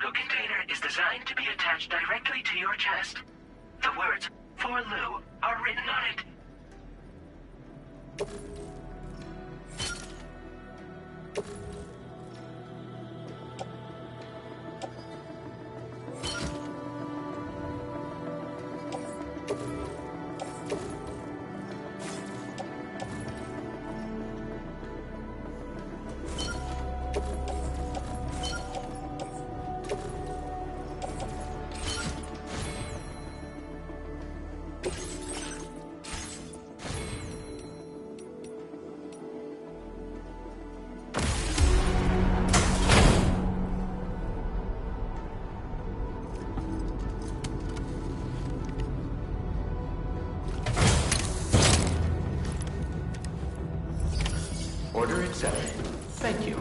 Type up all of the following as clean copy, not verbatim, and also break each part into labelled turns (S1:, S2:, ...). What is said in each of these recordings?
S1: cargo container is designed to be attached directly to your chest. The words, "For Lou," are written on it.
S2: Order accepted. Thank you.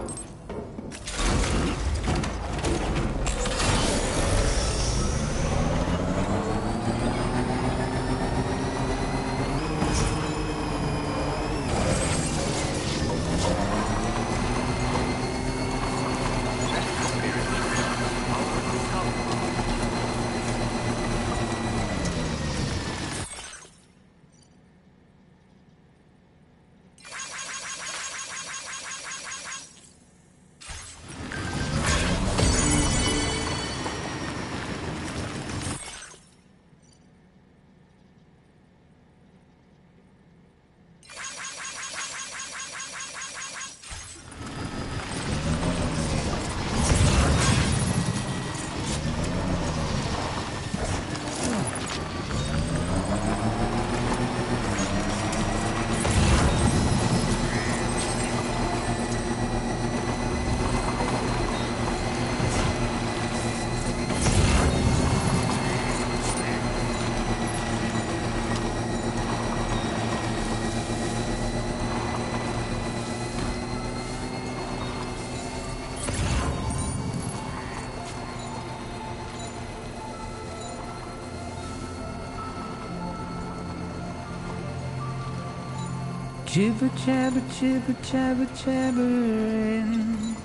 S3: Jibber jabber, jibber jabber, jabbering.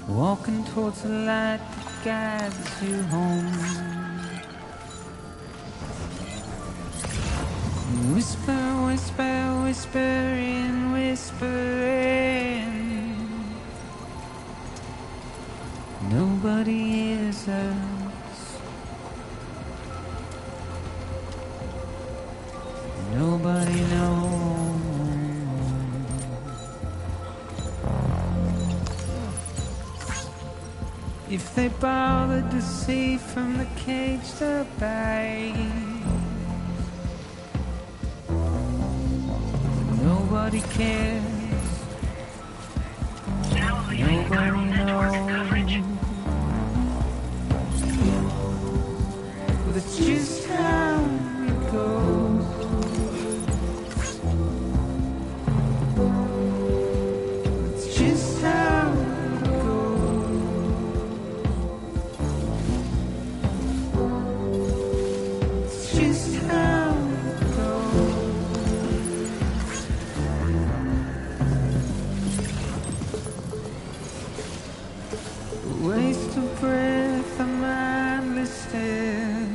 S3: Walking towards the light that guides you home. Whisper, whisper, whispering, whispering. Nobody hears us. Nobody knows. If they bothered to see from the cage to bay, nobody cares. Nobody knows. But it's just how it goes. Waste of breath, I'm unlisted.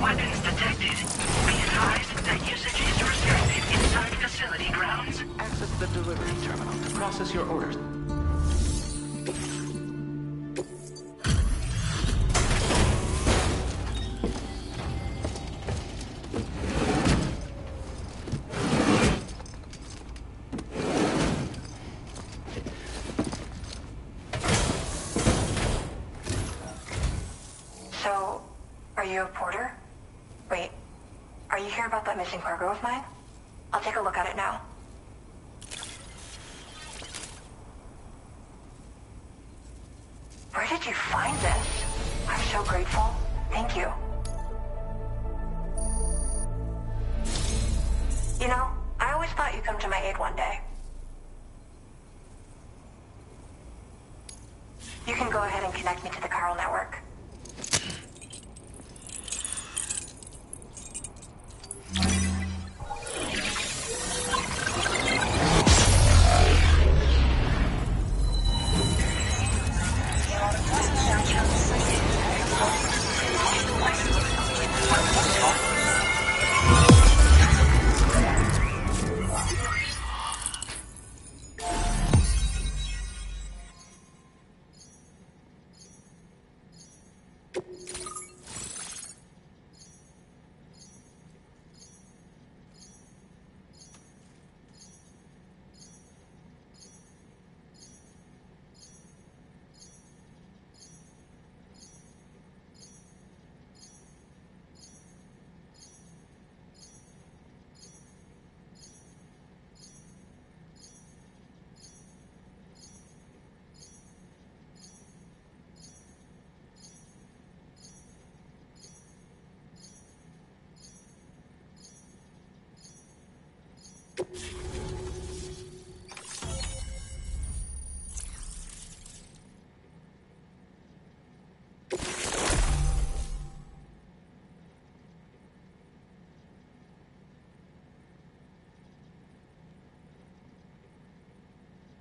S1: Weapons detected. Be advised that usage is restricted inside facility grounds.
S2: Access the delivery terminal to process your orders.
S4: So, are you a porter? Wait, are you here about that missing cargo of mine? I'll take a look at it now. Where did you find this? I'm so grateful. Thank you. You know, I always thought you'd come to my aid one day. You can go ahead and connect me to the Chiral network.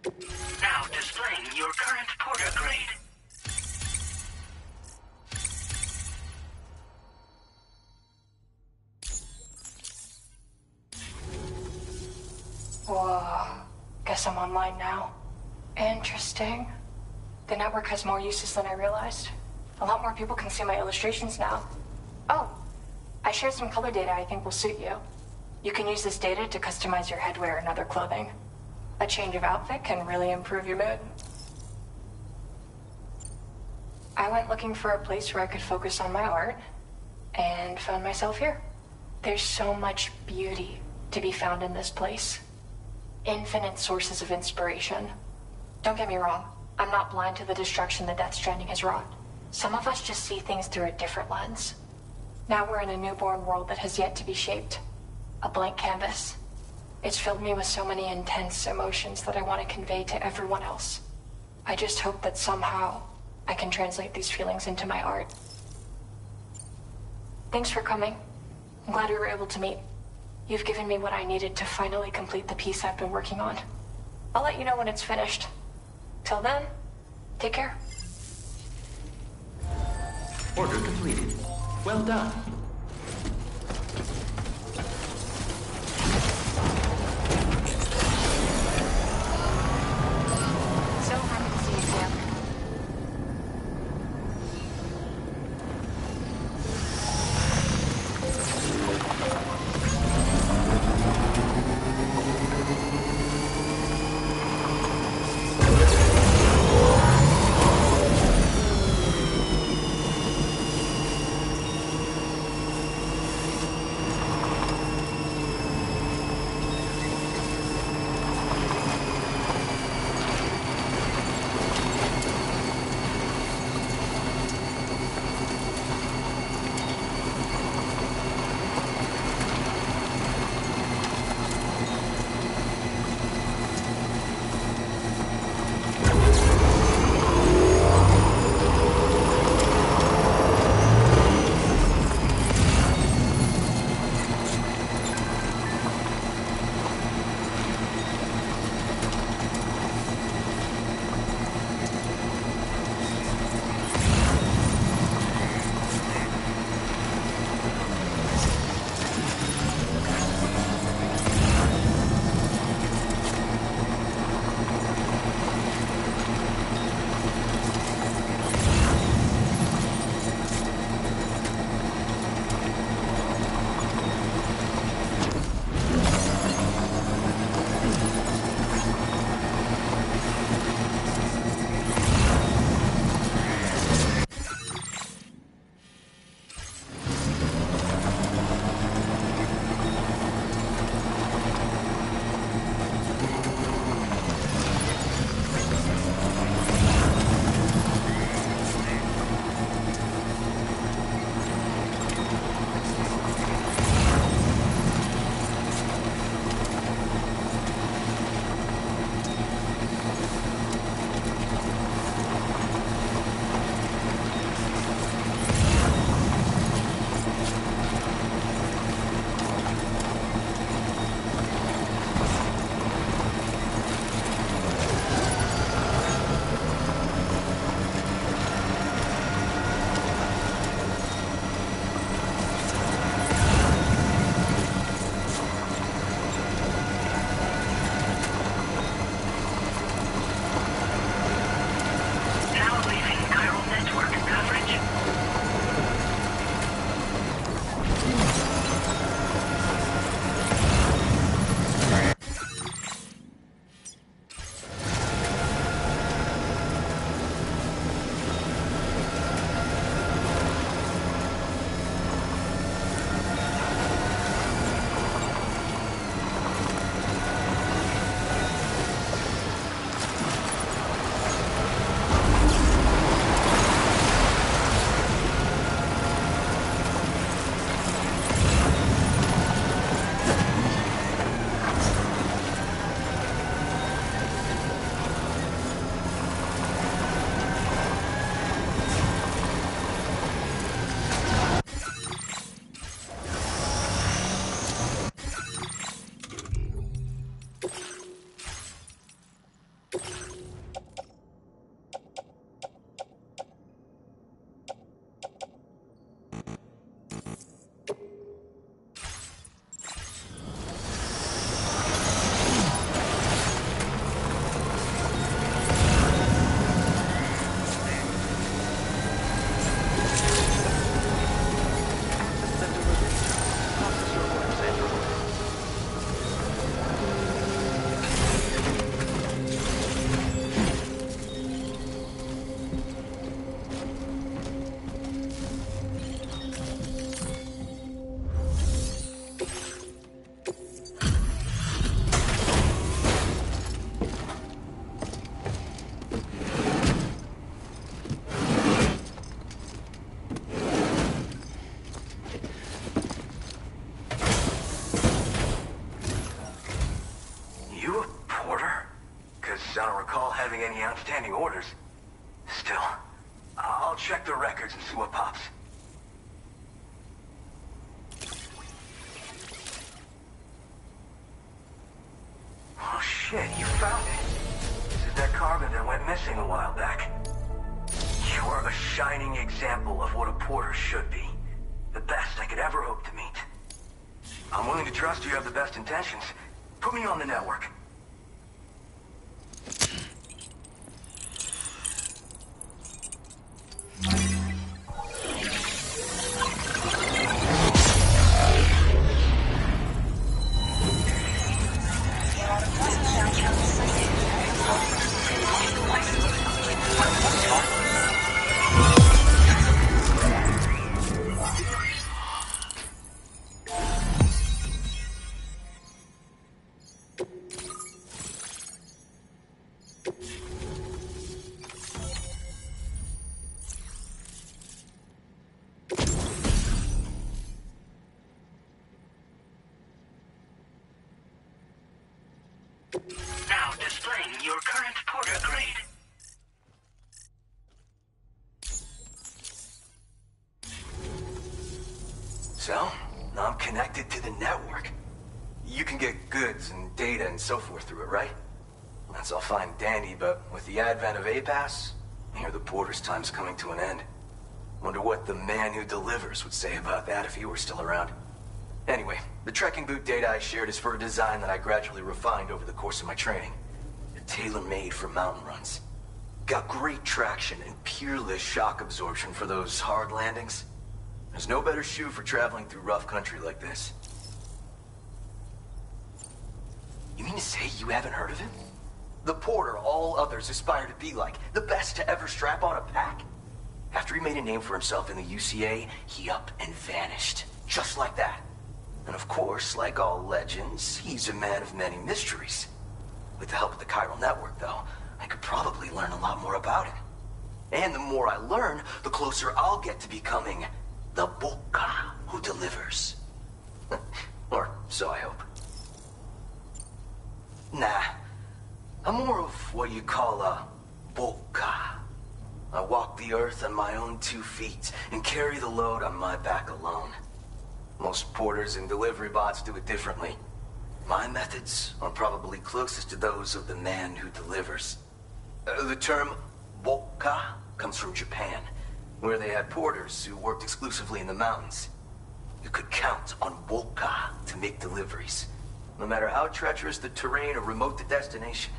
S1: Now displaying your current porter grade.
S4: Whoa. Guess I'm online now. Interesting. The network has more uses than I realized. A lot more people can see my illustrations now. Oh, I shared some color data I think will suit you. You can use this data to customize your headwear and other clothing. A change of outfit can really improve your mood. I went looking for a place where I could focus on my art, and found myself here. There's so much beauty to be found in this place. Infinite sources of inspiration. Don't get me wrong, I'm not blind to the destruction that Death Stranding has wrought. Some of us just see things through a different lens. Now we're in a newborn world that has yet to be shaped. A blank canvas. It's filled me with so many intense emotions that I want to convey to everyone else. I just hope that somehow I can translate these feelings into my art. Thanks for coming. I'm glad we were able to meet. You've given me what I needed to finally complete the piece I've been working on. I'll let you know when it's finished. Till then, take care.
S2: Order completed. Well done.
S4: So happy to see you, Sam.
S5: having any outstanding orders. Still, I'll check the records and see what pops. Oh shit, you found it. This is that carbon that went missing a while back. You are a shining example of what a porter should be. The best I could ever hope to meet. I'm willing to trust you have the best intentions. Put me on the network.
S1: Now displaying your current porter grade.
S5: So, now I'm connected to the network. You can get goods and data and so forth through it, right? That's all fine and dandy, but with the advent of A-Pass, I hear the porter's time's coming to an end. Wonder what the man who delivers would say about that if he were still around. Anyway, the trekking boot data I shared is for a design that I gradually refined over the course of my training. They're tailor-made for mountain runs. Got great traction and peerless shock absorption for those hard landings. There's no better shoe for traveling through rough country like this. You mean to say you haven't heard of him? The porter all others aspire to be like, the best to ever strap on a pack? After he made a name for himself in the UCA, he up and vanished. Just like that. And of course, like all legends, he's a man of many mysteries. With the help of the chiral network, though, I could probably learn a lot more about him. And the more I learn, the closer I'll get to becoming the Boca who delivers. Or so I hope. Nah, I'm more of what you call a Boca. I walk the earth on my own 2 feet and carry the load on my back alone. Most porters and delivery bots do it differently. My methods are probably closest to those of the man who delivers. The term Boca comes from Japan, where they had porters who worked exclusively in the mountains. You could count on Boca to make deliveries, no matter how treacherous the terrain or remote the destination.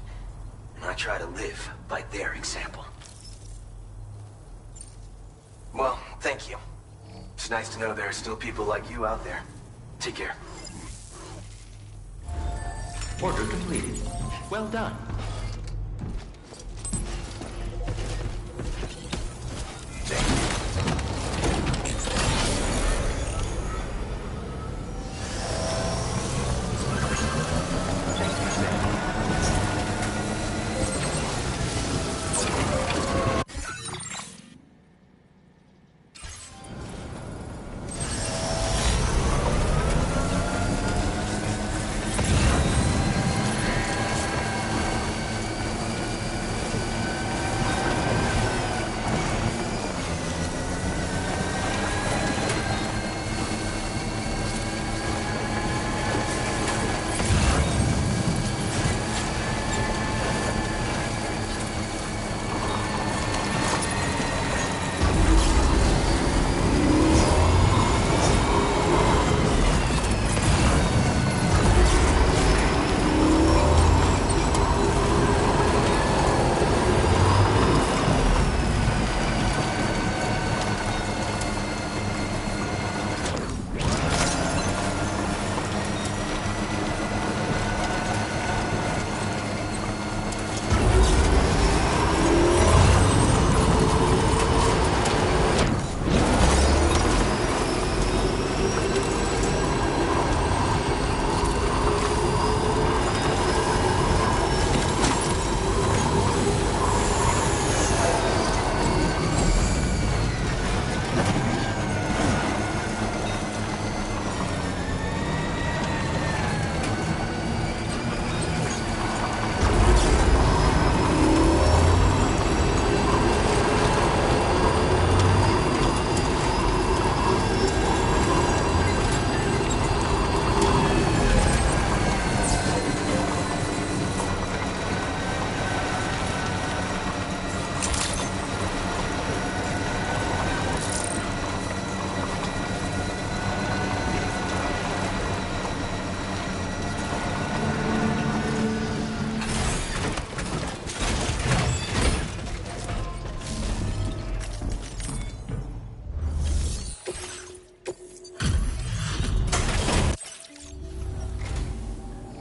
S5: And I try to live by their example. Well, thank you. It's nice to know there are still people like you out there. Take care.
S2: Order completed. Well done.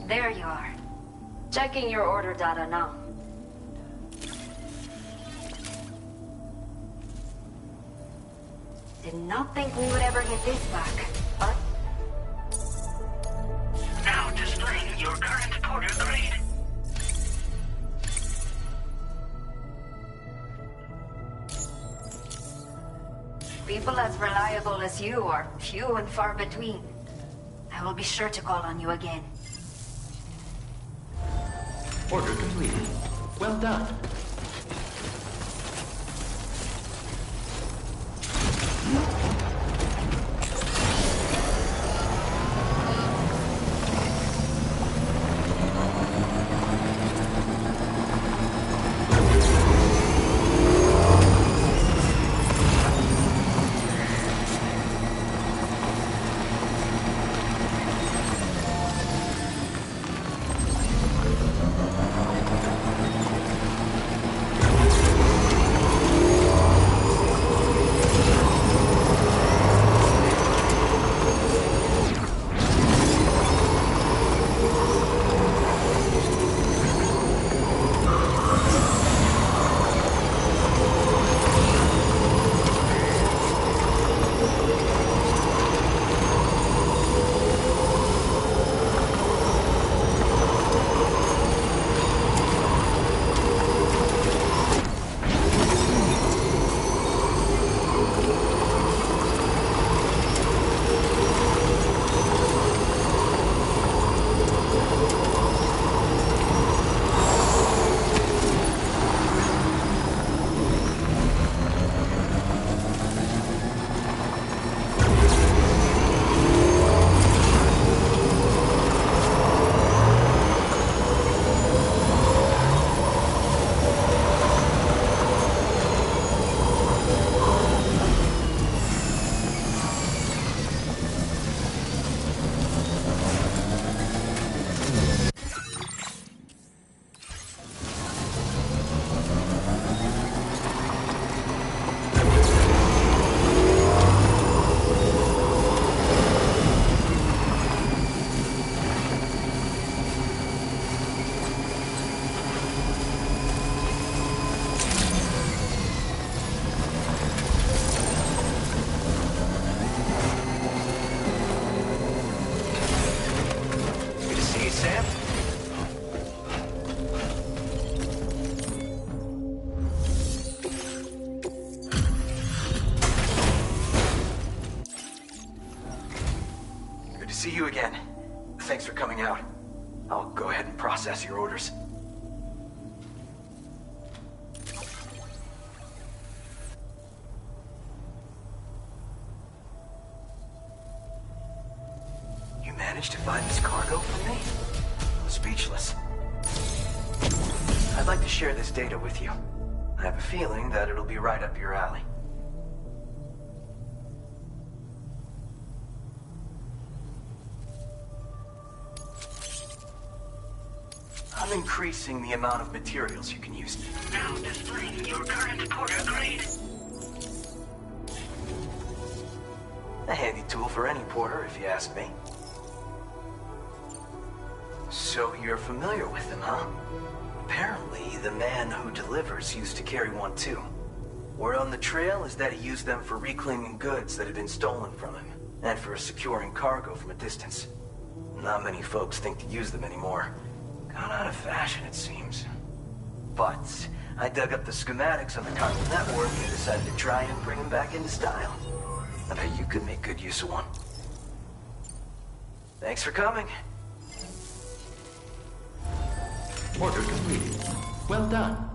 S6: There you are. Checking your order data now. Did not think we would ever get this back, but...
S1: Now displaying your current porter grade.
S6: People as reliable as you are few and far between. I will be sure to call on you again.
S2: Order completed. Well done.
S5: See you again. Thanks for coming out. I'll go ahead and process your orders. You managed to find this cargo for me? I'm speechless. I'd like to share this data with you. I have a feeling that it'll be right up your alley. I'm increasing the amount of materials you can use.
S1: Now displaying your current porter grade.
S5: A handy tool for any porter, if you ask me. So you're familiar with them, huh? Apparently, the man who delivers used to carry one too. Word on the trail is that he used them for reclaiming goods that had been stolen from him, and for securing cargo from a distance. Not many folks think to use them anymore. Gone out of fashion, it seems. But I dug up the schematics on the cargo network and decided to try and bring them back into style. I bet you could make good use of one. Thanks for coming.
S2: Order completed. Well done.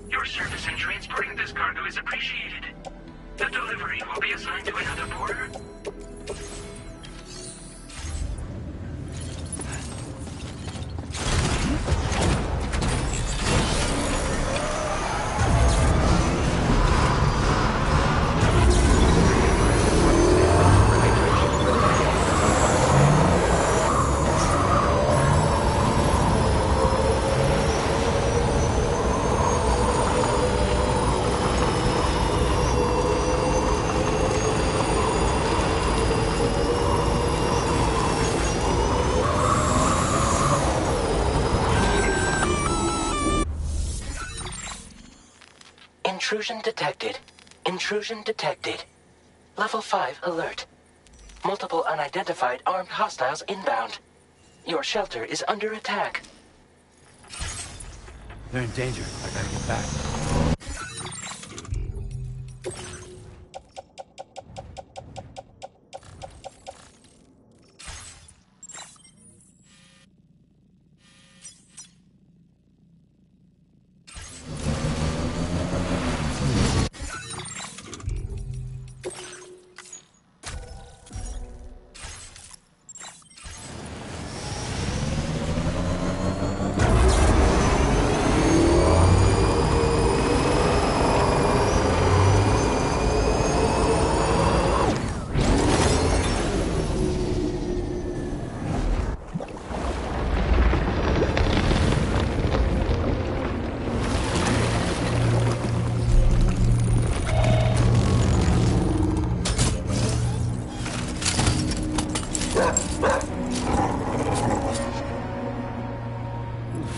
S1: Your service in transporting this cargo is appreciated. The delivery will be assigned to another porter.
S7: Intrusion detected. Intrusion detected. Level 5 alert. Multiple unidentified armed hostiles inbound. Your shelter is under attack.
S8: They're in danger. I gotta get back.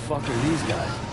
S8: Fuck are these guys?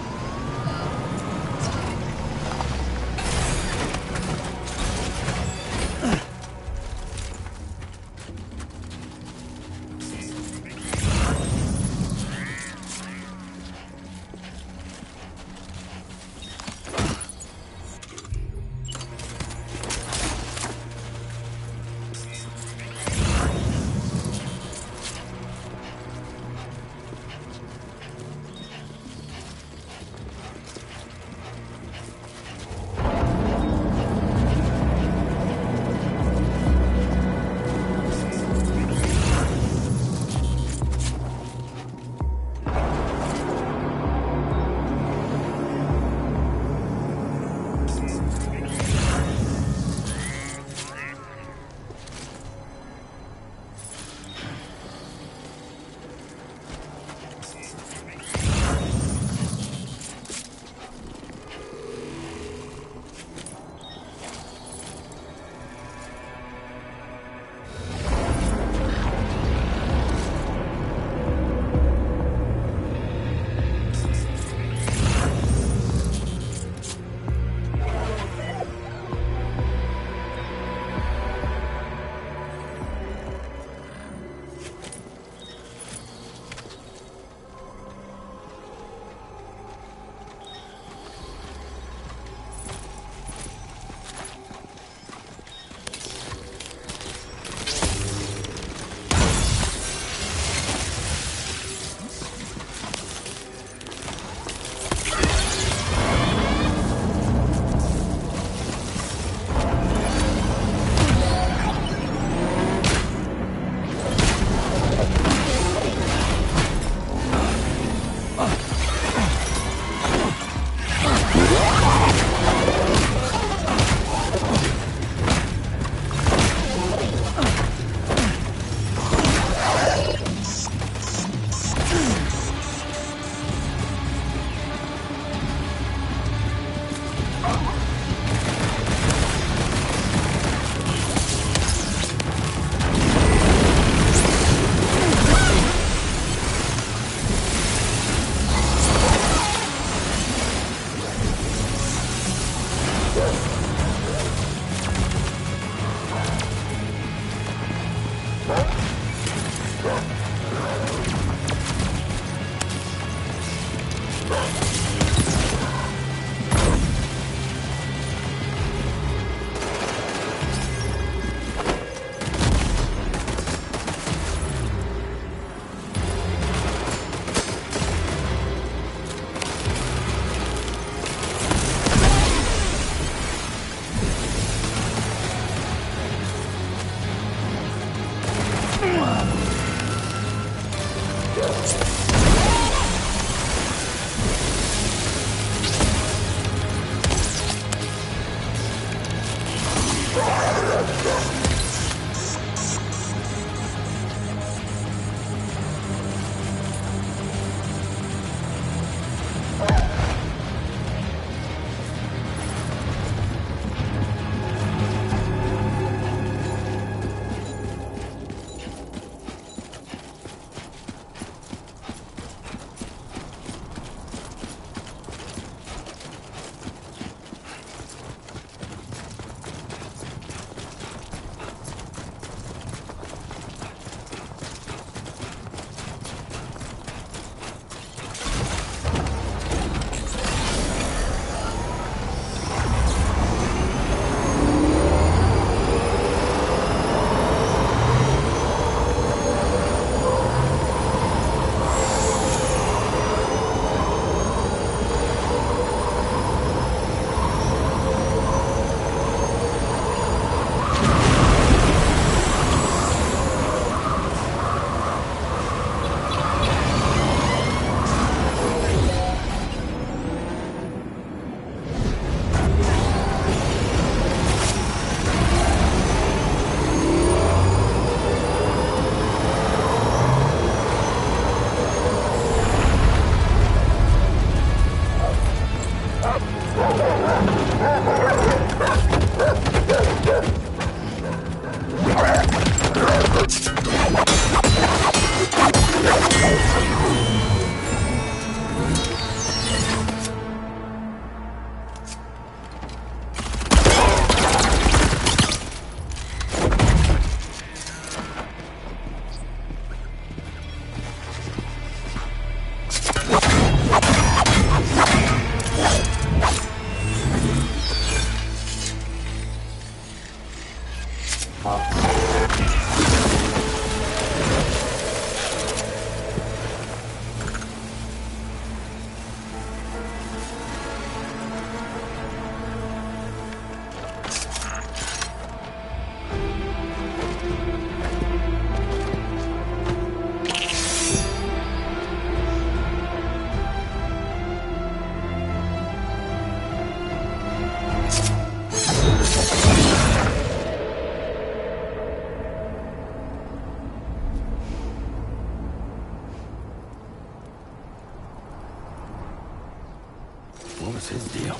S8: What was his deal?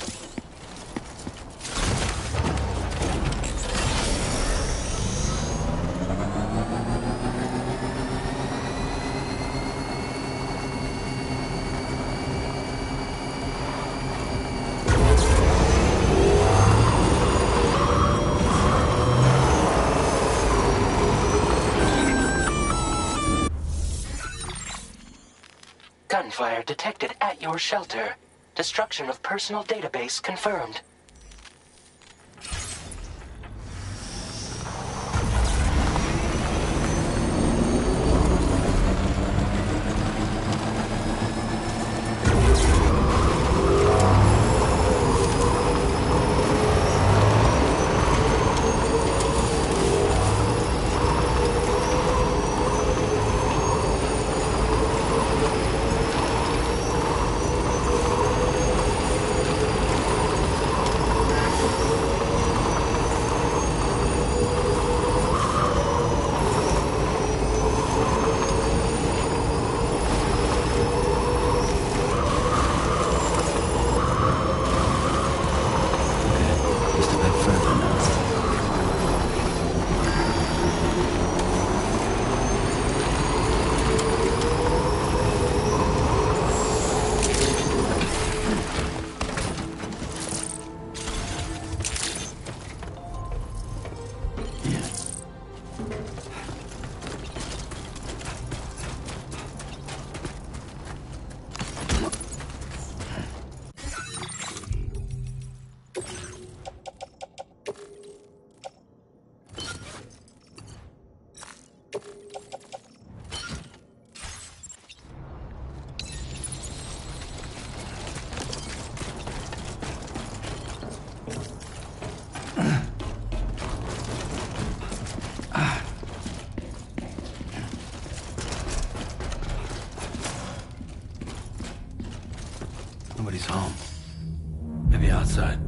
S7: Gunfire detected at your shelter. Destruction of personal database confirmed.
S8: Just a bit further now. Nobody's home. Maybe outside.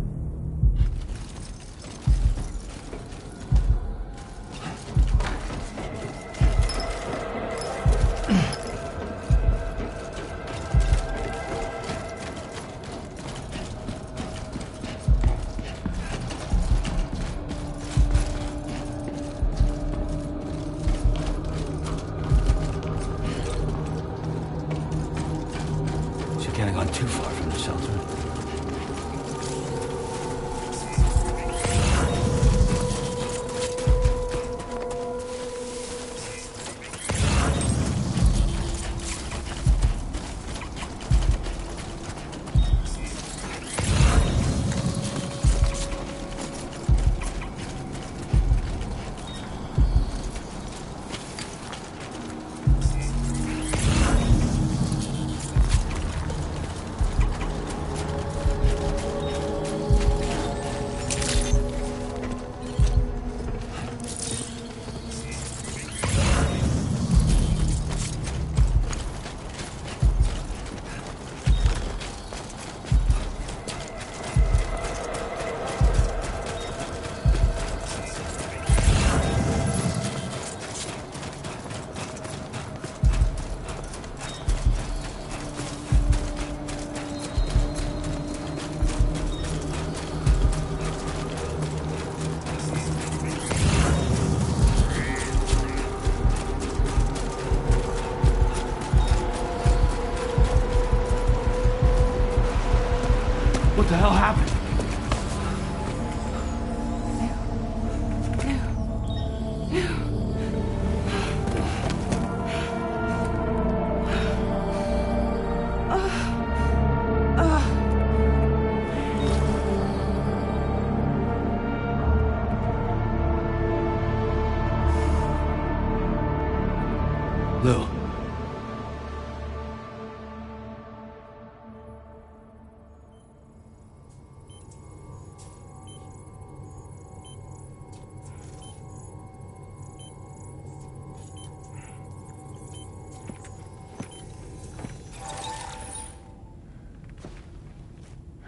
S8: She can't have gone too far from the shelter.
S3: hell happened?
S8: Lou.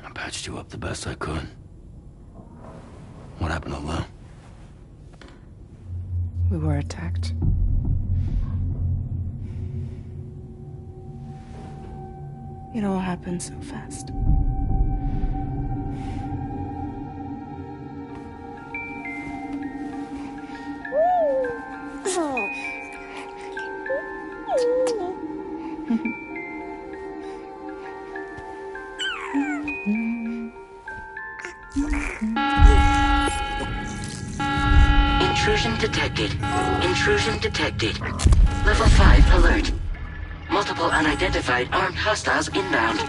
S8: I patched you up the best I could. What happened to Lou?
S9: We were attacked. It all happened so fast.
S7: Intrusion detected. Intrusion detected. Level 5 alert. Multiple unidentified armed hostiles inbound.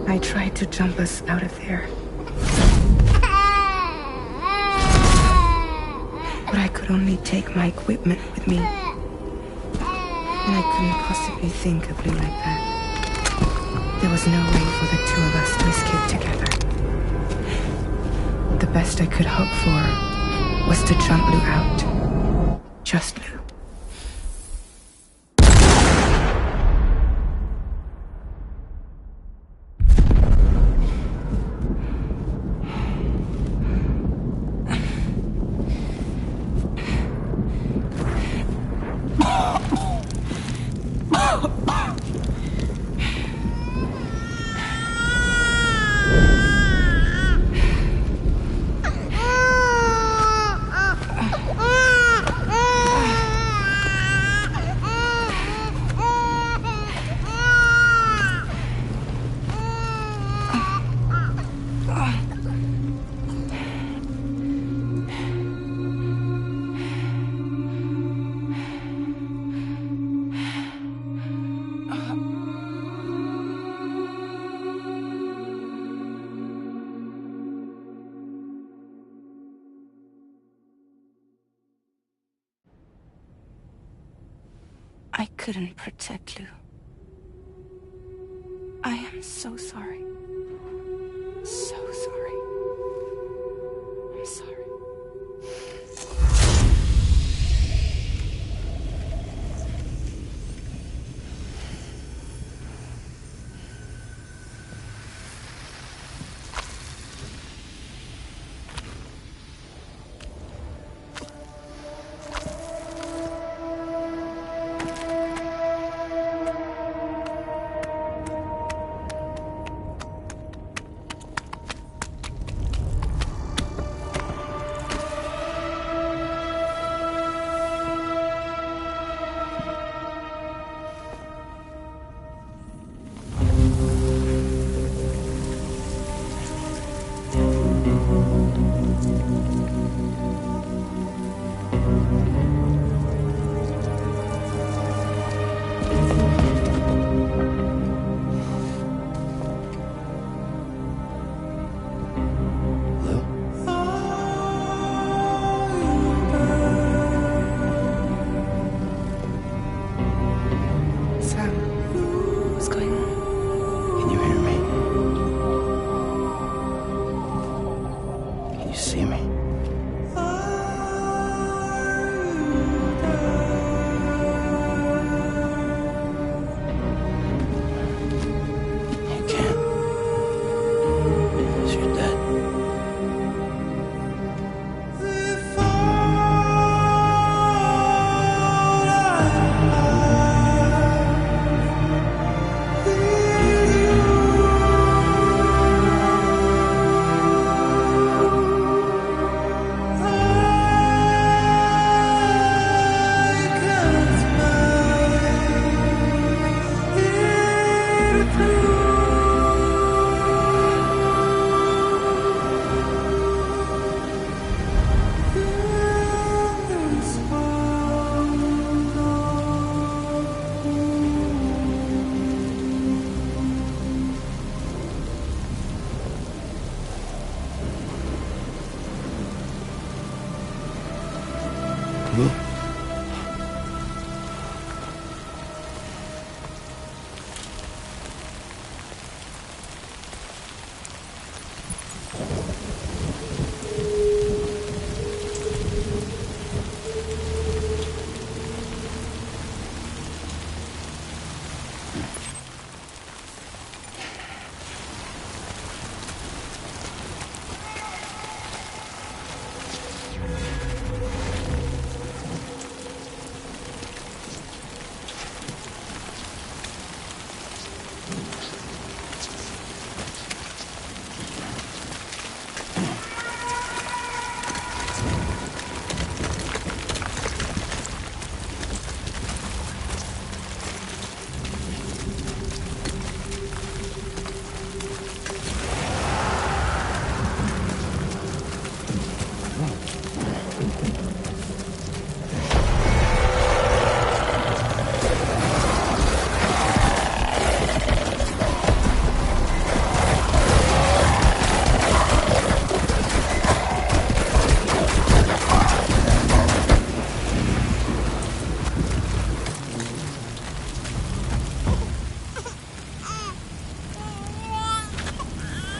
S9: I tried to jump us out of there. But I could only take my equipment with me. And I couldn't possibly think of Lou like that. There was no way for the two of us to escape together. The best I could hope for was to jump Lou out. Just Lou. I couldn't protect Lou. I am so sorry. So sorry. I'm sorry.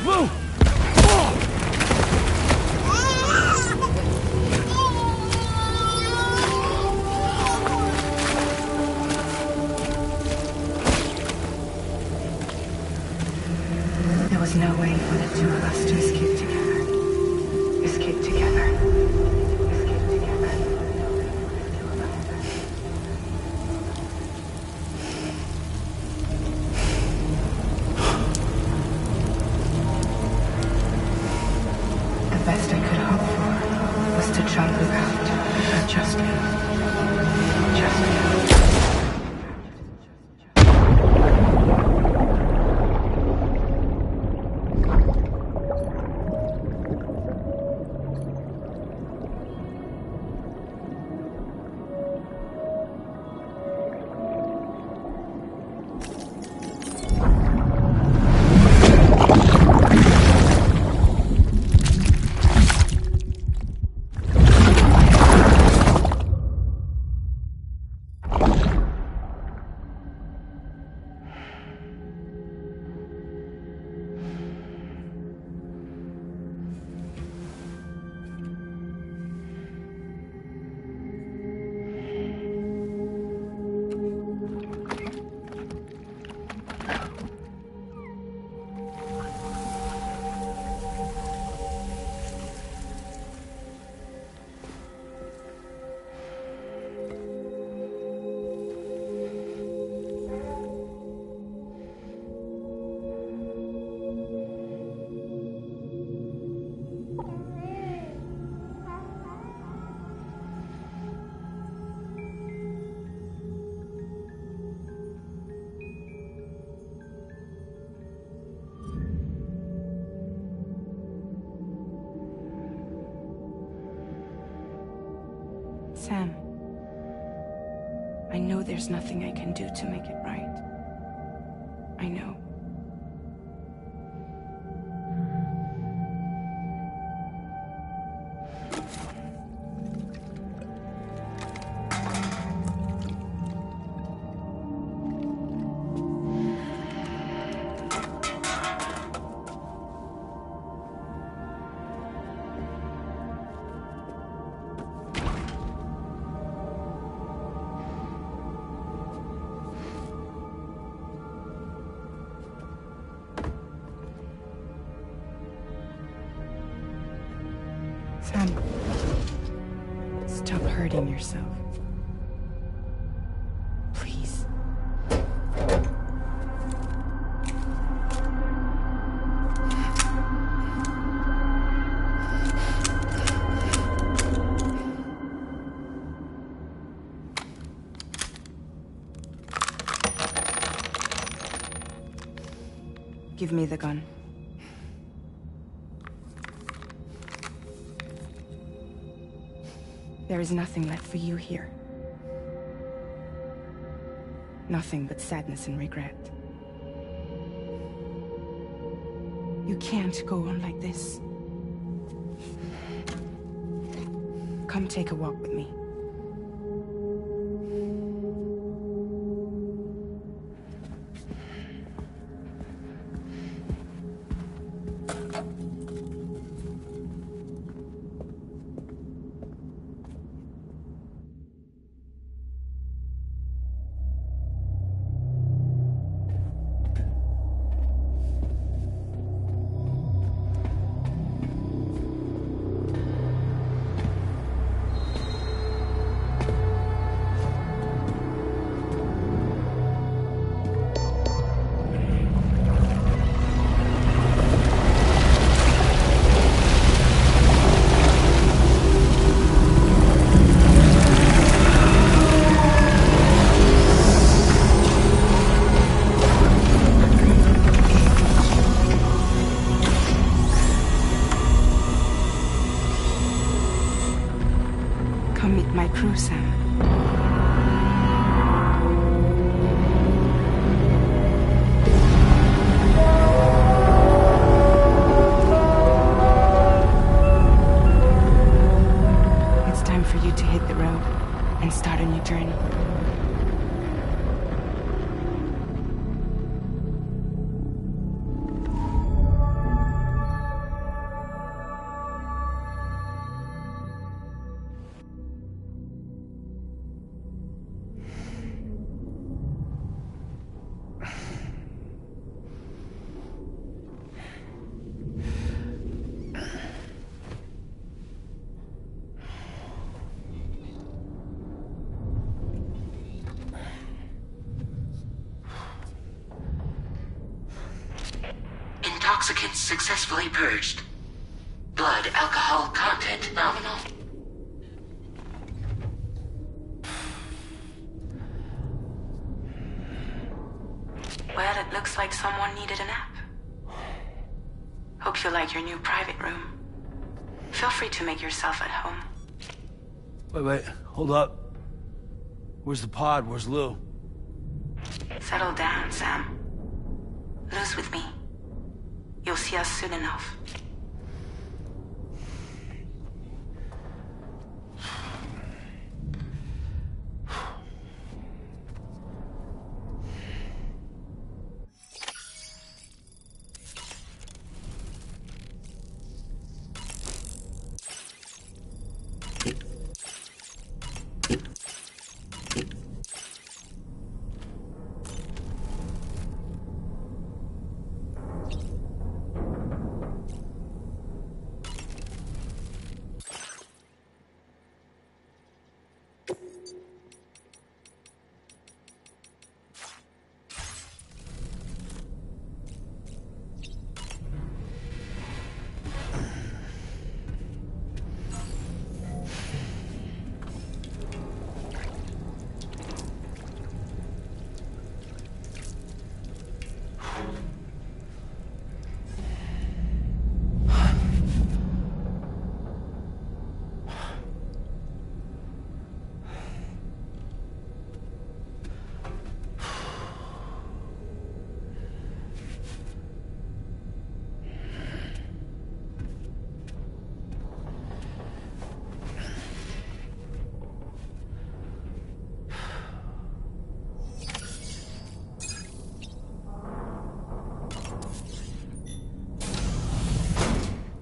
S10: Lou!
S9: There was no way for the two of us to escape together. Escape together. Escape together. The best I could hope for was to try to look out for just you. Just you. Sam, I know there's nothing I can do to make it right. I know. Sam, stop hurting yourself. Please. Give me the gun. There is nothing left for you here. Nothing but sadness and regret. You can't go on like this. Come take a walk with me. Come meet my crew, Sam. It's time for you to hit the road and start a new journey.
S1: Toxicants successfully purged. Blood alcohol content nominal.
S9: Well, it looks like someone needed a nap. Hope you like your new private room. Feel free to make yourself at home.
S8: Wait, hold up. Where's the pod? Where's Lou?
S9: Settle down, Sam. Lou's with me. You'll see us soon enough.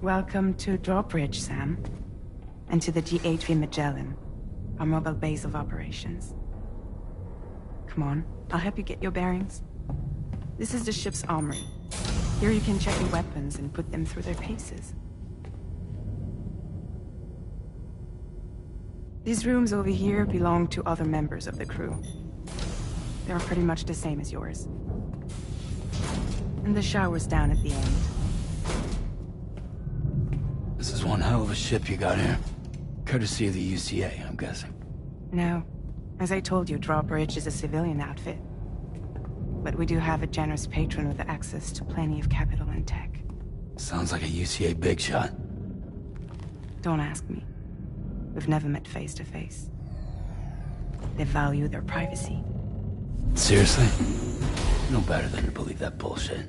S9: Welcome to Drawbridge, Sam. And to the GHV Magellan, our mobile base of operations. Come on, I'll help you get your bearings. This is the ship's armory. Here you can check your weapons and put them through their paces. These rooms over here belong to other members of the crew. They're pretty much the same as yours. And the shower's down at the end.
S8: This is one hell of a ship you got here. Courtesy of the UCA, I'm guessing.
S9: No. As I told you, Drawbridge is a civilian outfit. But we do have a generous patron with access to plenty of capital and tech.
S8: Sounds like a UCA big shot.
S9: Don't ask me. We've never met face to face. They value their privacy.
S8: Seriously? No better than to believe that bullshit.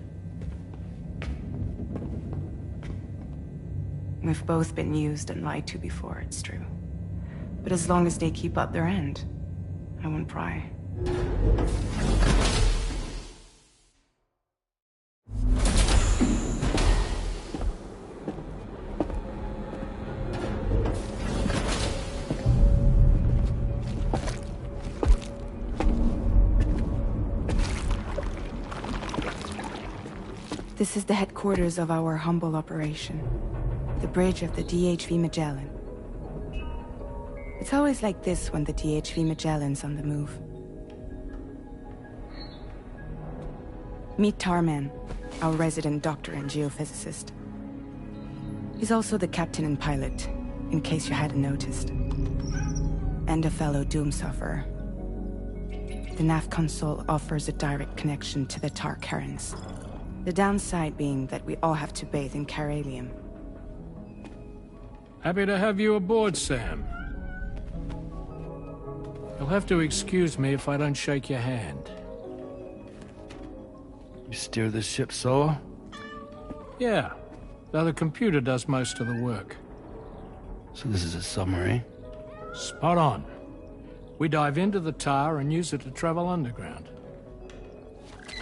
S9: We've both been used and lied to before, it's true. But as long as they keep up their end, I won't pry. This is the headquarters of our humble operation. The bridge of the DHV Magellan. It's always like this when the DHV Magellan's on the move. Meet Tarman, our resident doctor and geophysicist. He's also the captain and pilot, in case you hadn't noticed. And a fellow Doom sufferer. The nav console offers a direct connection to the Tar currents. The downside being that we all have to bathe in Caralium.
S10: Happy to have you aboard, Sam. You'll have to excuse me if I don't shake your hand.
S8: You steer this ship solo?
S10: Yeah, though the computer does most of the work.
S8: So this is a submarine?
S10: Spot on. We dive into the tar and use it to travel underground.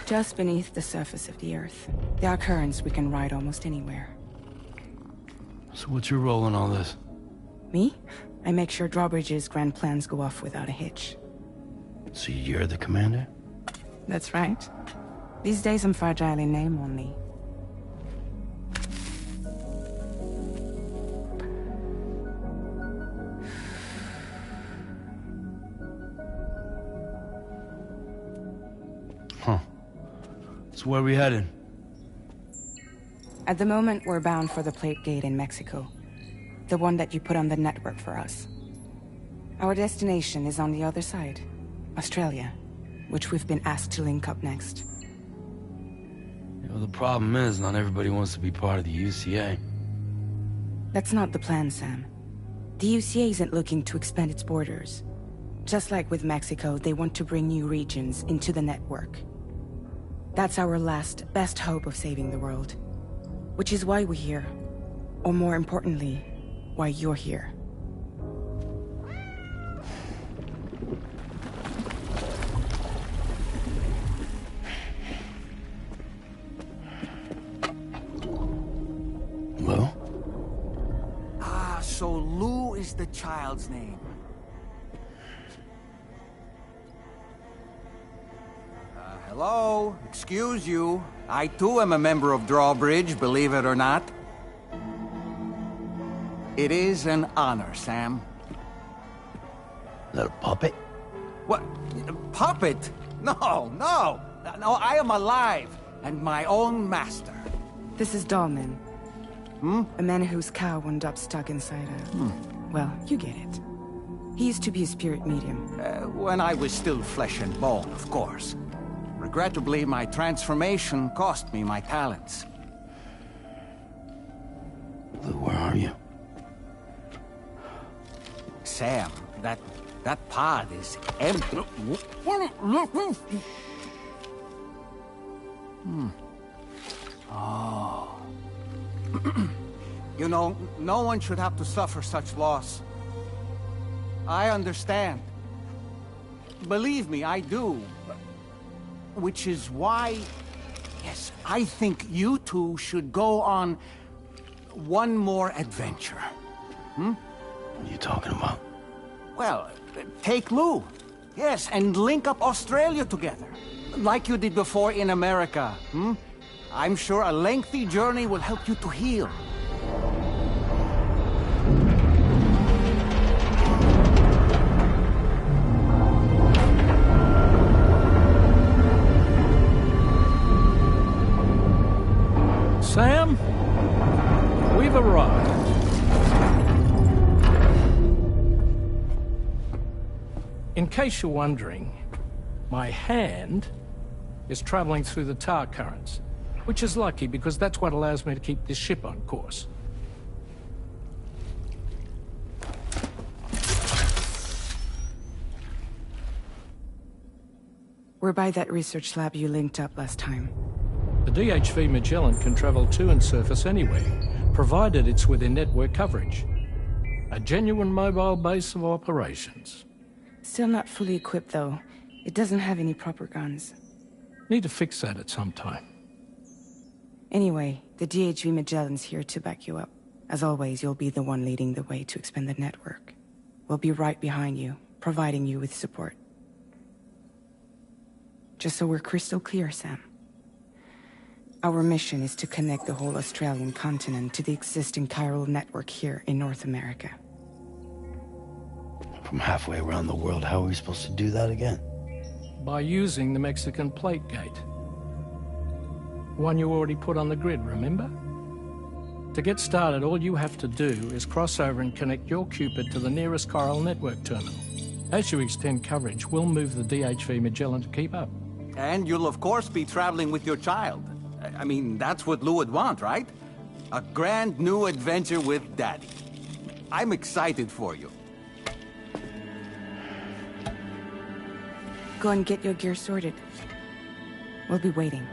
S9: Just beneath the surface of the Earth, there are currents we can ride almost anywhere.
S8: So what's your role in all this?
S9: Me? I make sure Drawbridge's grand plans go off without a hitch.
S8: So you're the commander?
S9: That's right. These days I'm fragile in name only.
S8: Huh. So where are we headed?
S9: At the moment, we're bound for the plate gate in Mexico. The one that you put on the network for us. Our destination is on the other side, Australia, which we've been asked to link up next.
S8: You know, the problem is, not everybody wants to be part of the UCA.
S9: That's not the plan, Sam. The UCA isn't looking to expand its borders. Just like with Mexico, they want to bring new regions into the network. That's our last, best hope of saving the world. Which is why we're here. Or more importantly, why you're here.
S8: Lou?
S11: Ah, so Lou is the child's name. Hello? Excuse you. I too am a member of Drawbridge, believe it or not. It is an honor, Sam.
S8: Is that a puppet?
S11: What? Puppet? No, no! No, I am alive, and my own master.
S9: This is Dahlman. A man whose cow wound up stuck inside a... Well, you get it. He used to be a spirit medium.
S11: When I was still flesh and bone, of course. Regrettably, my transformation cost me my talents.
S8: Lou, where are you?
S11: Sam, that pod is empty. Oh. You know, no one should have to suffer such loss. I understand. Believe me, I do. Which is why, yes, I think you two should go on one more adventure.
S8: What are you talking about?
S11: Well, take Lou. Yes, and link up Australia together. Like you did before in America. I'm sure a lengthy journey will help you to heal.
S10: Sam, we've arrived. In case you're wondering, my hand is traveling through the tar currents, which is lucky because that's what allows me to keep this ship on course.
S9: We're by that research lab you linked up last time.
S10: The DHV Magellan can travel to and surface anywhere, provided it's within network coverage. A genuine mobile base of operations.
S9: Still not fully equipped, though. It doesn't have any proper guns.
S10: Need to fix that at some time.
S9: Anyway, the DHV Magellan's here to back you up. As always, you'll be the one leading the way to expand the network. We'll be right behind you, providing you with support. Just so we're crystal clear, Sam. Our mission is to connect the whole Australian continent to the existing chiral network here in North America.
S8: From halfway around the world, how are we supposed to do that again?
S10: By using the Mexican plate gate. One you already put on the grid, remember? To get started, all you have to do is cross over and connect your Cupid to the nearest chiral network terminal. As you extend coverage, we'll move the DHV Magellan to keep up.
S11: And you'll of course be traveling with your child. I mean, that's what Lou would want, right? A grand new adventure with Daddy. I'm excited for you.
S9: Go and get your gear sorted. We'll be waiting.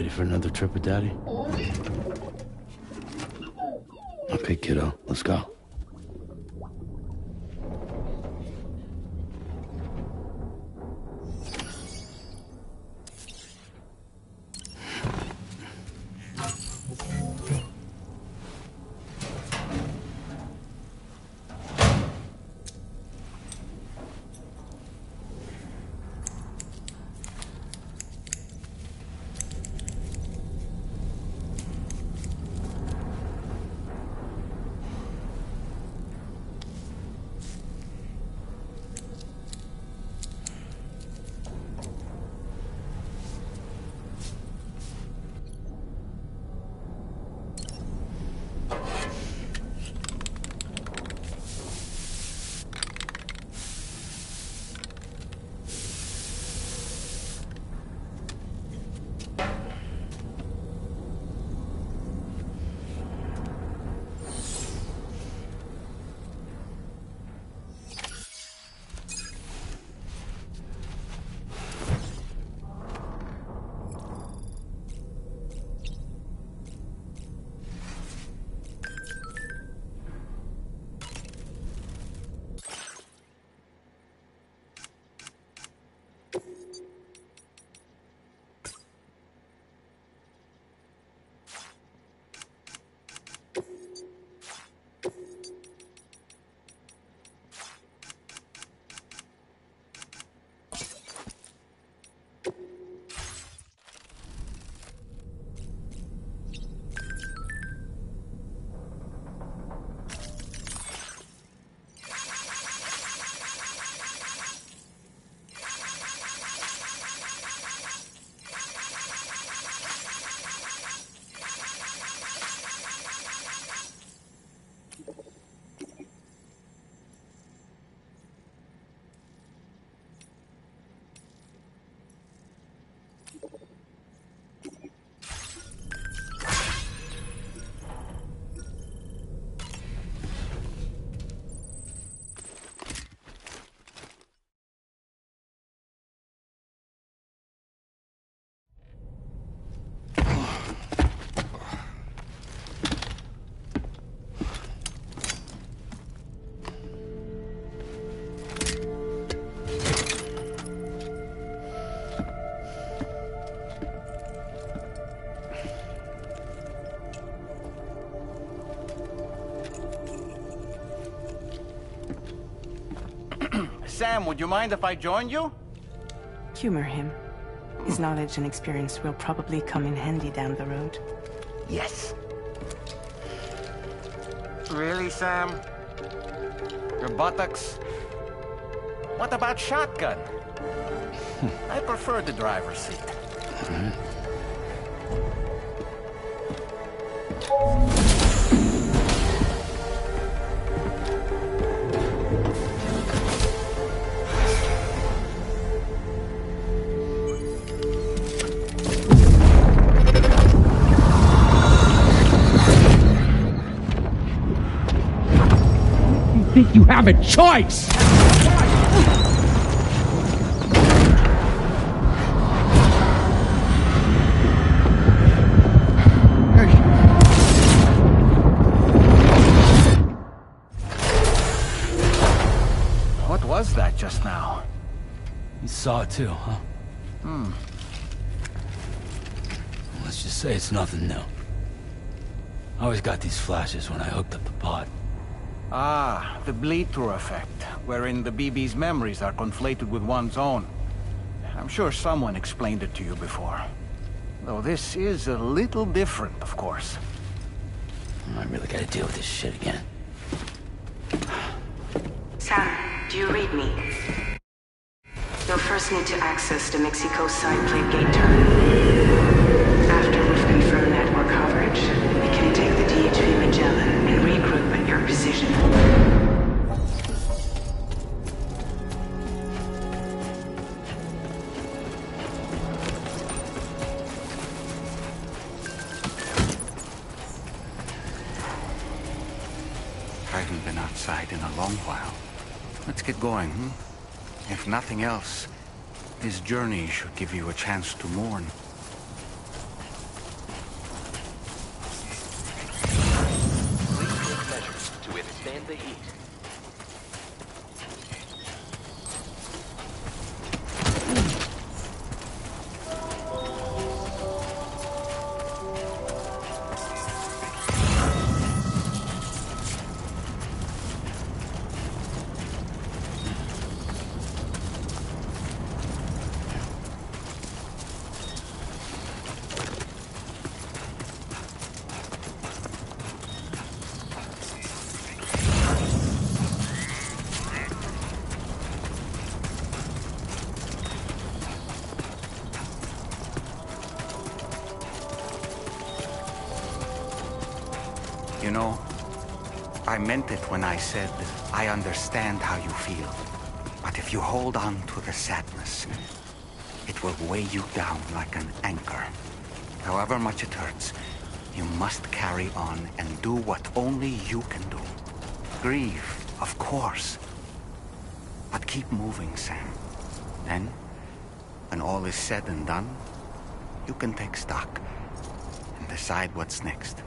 S8: Ready for another trip with Daddy? Okay, kiddo, let's go.
S11: Sam, would you mind if I joined you?
S9: Humor him. His knowledge and experience will probably come in handy down the road.
S11: Yes. Really, Sam? Your buttocks? What about shotgun? I prefer the driver's seat.
S3: Think you have a choice?
S11: What was that just now?
S8: You saw it too, huh? Let's just say it's nothing new. I always got these flashes when I hooked up the pod.
S11: Ah, the bleed-through effect, wherein the BB's memories are conflated with one's own. I'm sure someone explained it to you before. Though this is a little different, of course.
S8: I really gotta deal with this shit again.
S9: Sam, do you read me? You'll first need to access the Mexico side plate gate terminal. After we've confirmed network coverage, we can take the DHV Magellan and regroup at your position.
S11: I haven't been outside in a long while. Let's get going, If nothing else, this journey should give you a chance to mourn. of the heat. You know, I meant it when I said I understand how you feel. But if you hold on to the sadness, it will weigh you down like an anchor. However much it hurts, you must carry on and do what only you can do. Grieve, of course. But keep moving, Sam. Then, when all is said and done, you can take stock and decide what's next.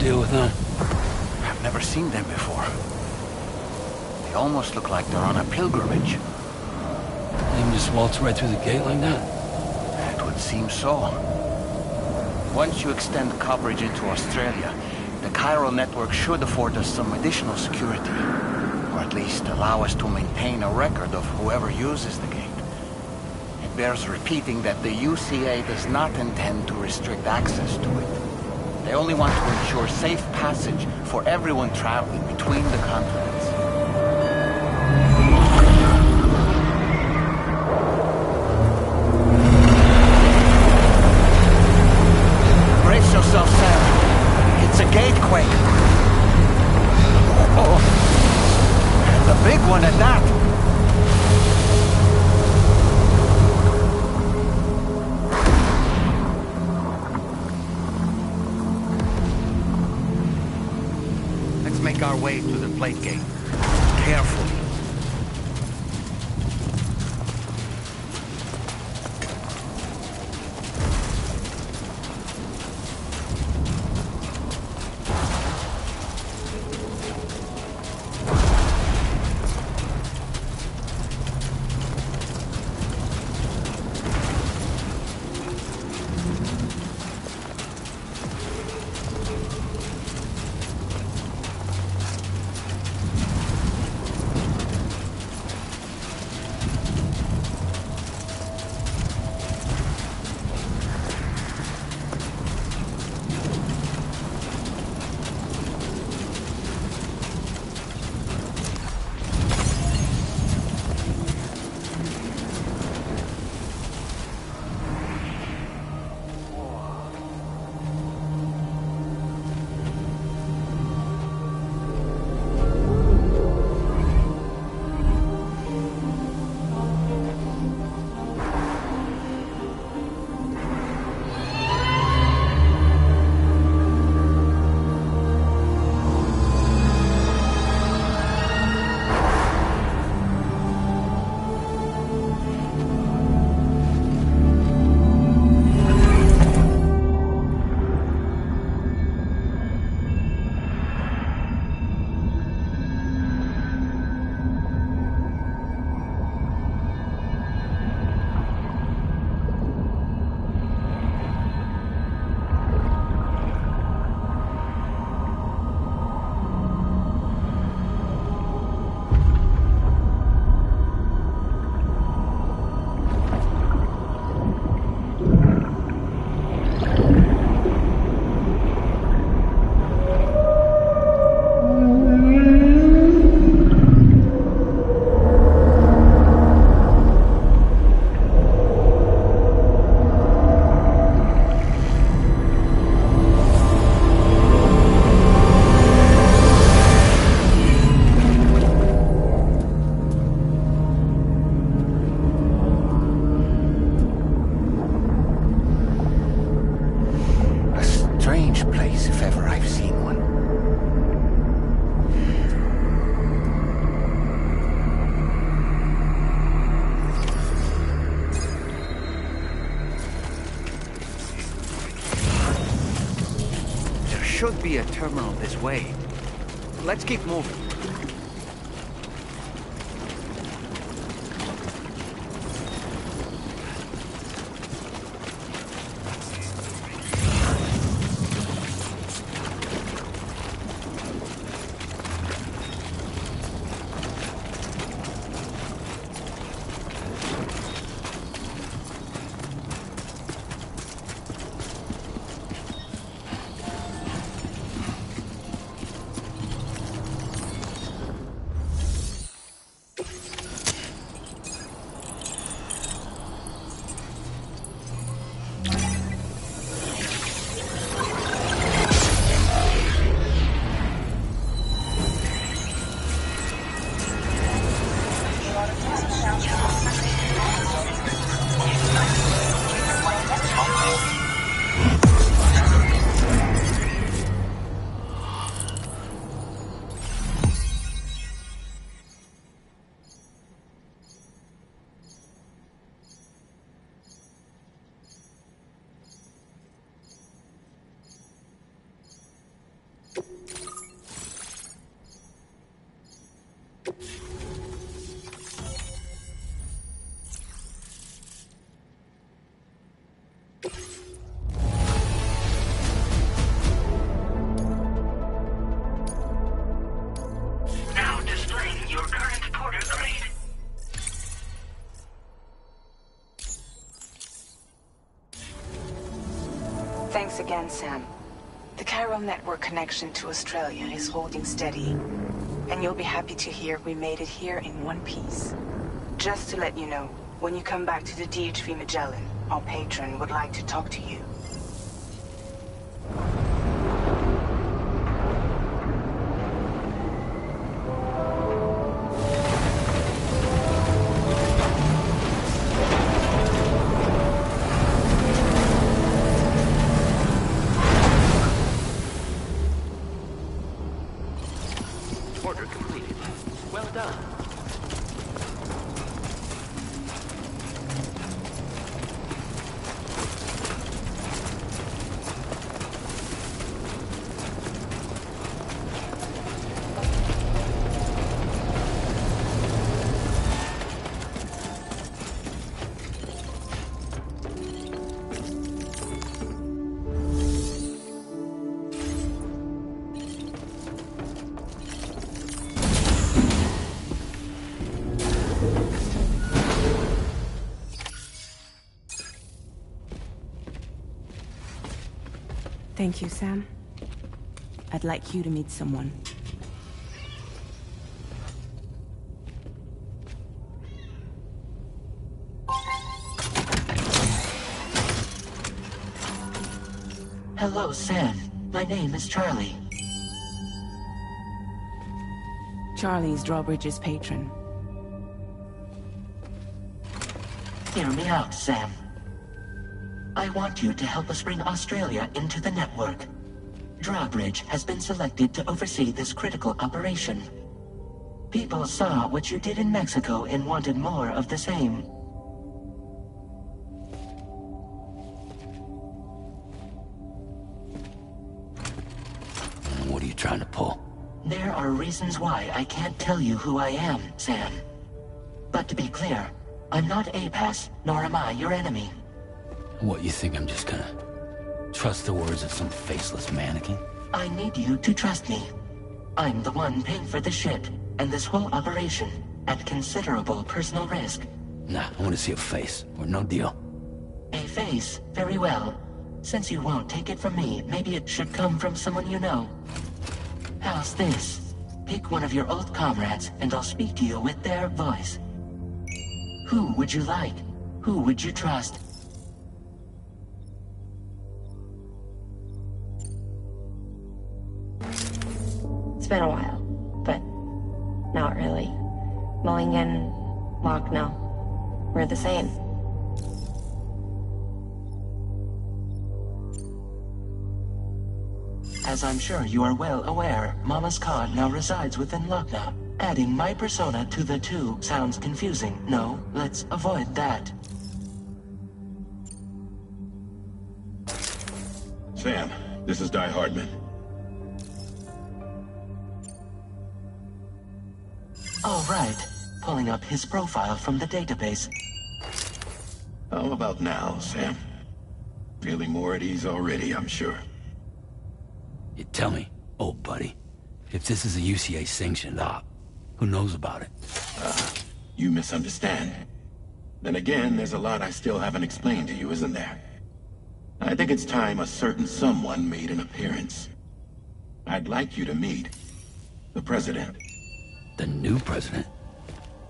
S8: deal with them?
S11: I've never seen them before. They almost look like they're on a pilgrimage.
S8: They can just waltz right through the gate like that?
S11: It would seem so. Once you extend coverage into Australia, the chiral network should afford us some additional security. Or at least allow us to maintain a record of whoever uses the gate. It bears repeating that the UCA does not intend to restrict access to it. They only want to ensure safe passage for everyone traveling between the continents. Brace yourself, Sam. It's a gatequake. Oh, and a big one at that. Make our way to the plate gate. Carefully. Should be a terminal this way. Let's keep moving.
S9: understand, Sam. The chiral network connection to Australia is holding steady. And you'll be happy to hear we made it here in one piece. Just to let you know, when you come back to the DHV Magellan, our patron would like to talk to you.
S2: Order completed. Well done.
S9: Thank you, Sam. I'd like you to meet someone.
S7: Hello, Sam. My name is Charlie.
S9: Charlie's Drawbridge's patron.
S7: Hear me out, Sam. I want you to help us bring Australia into the network. Drawbridge has been selected to oversee this critical operation. People saw what you did in Mexico and wanted more of the same.
S8: What are you trying to pull?
S7: There are reasons why I can't tell you who I am, Sam. But to be clear, I'm not APAS, nor am I your enemy.
S8: What, you think I'm just gonna trust the words of some faceless mannequin?
S7: I need you to trust me. I'm the one paying for the ship, and this whole operation, at considerable personal risk.
S8: Nah, I want to see a face, or no deal.
S7: A face? Very well. Since you won't take it from me, maybe it should come from someone you know. How's this? Pick one of your old comrades, and I'll speak to you with their voice. Who would you like? Who would you trust?
S12: It's been a while, but not really. Mulligan, Locke, no. We're the same.
S7: As I'm sure you are well aware, Mama's Khan now resides within Lucknow. Adding my persona to the two sounds confusing. No, let's avoid that.
S13: Sam, this is Di Hardman.
S7: All right. Pulling up his profile from the database.
S13: How about now, Sam? Feeling more at ease already, I'm sure.
S8: You tell me, old buddy, if this is a UCA-sanctioned op, who knows about it?
S13: You misunderstand. Then again, there's a lot I still haven't explained to you, isn't there? I think it's time a certain someone made an appearance. I'd like you to meet the President.
S8: The new president?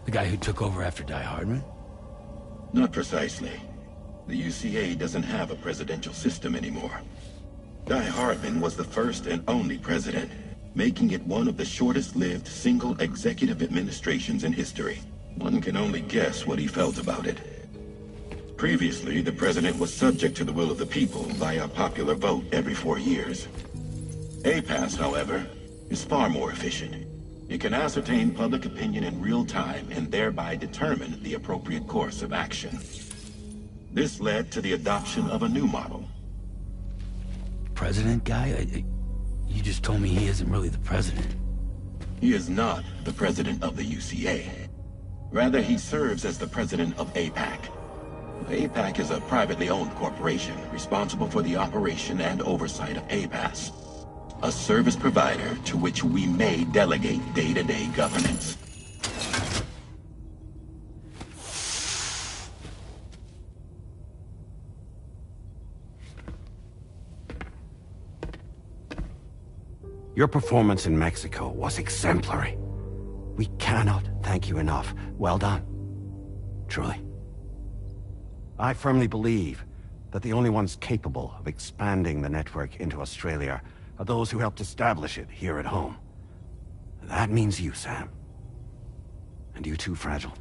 S8: The guy who took over after Di Hardman?
S13: Not precisely. The UCA doesn't have a presidential system anymore. Di Hardman was the first and only president, making it one of the shortest-lived single executive administrations in history. One can only guess what he felt about it. Previously, the president was subject to the will of the people via a popular vote every 4 years. APAS, however, is far more efficient. It can ascertain public opinion in real time and thereby determine the appropriate course of action. This led to the adoption of a new model.
S8: President guy? You just told me he isn't really the president.
S13: He is not the president of the UCA. Rather, he serves as the president of APAC. APAC is a privately owned corporation responsible for the operation and oversight of APAS, a service provider to which we may delegate day-to-day governance.
S14: Your performance in Mexico was exemplary. We cannot thank you enough. Well done. Truly. I firmly believe that the only ones capable of expanding the network into Australia are those who helped establish it here at home. That means you, Sam. And you too, Fragile.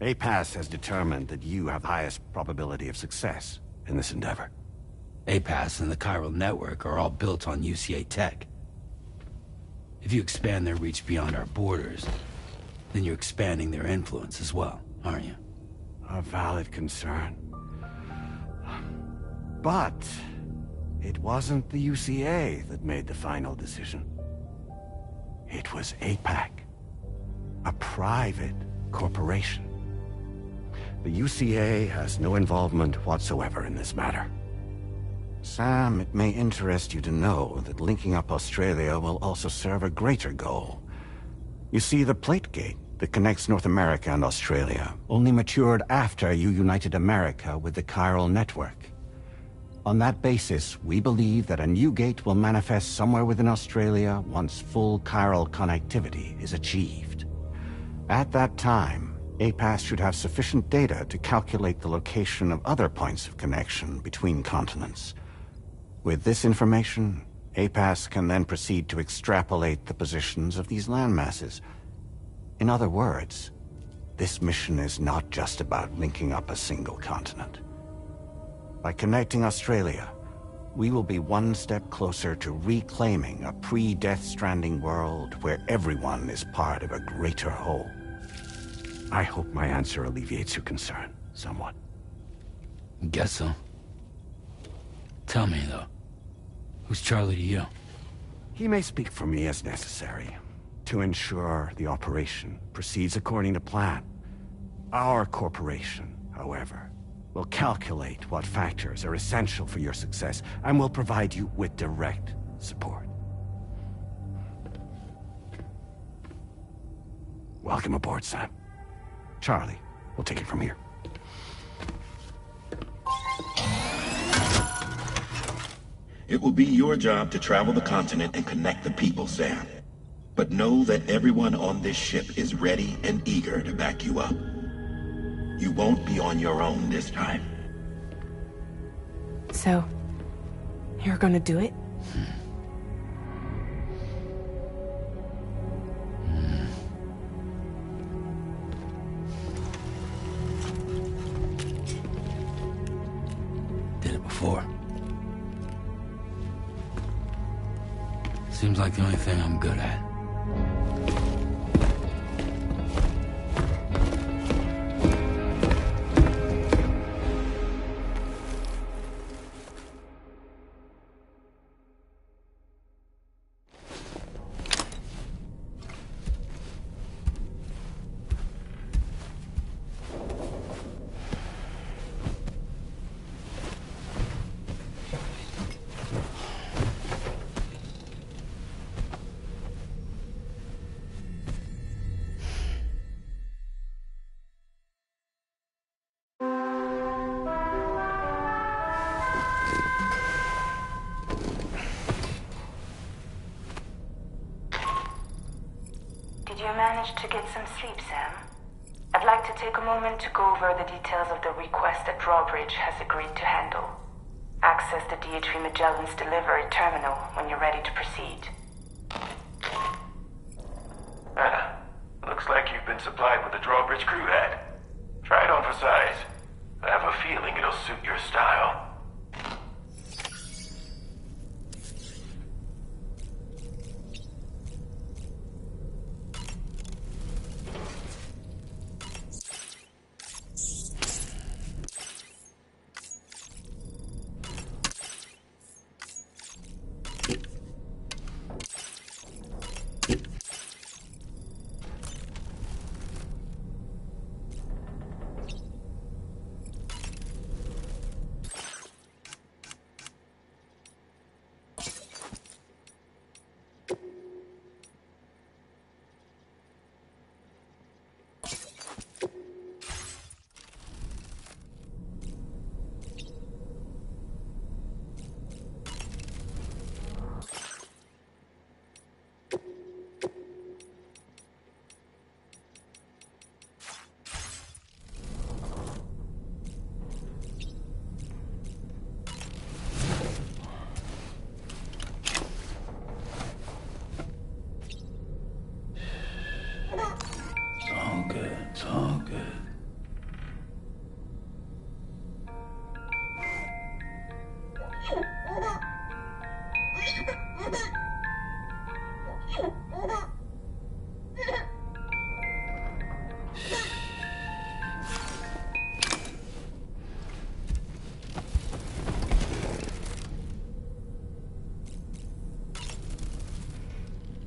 S14: APAS has determined that you have the highest probability of success in this endeavor.
S8: APAS and the chiral network are all built on UCA tech. If you expand their reach beyond our borders, then you're expanding their influence as well, aren't you?
S14: A valid concern. But it wasn't the UCA that made the final decision. It was APAC, a private corporation. The UCA has no involvement whatsoever in this matter. Sam, it may interest you to know that linking up Australia will also serve a greater goal. You see, the plate gate that connects North America and Australia only matured after you united America with the chiral network. On that basis, we believe that a new gate will manifest somewhere within Australia once full chiral connectivity is achieved. At that time, APAS should have sufficient data to calculate the location of other points of connection between continents. With this information, APAS can then proceed to extrapolate the positions of these landmasses. In other words, this mission is not just about linking up a single continent. By connecting Australia, we will be one step closer to reclaiming a pre-Death Stranding world where everyone is part of a greater whole. I hope my answer alleviates your concern somewhat.
S8: Guess so. Tell me, though, who's Charlie to you?
S14: He may speak for me as necessary to ensure the operation proceeds according to plan. Our corporation, however, will calculate what factors are essential for your success and will provide you with direct support. Welcome aboard, Sam. Charlie, we'll take it from here.
S13: It will be your job to travel the continent and connect the people, Sam. But know that everyone on this ship is ready and eager to back you up. You won't be on your own this time.
S9: So, you're gonna do it?
S8: Did it before. Seems like the only thing I'm good at.
S15: Did you manage to get some sleep, Sam? I'd like to take a moment to go over the details of the request that Drawbridge has agreed to handle. Access the DHV Magellan's delivery terminal when you're ready to proceed.
S16: Looks like you've been supplied with a Drawbridge crew hat. Try it on for size. I have a feeling it'll suit your style.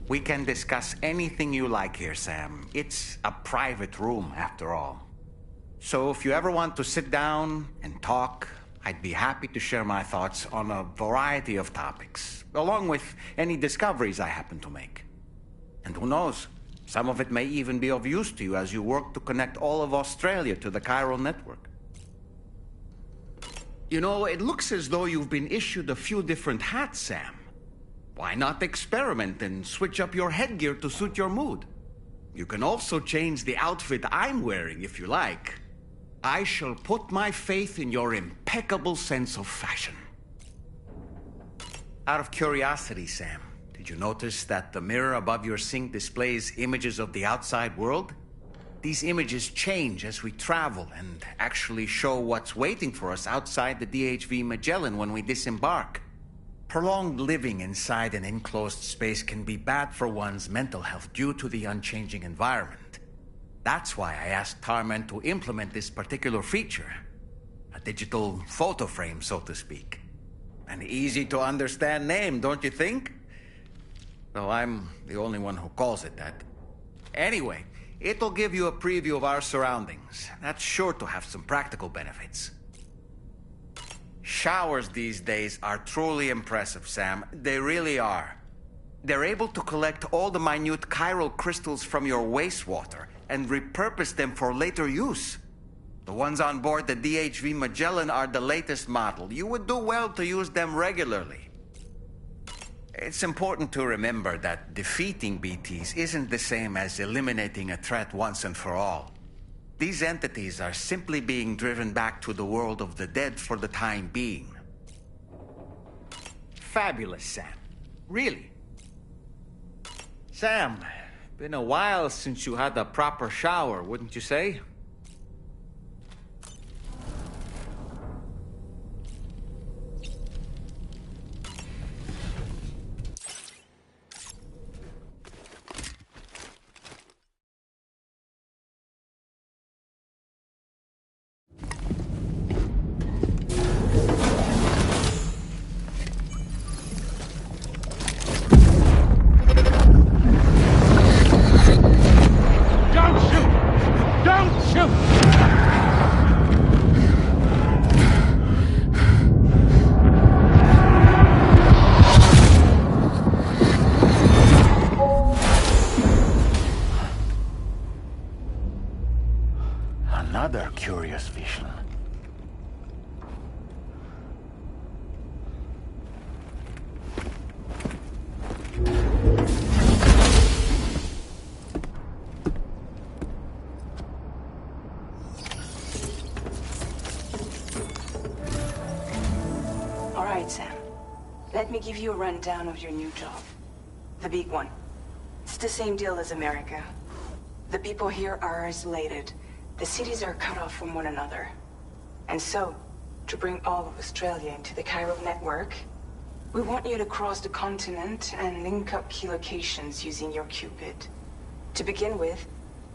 S11: We can discuss anything you like here, Sam. It's a private room, after all. So if you ever want to sit down and talk, I'd be happy to share my thoughts on a variety of topics, along with any discoveries I happen to make. And who knows, some of it may even be of use to you as you work to connect all of Australia to the chiral network. You know, it looks as though you've been issued a few different hats, Sam. Why not experiment and switch up your headgear to suit your mood? You can also change the outfit I'm wearing if you like. I shall put my faith in your impeccable sense of fashion. Out of curiosity, Sam, did you notice that the mirror above your sink displays images of the outside world? These images change as we travel and actually show what's waiting for us outside the DHV Magellan when we disembark. Prolonged living inside an enclosed space can be bad for one's mental health due to the unchanging environment. That's why I asked Tarman to implement this particular feature. A digital photo frame, so to speak. An easy-to-understand name, don't you think? Though I'm the only one who calls it that. Anyway, it'll give you a preview of our surroundings. That's sure to have some practical benefits. Showers these days are truly impressive, Sam. They really are. They're able to collect all the minute chiral crystals from your wastewater and repurpose them for later use. The ones on board the DHV Magellan are the latest model. You would do well to use them regularly. It's important to remember that defeating BTs isn't the same as eliminating a threat once and for all. These entities are simply being driven back to the world of the dead for the time being. Fabulous, Sam. Really. Sam, been a while since you had a proper shower, wouldn't you say?
S14: Another curious vision.
S9: All right, Sam. Let me give you a rundown of your new job. The big one. It's the same deal as America. The people here are isolated. The cities are cut off from one another. And so, to bring all of Australia into the chiral network, we want you to cross the continent and link up key locations using your Cupid. To begin with,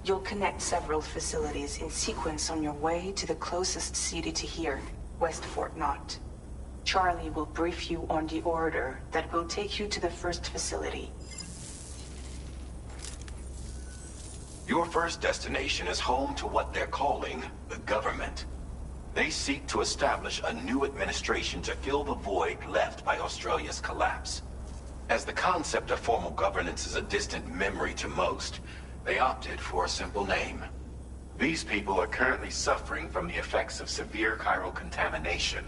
S9: you'll connect several facilities in sequence on your way to the closest city to here, West Fort Knott. Charlie will brief you on the order that will take you to the first facility.
S16: Your first destination is home to what they're calling the government. They seek to establish a new administration to fill the void left by Australia's collapse. As the concept of formal governance is a distant memory to most, they opted for a simple name. These people are currently suffering from the effects of severe chiral contamination.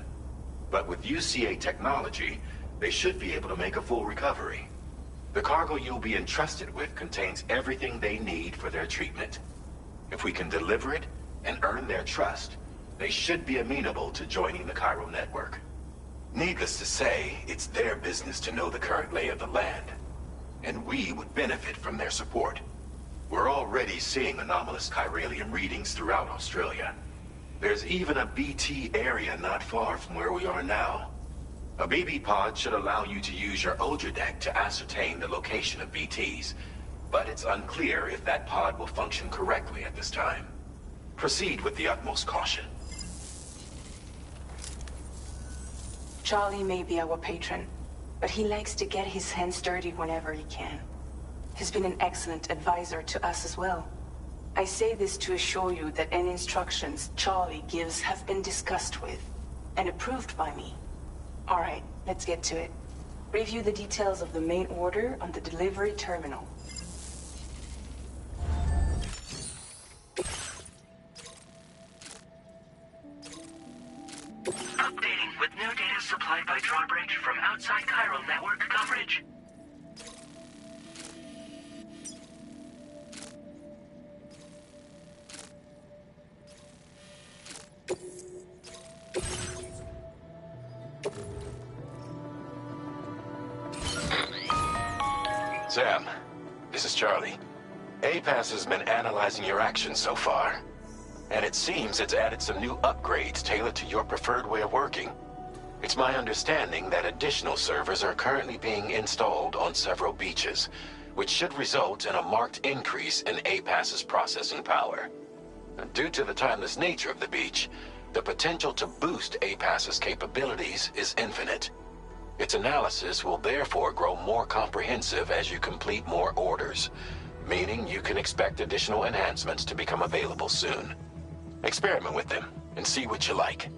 S16: But with UCA technology, they should be able to make a full recovery. The cargo you'll be entrusted with contains everything they need for their treatment. If we can deliver it and earn their trust, they should be amenable to joining the chiral network. Needless to say, it's their business to know the current lay of the land, and we would benefit from their support. We're already seeing anomalous chiralium readings throughout Australia. There's even a BT area not far from where we are now. A BB pod should allow you to use your Ultra deck to ascertain the location of BTs, but it's unclear if that pod will function correctly at this time. Proceed with the utmost caution.
S4: Charlie may be our patron, but he likes to get his hands dirty whenever he can. He's been an excellent advisor to us as well. I say this to assure you that any instructions Charlie gives have been discussed with and approved by me. All right, let's get to it. Review the details of the main order on the delivery terminal.
S1: Updating with new data supplied by Drawbridge from outside chiral network coverage.
S16: Sam, this is Charlie. APAS has been analyzing your actions so far, and it seems it's added some new upgrades tailored to your preferred way of working. It's my understanding that additional servers are currently being installed on several beaches, which should result in a marked increase in APAS's processing power. Due to the timeless nature of the beach, the potential to boost APAS's capabilities is infinite. Its analysis will therefore grow more comprehensive as you complete more orders, meaning you can expect additional enhancements to become available soon. Experiment with them and see what you like.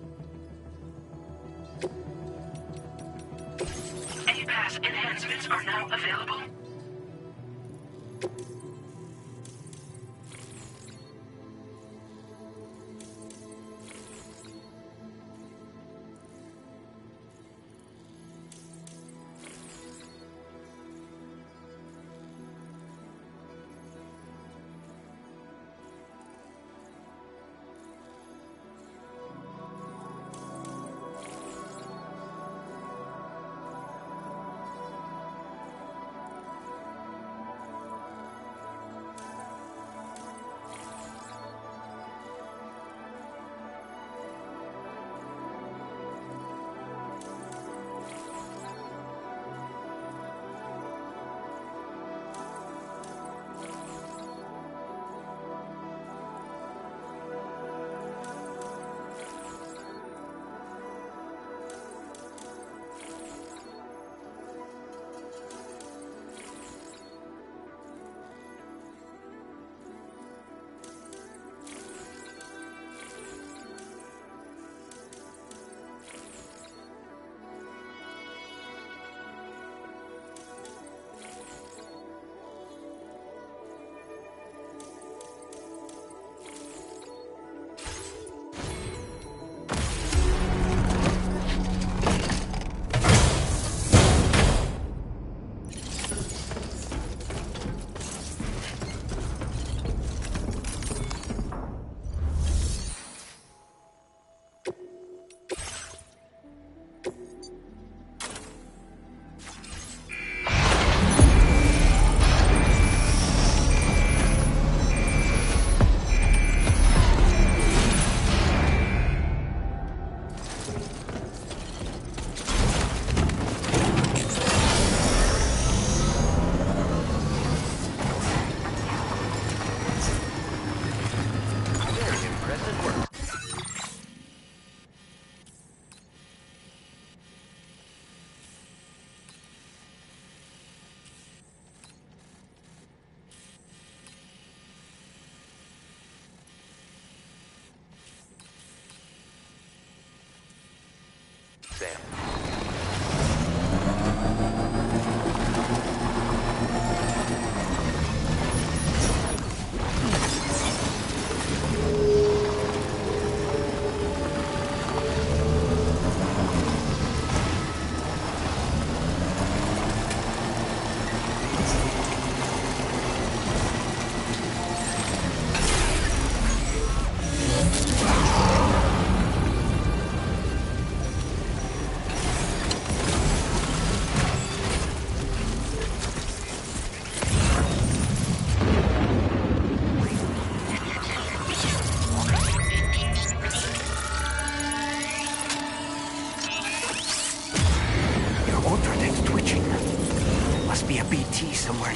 S1: APAS enhancements are now available.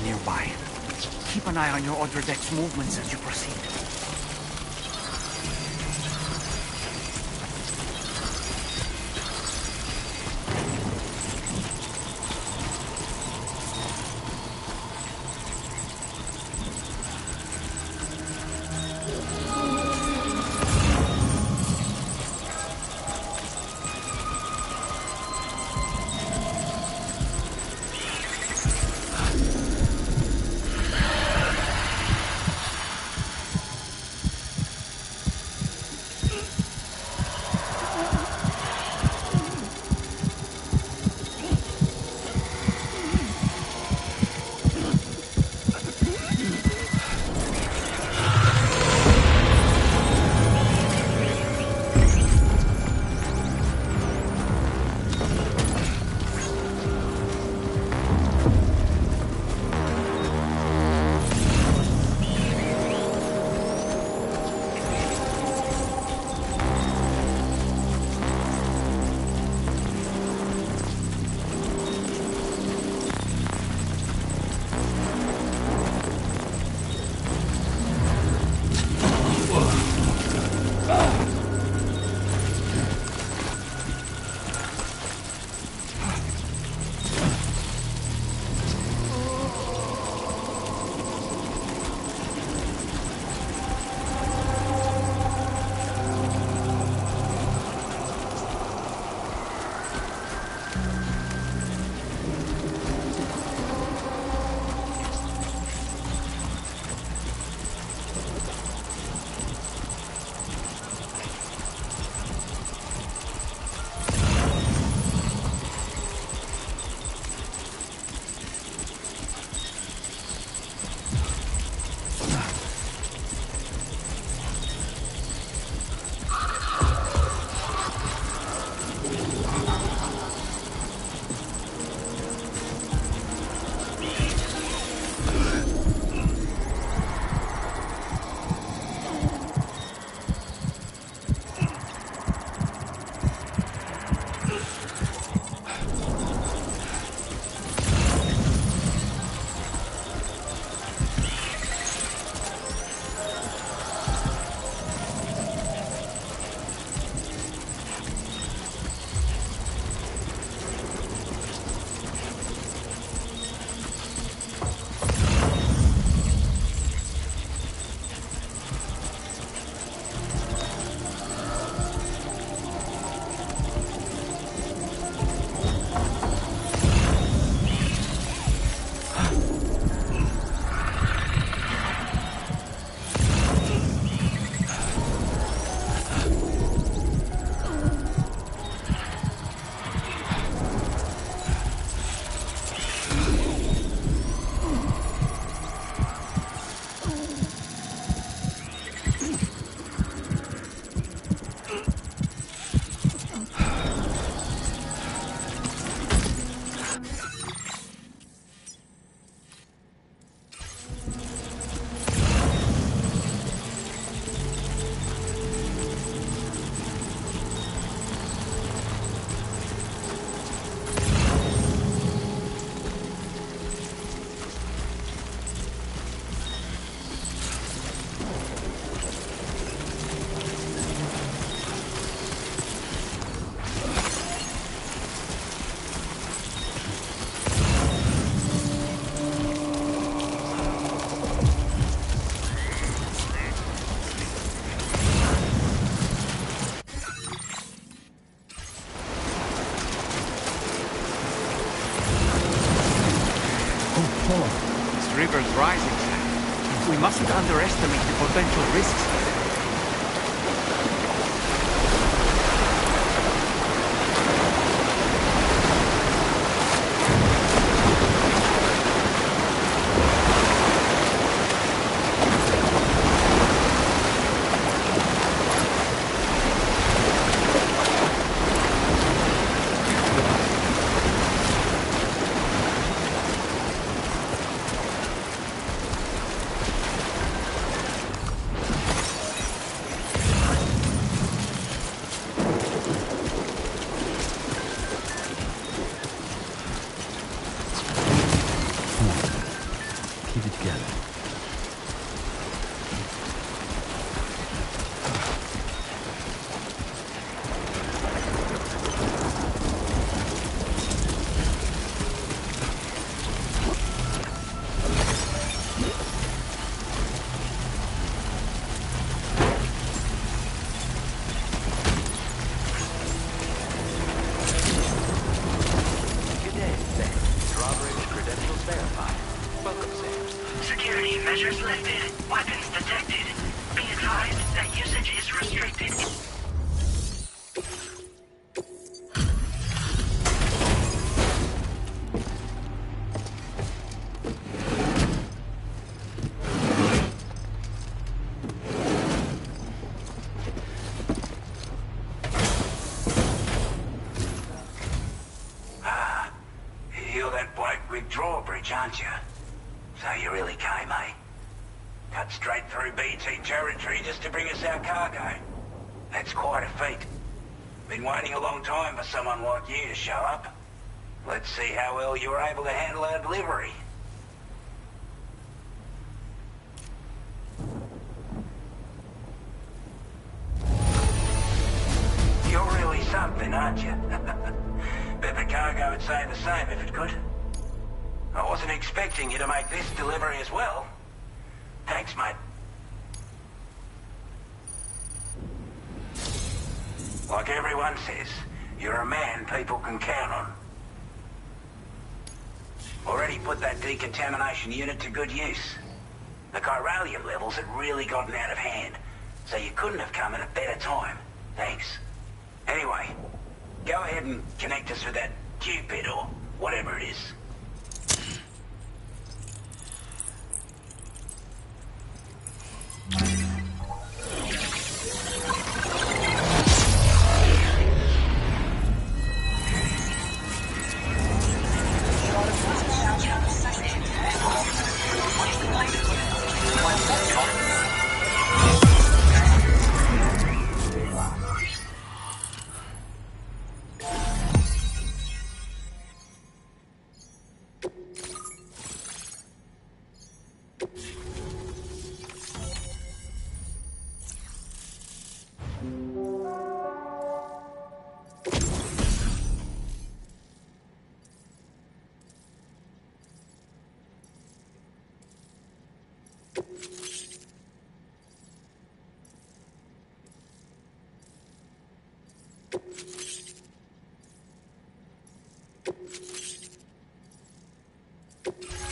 S11: lie nearby. Keep an eye on your other deck's movements as you proceed. River's rising, Sam. We mustn't underestimate the potential risks.
S8: Keep it together.
S1: Security measures lifted. Weapons detected. Be advised that usage is restricted.
S17: You're that bloke with drawbridge, aren't you? So you really came, eh? Cut straight through BT territory just to bring us our cargo. That's quite a feat. Been waiting a long time for someone like you to show up. Let's see how well you were able to handle our delivery. You're really something, aren't you? Bet the cargo would say the same if it could. I wasn't expecting you to make this delivery as well. Thanks, mate. Like everyone says, you're a man people can count on. Already put that decontamination unit to good use. The chiralium levels had really gotten out of hand, so you couldn't have come at a better time. Thanks. Anyway, go ahead and connect us with that Cupid or whatever it is.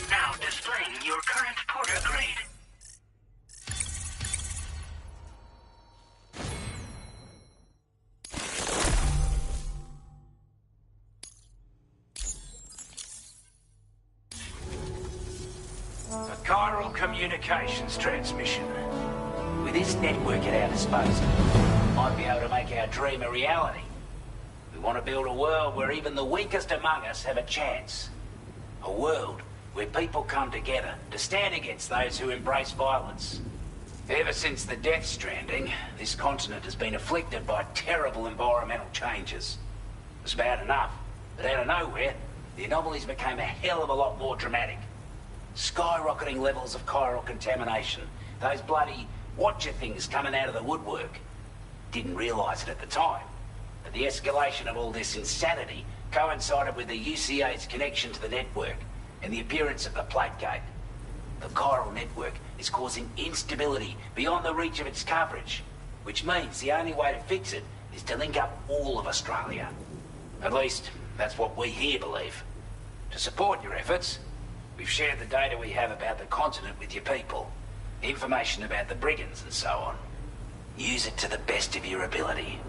S1: Now displaying your current porter grade.
S17: A chiral communications transmission. With this network at our disposal, we might be able to make our dream a reality. We want to build a world where even the weakest among us have a chance. A world where people come together to stand against those who embrace violence. Ever since the Death Stranding, this continent has been afflicted by terrible environmental changes. It was bad enough, but out of nowhere, the anomalies became a hell of a lot more dramatic. Skyrocketing levels of chiral contamination, those bloody watcher things coming out of the woodwork. Didn't realise it at the time, but the escalation of all this insanity coincided with the UCA's connection to the network and the appearance of the plate gate. The chiral network is causing instability beyond the reach of its coverage, which means the only way to fix it is to link up all of Australia. At least, that's what we here believe. To support your efforts, we've shared the data we have about the continent with your people, information about the brigands and so on. Use it to the best of your ability.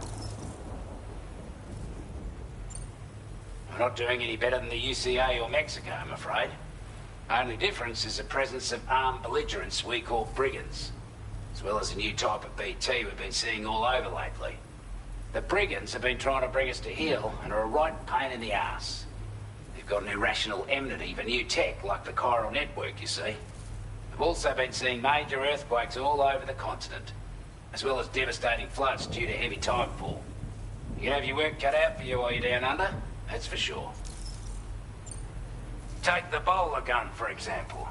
S17: We're not doing any better than the UCA or Mexico, I'm afraid. Only difference is the presence of armed belligerents we call brigands, as well as a new type of BT we've been seeing all over lately. The brigands have been trying to bring us to heel and are a right pain in the ass. They've got an irrational enmity for new tech like the chiral network, you see. We've also been seeing major earthquakes all over the continent, as well as devastating floods due to heavy tidefall. You can have your work cut out for you while you're down under, that's for sure. Take the bowler gun, for example.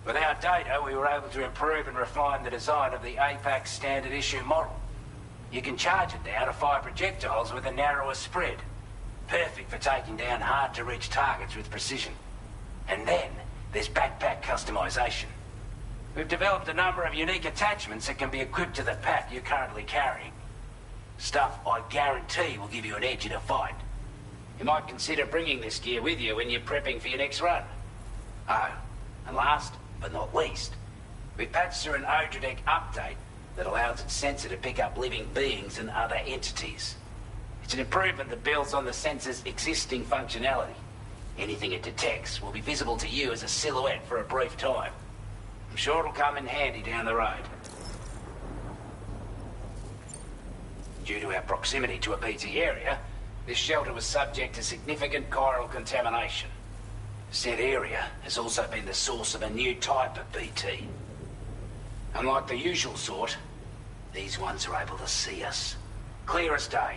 S17: With our data, we were able to improve and refine the design of the APAC standard issue model. You can charge it now to fire projectiles with a narrower spread. Perfect for taking down hard-to-reach targets with precision. And then, there's backpack customization. We've developed a number of unique attachments that can be equipped to the pack you're currently carrying. Stuff I guarantee will give you an edge in a fight. You might consider bringing this gear with you when you're prepping for your next run. Oh, and last but not least, we patched through an Odradek update that allows its sensor to pick up living beings and other entities. It's an improvement that builds on the sensor's existing functionality. Anything it detects will be visible to you as a silhouette for a brief time. I'm sure it'll come in handy down the road. Due to our proximity to a BT area, this shelter was subject to significant chiral contamination. Said area has also been the source of a new type of BT. Unlike the usual sort, these ones are able to see us. Clear as day.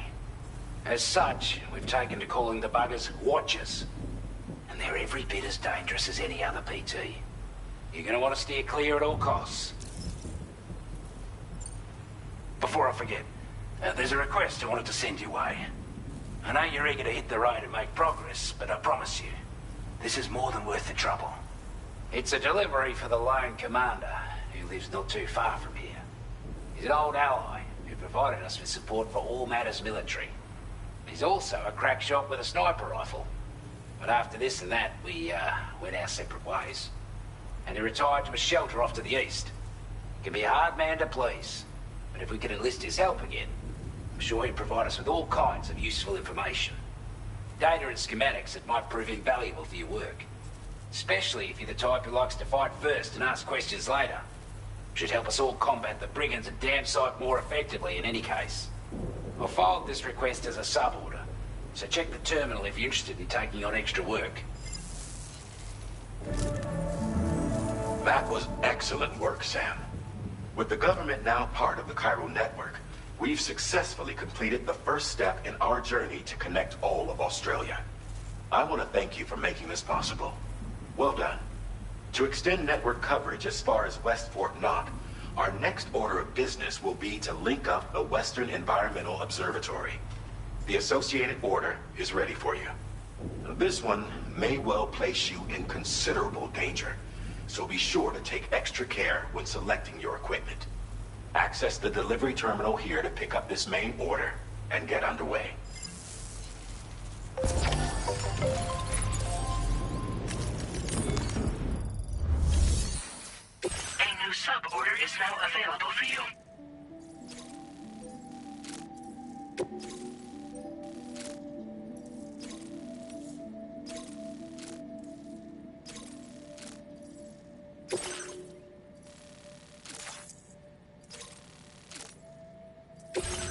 S17: As such, we've taken to calling the buggers Watchers. And they're every bit as dangerous as any other BT. You're gonna want to steer clear at all costs. Before I forget, there's a request I wanted to send your way. I know you're eager to hit the road and make progress, but I promise you, this is more than worth the trouble. It's a delivery for the lone commander, who lives not too far from here. He's an old ally who provided us with support for all matters military. He's also a crack shot with a sniper rifle. But after this and that, we went our separate ways. And he retired to a shelter off to the east. He can be a hard man to please, but if we could enlist his help again, I'm sure he'd provide us with all kinds of useful information. Data and schematics that might prove invaluable for your work. Especially if you're the type who likes to fight first and ask questions later. Should help us all combat the brigands a damn sight more effectively in any case. I'll filed this request as a sub-order, so check the terminal if you're interested in taking on extra work.
S16: That was excellent work, Sam. With the government now part of the Chiral network, we've successfully completed the first step in our journey to connect all of Australia. I want to thank you for making this possible. Well done. To extend network coverage as far as West Fort Knott, our next order of business will be to link up the Western Environmental Observatory. The associated order is ready for you. This one may well place you in considerable danger, so be sure to take extra care when selecting your equipment. Access the delivery terminal here to pick up this main order and get underway.
S1: A new sub-order is now available for you.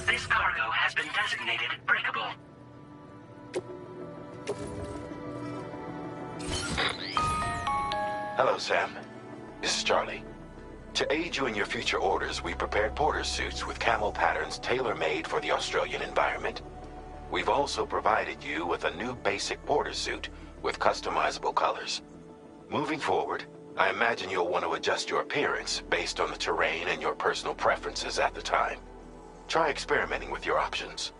S1: This cargo has been designated breakable.
S16: Hello, Sam. This is Charlie. To aid you in your future orders, we prepared porter suits with camo patterns tailor-made for the Australian environment. We've also provided you with a new basic porter suit with customizable colors. Moving forward, I imagine you'll want to adjust your appearance based on the terrain and your personal preferences at the time. Try experimenting with your options.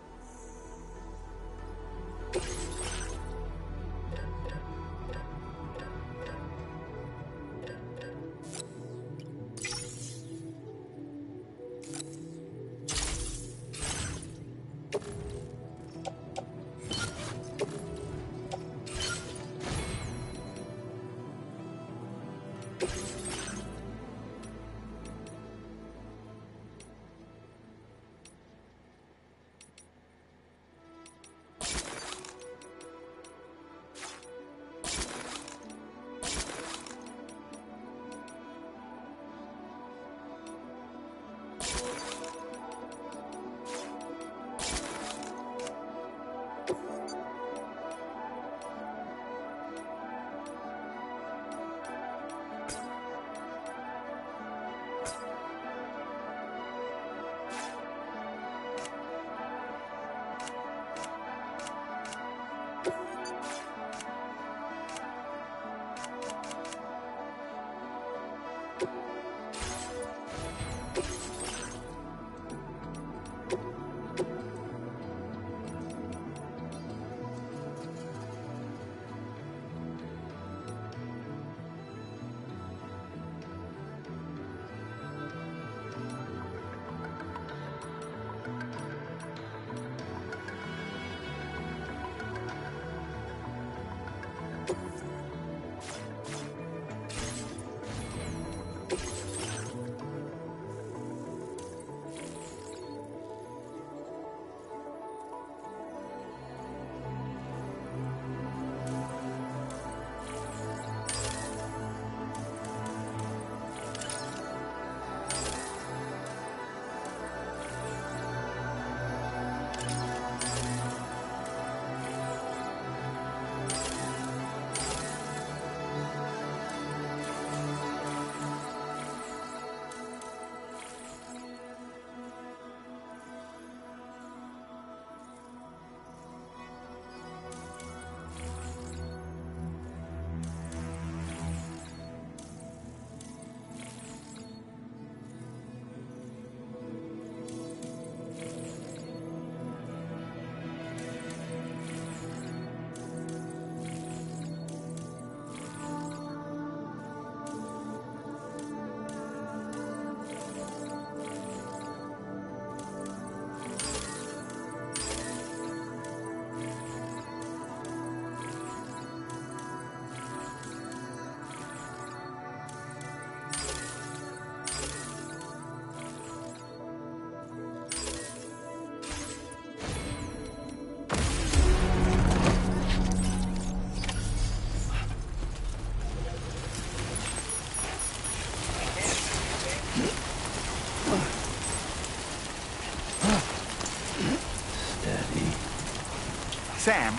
S11: Sam,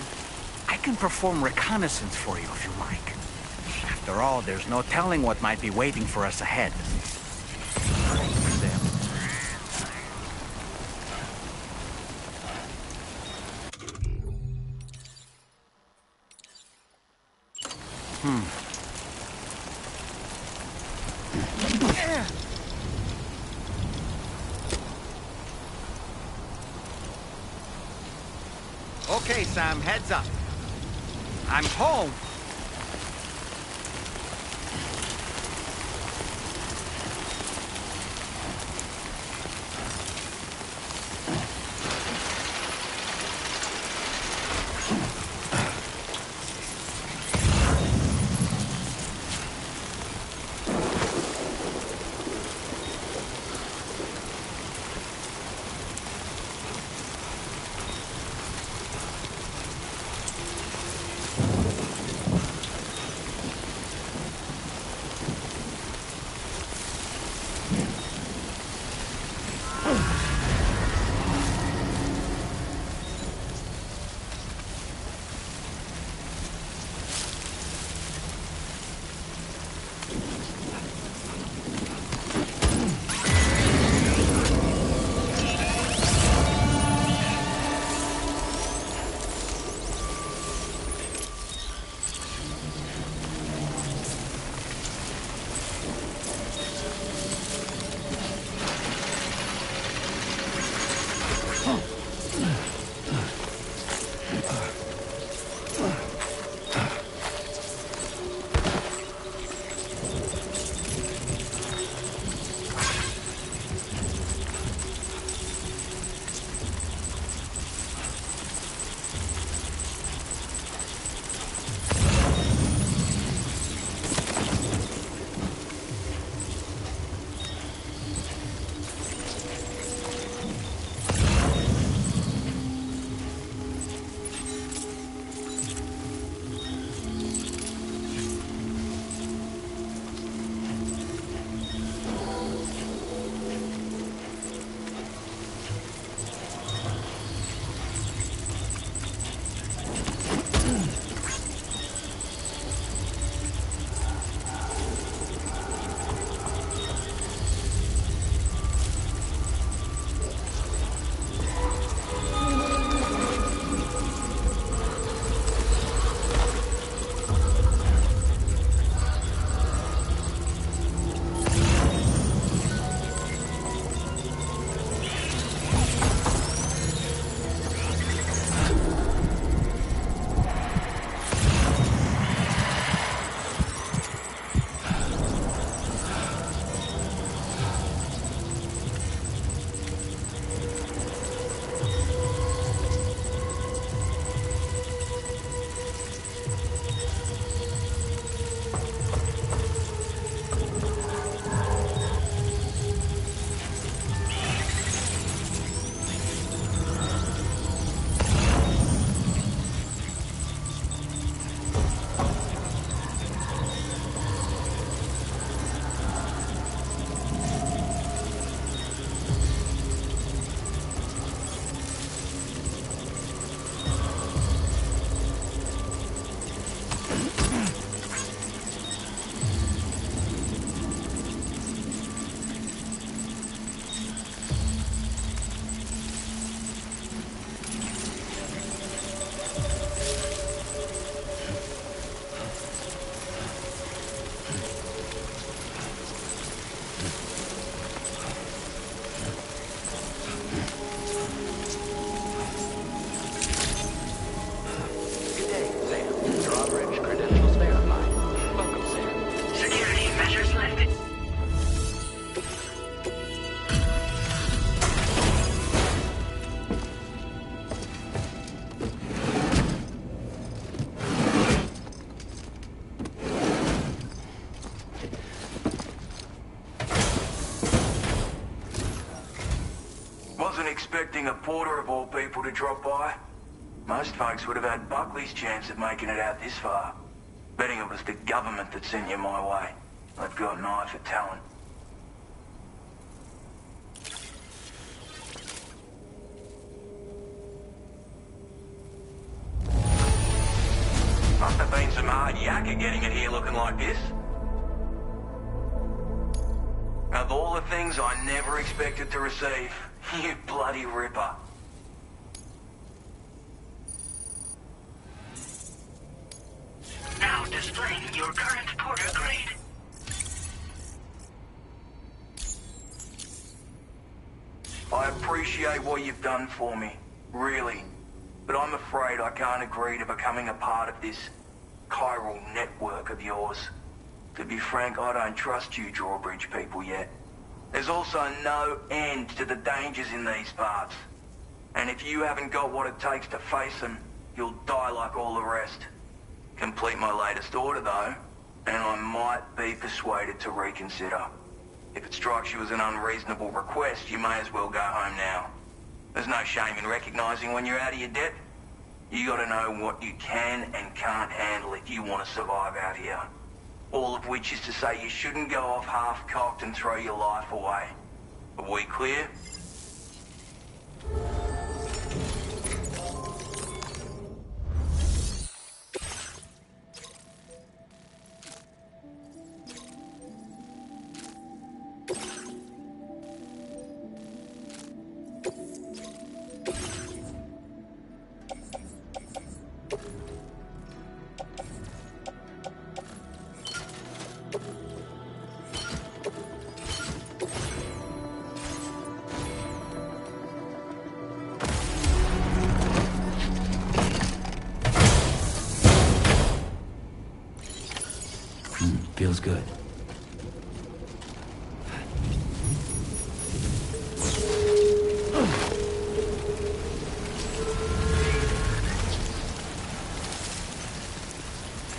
S11: I can perform reconnaissance for you if you like. After all, there's no telling what might be waiting for us ahead. Sam. Okay, Sam, heads up. I'm home.
S18: Expecting a porter of all people to drop by. Most folks would have had Buckley's chance of making it out this far. Betting it was the government that sent you my way. They've got an eye for talent. crack at getting it here looking like this? Of all the things I never expected to receive, you bloody ripper.
S1: Now displaying your current porter grade.
S18: I appreciate what you've done for me, really. But I'm afraid I can't agree to becoming a part of this chiral network of yours. To be frank, I don't trust you drawbridge people yet. There's also no end to the dangers in these parts. And if you haven't got what it takes to face them, you'll die like all the rest. Complete my latest order, though, and I might be persuaded to reconsider. If it strikes you as an unreasonable request, you may as well go home now. There's no shame in recognizing when you're out of your depth. You gotta know what you can and can't handle if you want to survive out here. All of which is to say you shouldn't go off half-cocked and throw your life away. Are we clear?
S8: Feels good.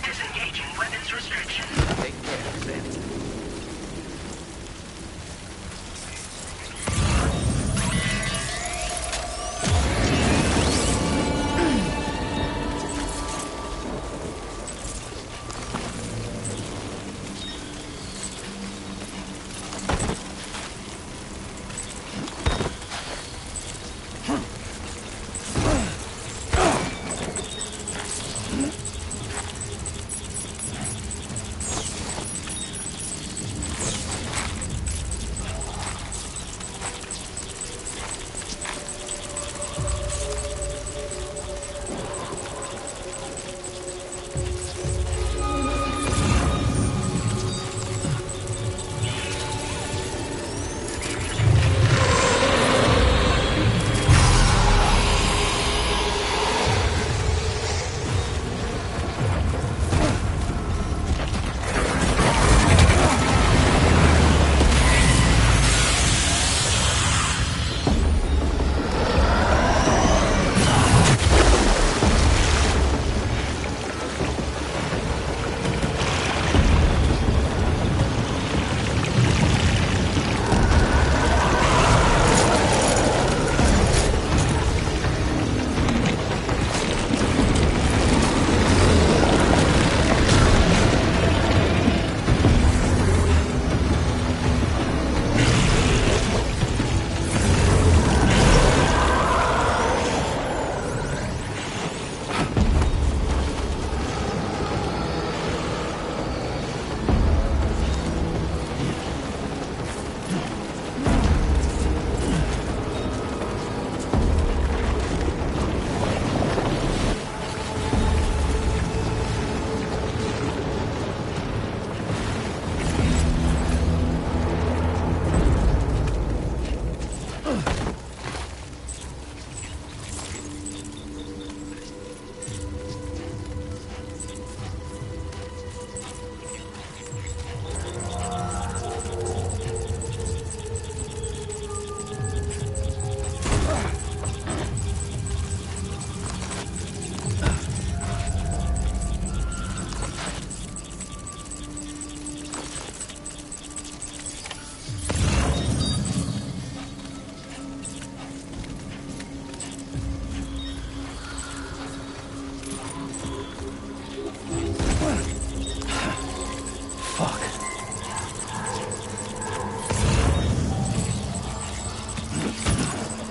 S1: Disengaging weapons restriction.
S2: Take care, Sam.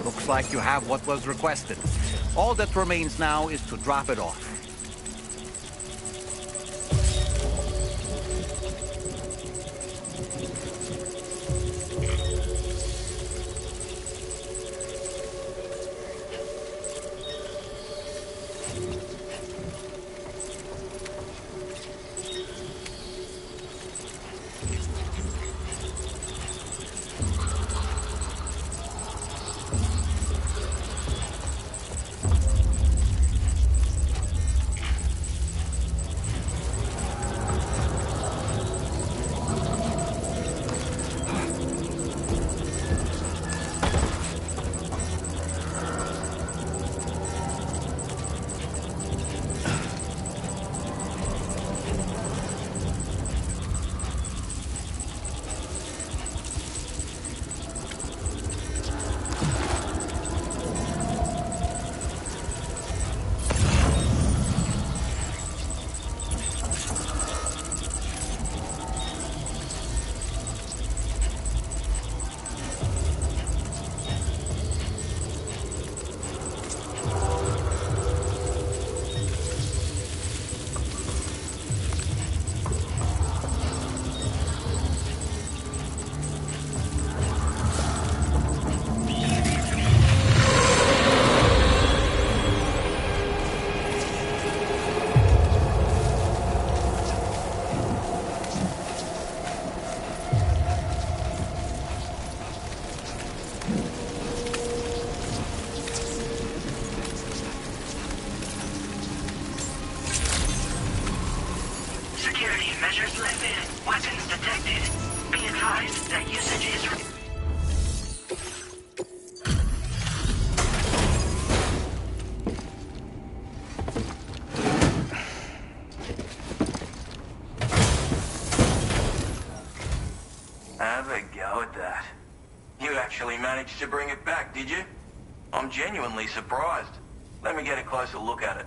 S11: Looks like you have what was requested. All that remains now is to drop it off.
S18: Have a go at that. You actually managed to bring it back, did you? I'm genuinely surprised. Let me get a closer look at it.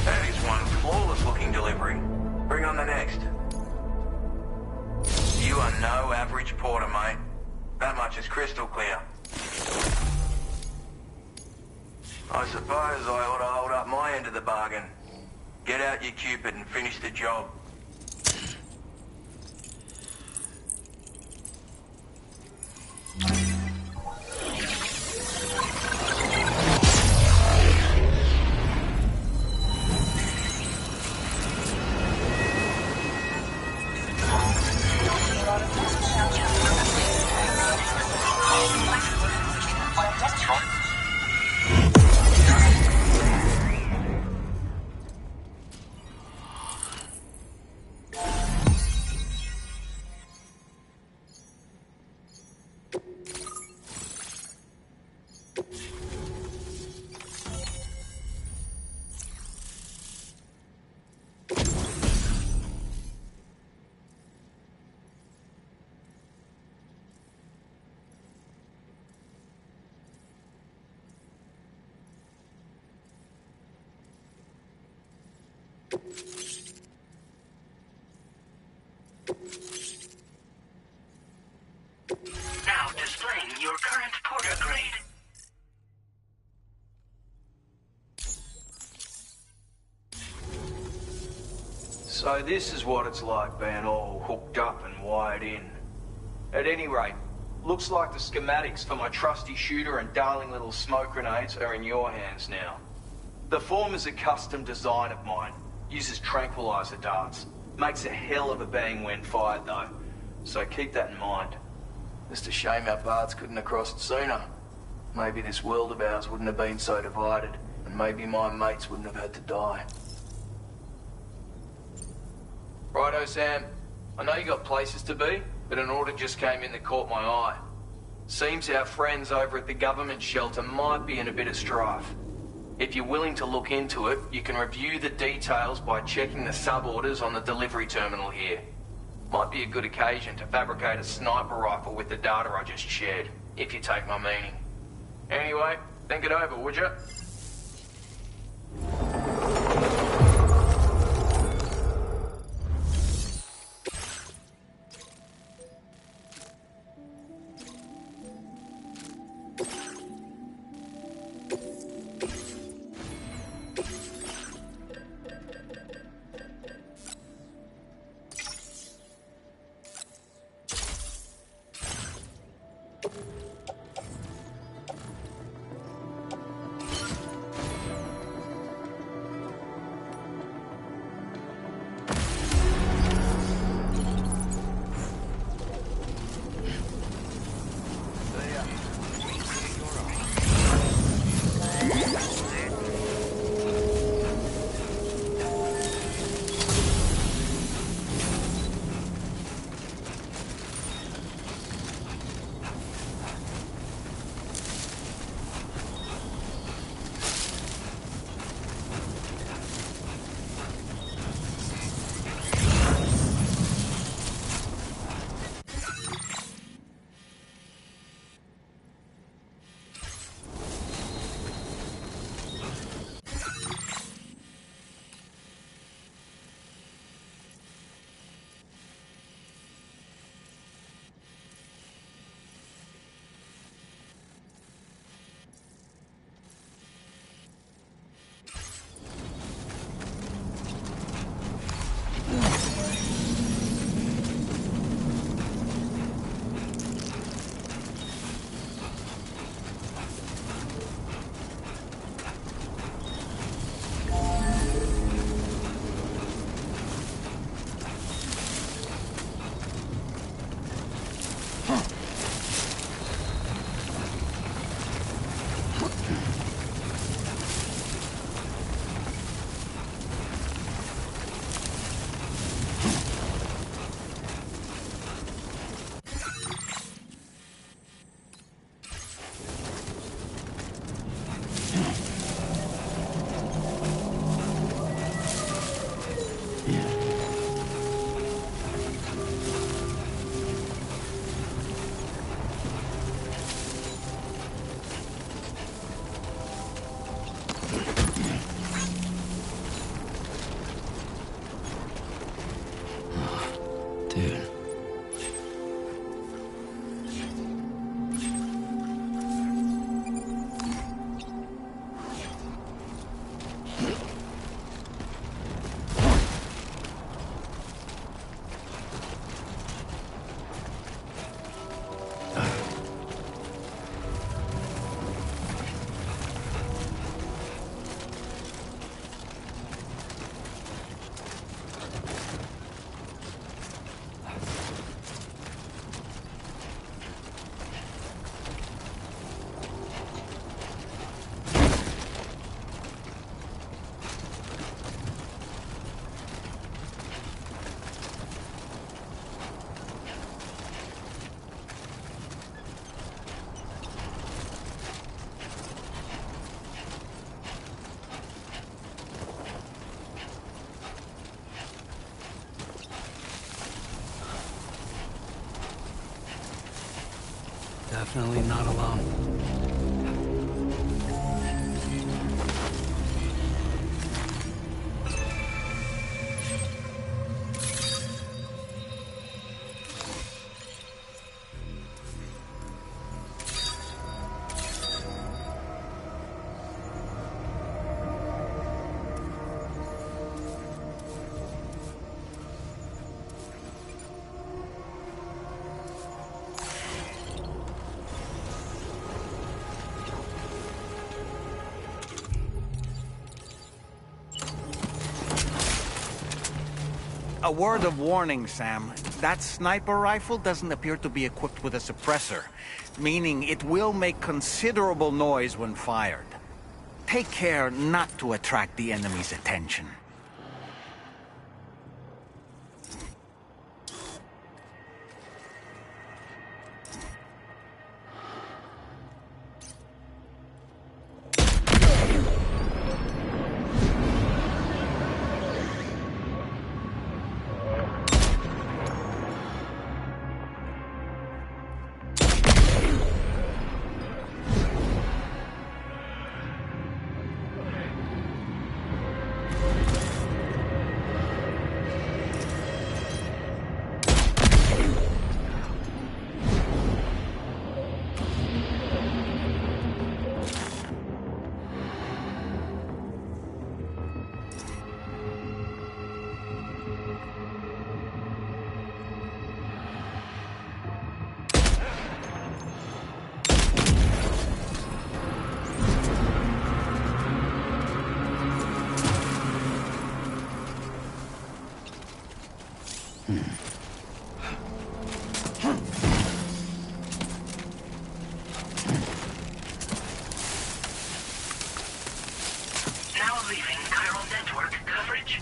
S18: That is one flawless looking delivery. Bring on the next. You are no average porter, mate. That much is crystal clear. I suppose I ought to hold up my end of the bargain. Get out your Cupid and finish the job.
S1: Now displaying your current porter grade.
S19: So this is what it's like being all hooked up and wired in. At any rate, looks like the schematics for my trusty shooter and darling little smoke grenades are in your hands now. The form is a custom design of mine. Uses tranquilizer darts. Makes a hell of a bang when fired though. So keep that in mind. Just a shame our paths couldn't have crossed sooner. Maybe this world of ours wouldn't have been so divided, and maybe my mates wouldn't have had to die. Righto, Sam. I know you got places to be, but an order just came in that caught my eye. Seems our friends over at the government shelter might be in a bit of strife. If you're willing to look into it, you can review the details by checking the sub-orders on the delivery terminal here. Might be a good occasion to fabricate a sniper rifle with the data I just shared, if you take my meaning. Anyway, think it over, would you?
S8: definitely not alone.
S11: A word of warning, Sam. That sniper rifle doesn't appear to be equipped with a suppressor, meaning it will make considerable noise when fired. Take care not to attract the enemy's attention.
S1: Now leaving chiral network coverage.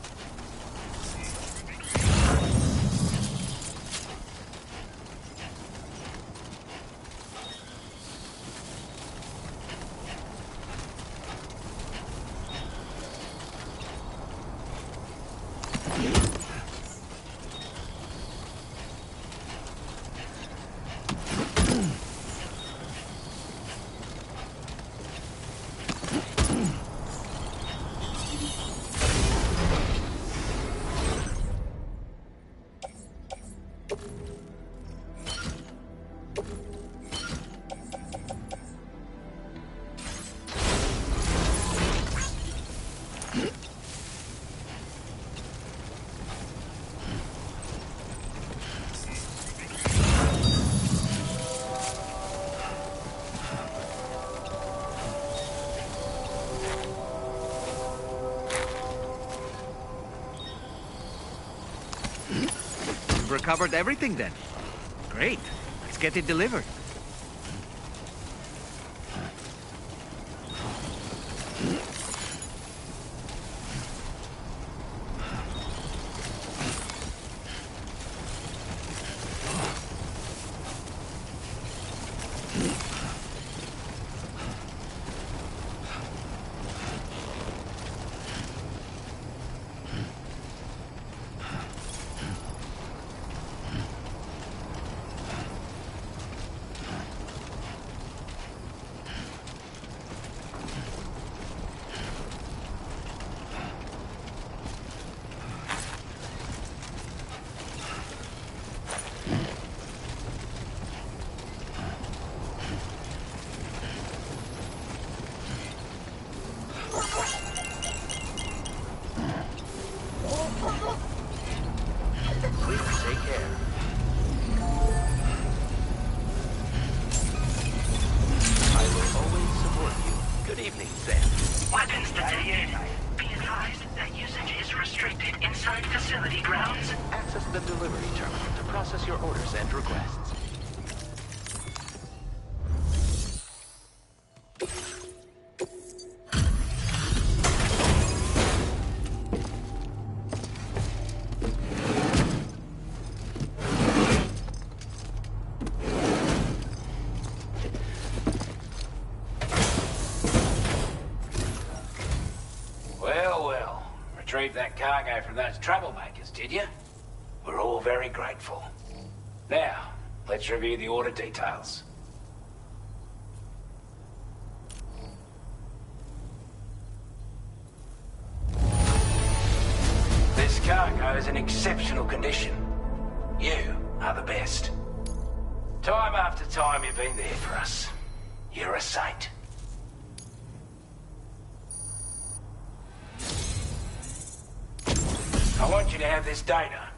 S11: Recovered everything then. Great. Let's get it delivered.
S2: Please take care. I will always support you. Good evening, Sam.
S1: Weapons detected. Be advised that usage is restricted inside facility grounds.
S2: Access the delivery terminal to process your orders and requests.
S17: Retrieved that cargo from those troublemakers, did you? We're all very grateful. Now, let's review the order details. cargo is in exceptional condition. You are the best. Time after time you've been there for us. You're a saint. I want you to have this data.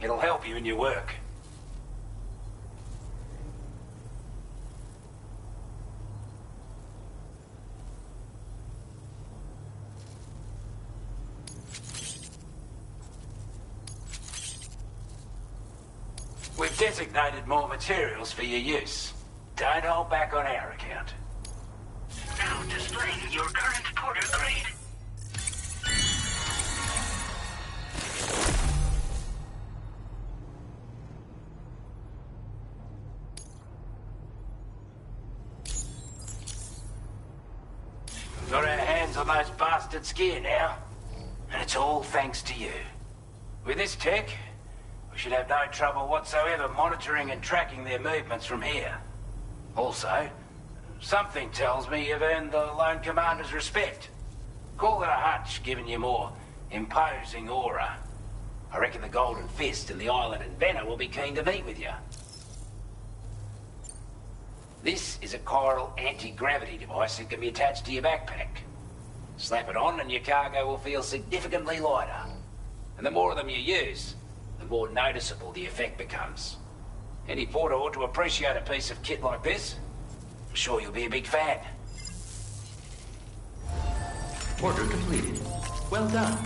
S17: It'll help you in your work. We've designated more materials for your use. Don't hold back on our account.
S1: Now displaying your current porter grade.
S17: Got our hands on those bastards' gear now. And it's all thanks to you. With this tech, we should have no trouble whatsoever monitoring and tracking their movements from here. Also, something tells me you've earned the Lone Commander's respect. Call it a hunch, giving you more imposing aura. I reckon the Golden Fist and the island inventor will be keen to meet with you. This is a chiral anti-gravity device that can be attached to your backpack. Slap it on and your cargo will feel significantly lighter. And the more of them you use, the more noticeable the effect becomes. Any porter ought to appreciate a piece of kit like this. I'm sure you'll be a big fan.
S2: Order completed. Well done.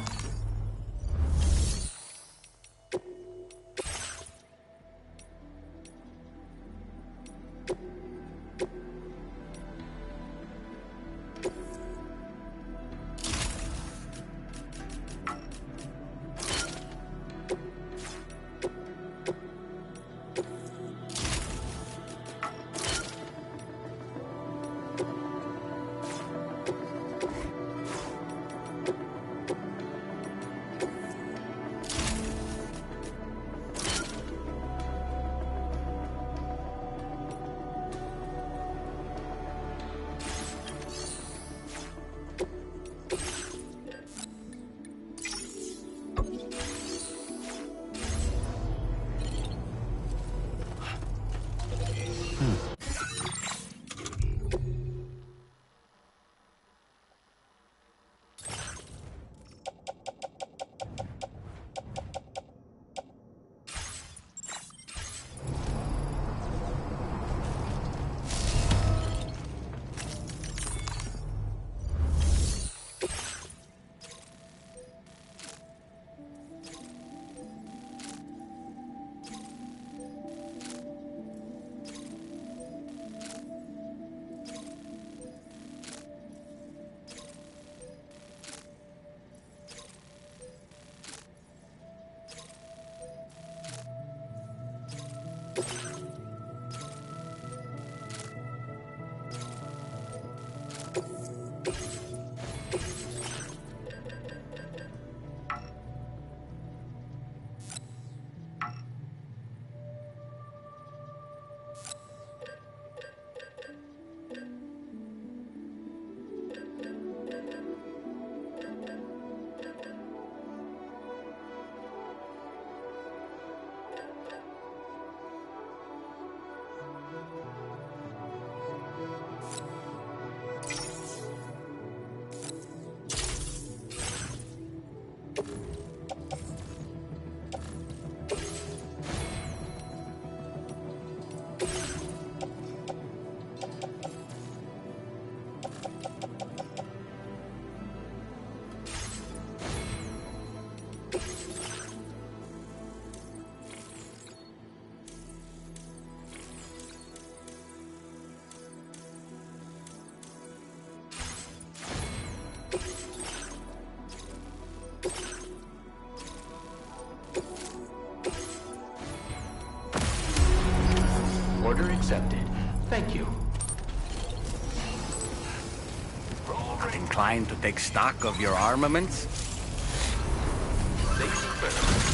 S2: Order accepted. Thank you.
S14: Inclined to take stock of your armaments?
S2: Safety first.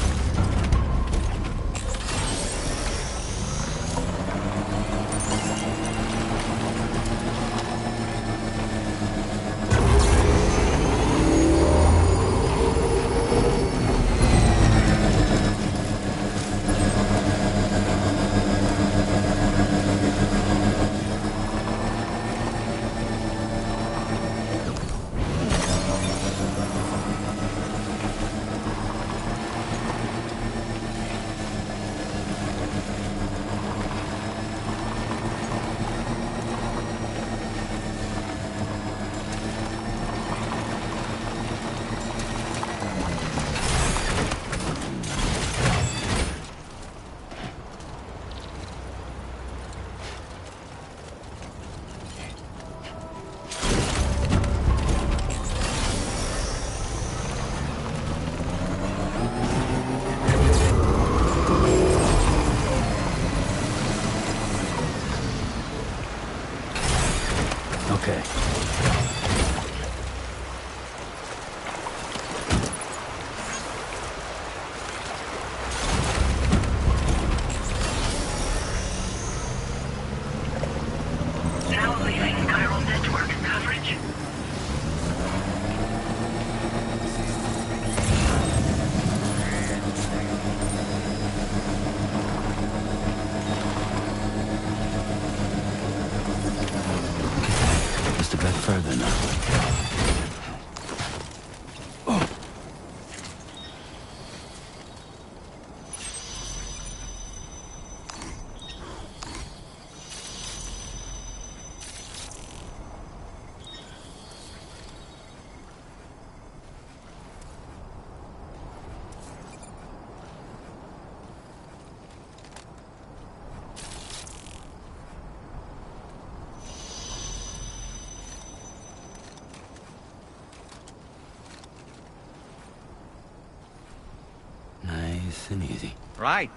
S8: Nice and easy.
S11: Right.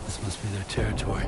S8: This must be their territory.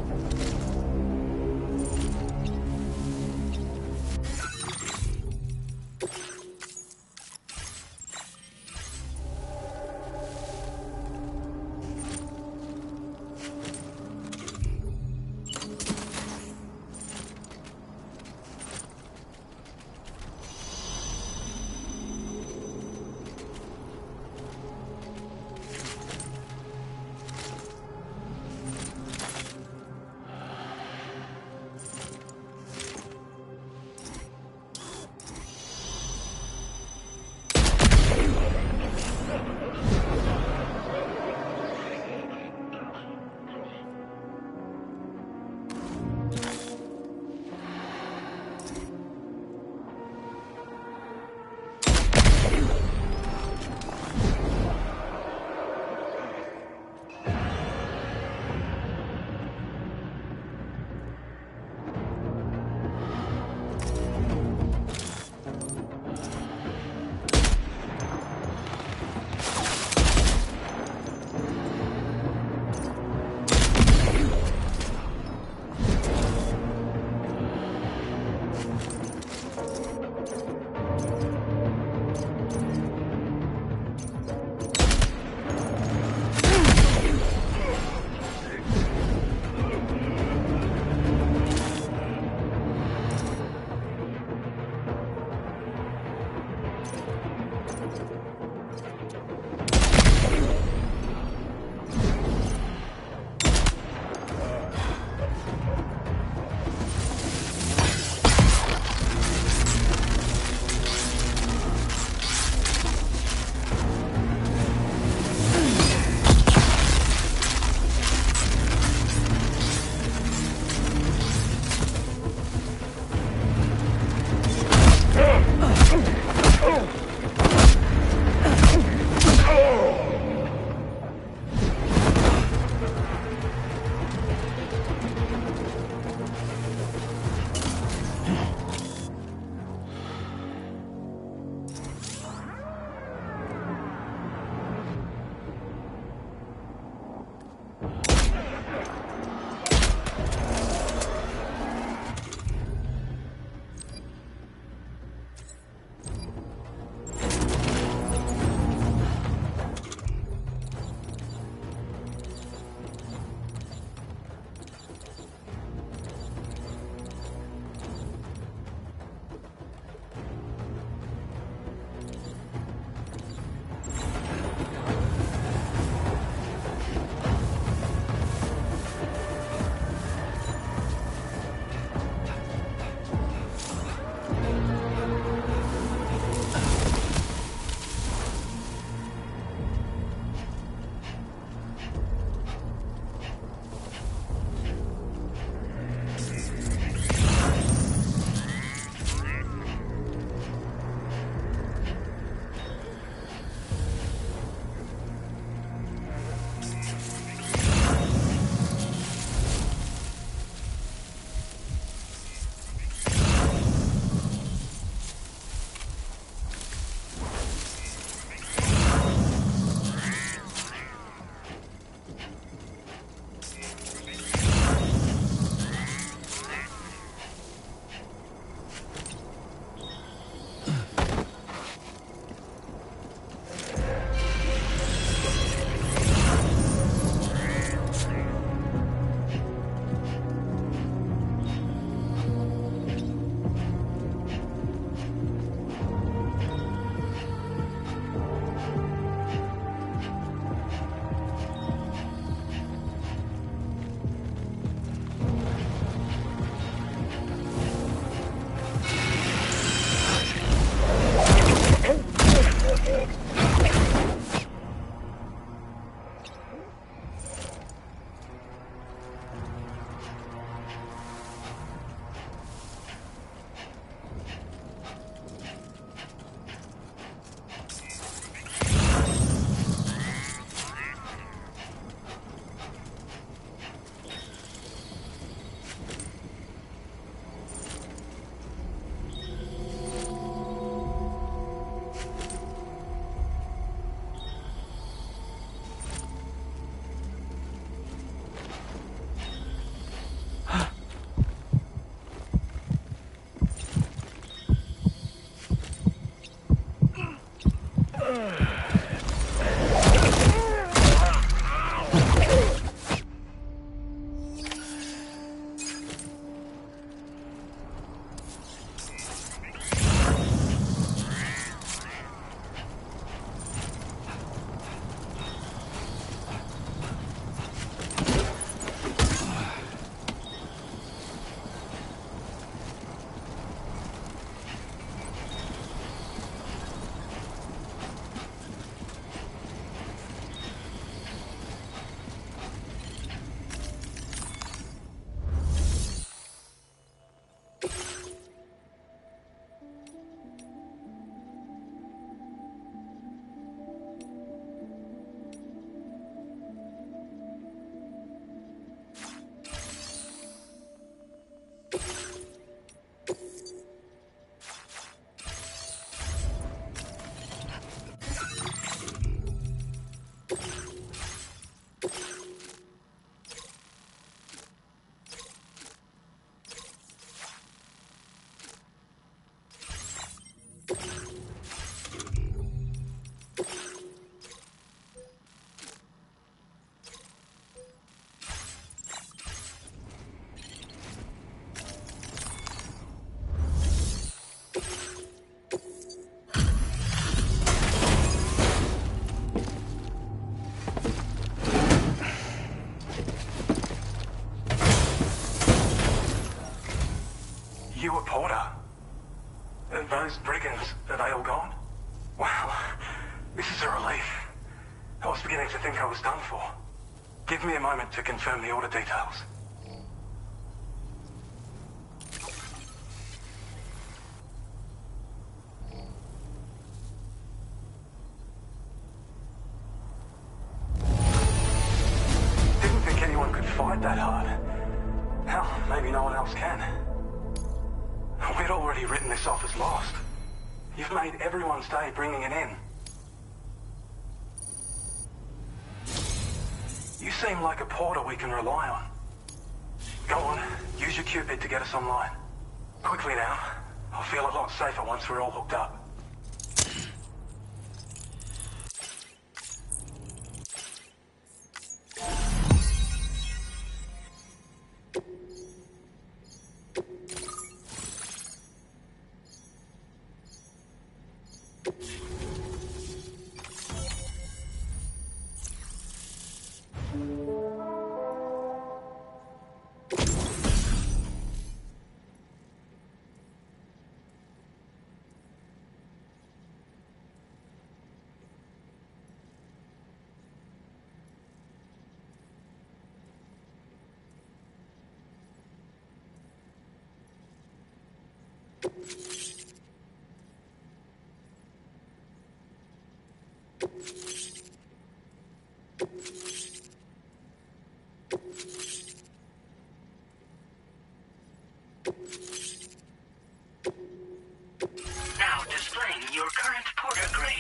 S18: You were Porter. Those brigands, are they all gone? Well, this is a relief. I was beginning to think I was done for. Give me a moment to confirm the order details. Didn't think anyone could fight that hard. Hell, maybe no one else can. We'd already written this off as lost. You've made everyone's day bringing it in. You seem like a porter we can rely on. Go on, use your Cupid to get us online. Quickly now. I'll feel a lot safer once we're all hooked up.
S1: Now displaying your current porter grade.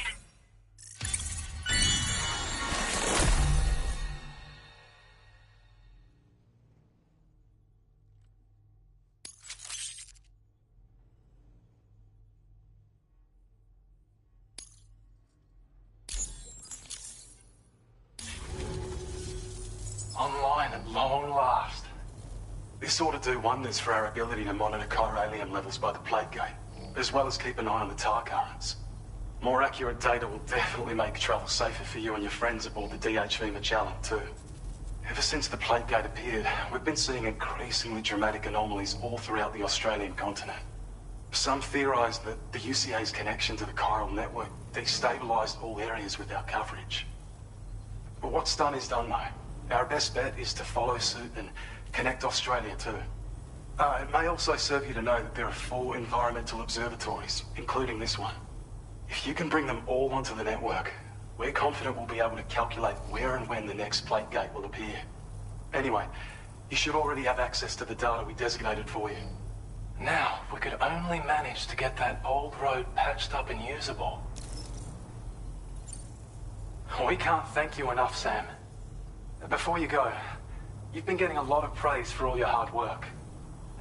S20: Online at long last. This ought to do wonders for our ability to monitor chiralium levels by the plate gate, as well as keep an eye on the tar currents. More accurate data will definitely make travel safer for you and your friends aboard the DHV Magellan, too. Ever since the plate gate appeared, we've been seeing increasingly dramatic anomalies all throughout the Australian continent. Some theorize that the UCA's connection to the chiral network destabilized all areas with our coverage. But what's done is done, though. Our best bet is to follow suit and connect Australia too. It may also serve you to know that there are 4 environmental observatories, including this one. If you can bring them all onto the network, we're confident we'll be able to calculate where and when the next plate gate will appear. Anyway, you should already have access to the data we designated for you. Now, if we could only manage to get that old road patched up and usable. We can't thank you enough, Sam. Before you go, you've been getting a lot of praise for all your hard work.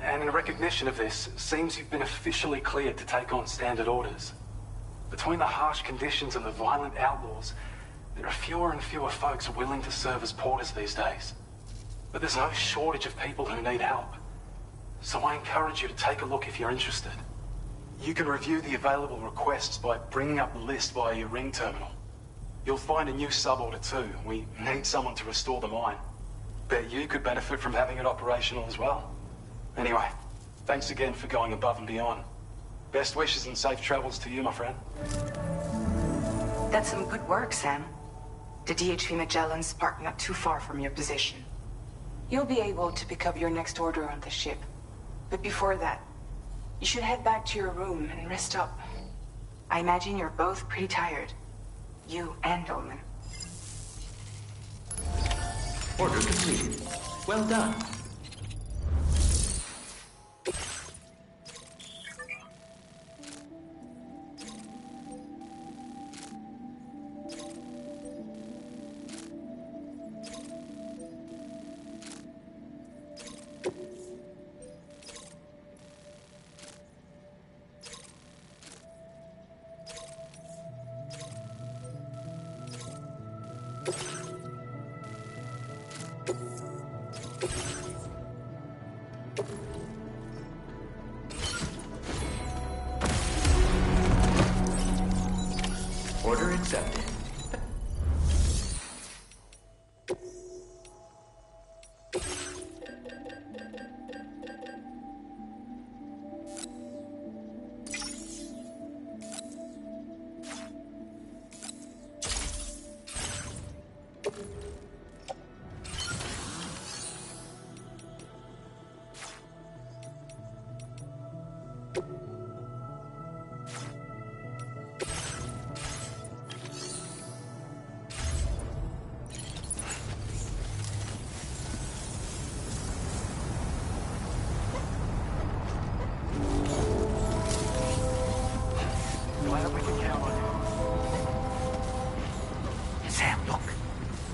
S20: And in recognition of this, it seems you've been officially cleared to take on standard orders. Between the harsh conditions and the violent outlaws, there are fewer and fewer folks willing to serve as porters these days. But there's no shortage of people who need help. So I encourage you to take a look if you're interested. You can review the available requests by bringing up the list via your ring terminal. You'll find a new suborder too. We need someone to restore the mine. Bet you could benefit from having it operational as well. Anyway, thanks again for going above and beyond. Best wishes and safe travels to you, my friend.
S9: That's some good work, Sam. The DHV Magellan's parked not too far from your position. You'll be able to pick up your next order on the ship. But before that, you should head back to your room and rest up. I imagine you're both pretty tired. You and Dolman.
S2: Order completed. Well done.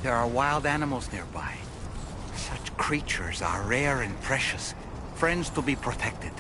S11: There are wild animals nearby. Such creatures are rare and precious. Friends to be protected.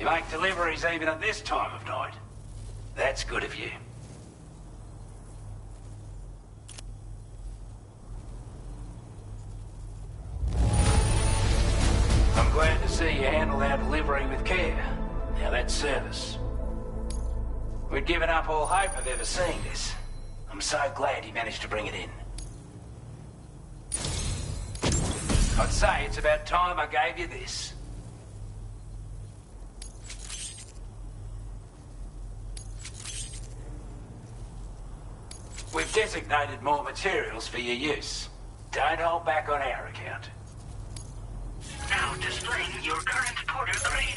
S17: Make deliveries even at this time of night. That's good of you. I'm glad to see you handled our delivery with care. Now that's service. We'd given up all hope of ever seeing this. I'm so glad he managed to bring it in. I'd say it's about time I gave you this. We've designated more materials for your use. Don't hold back on our account.
S1: Now displaying your current porter grade.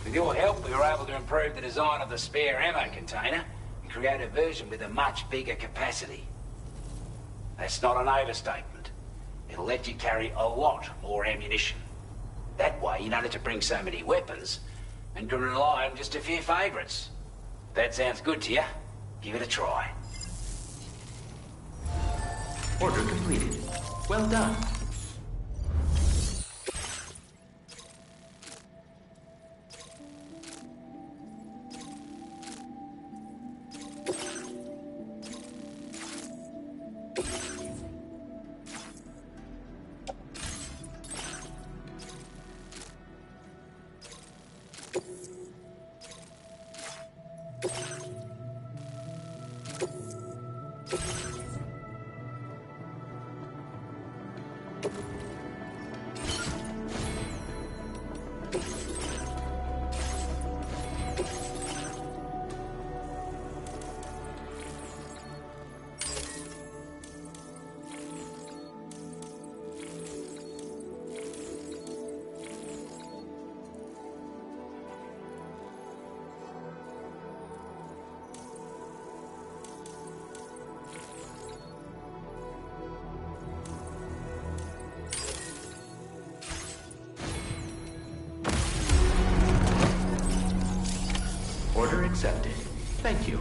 S17: With your help, we were able to improve the design of the spare ammo container and create a version with a much bigger capacity. That's not an overstatement. It'll let you carry a lot more ammunition. That way, you don't have to bring so many weapons and can rely on just a few favorites. That sounds good to you? Give it a try.
S2: Order completed. Well done. Order accepted. Thank you.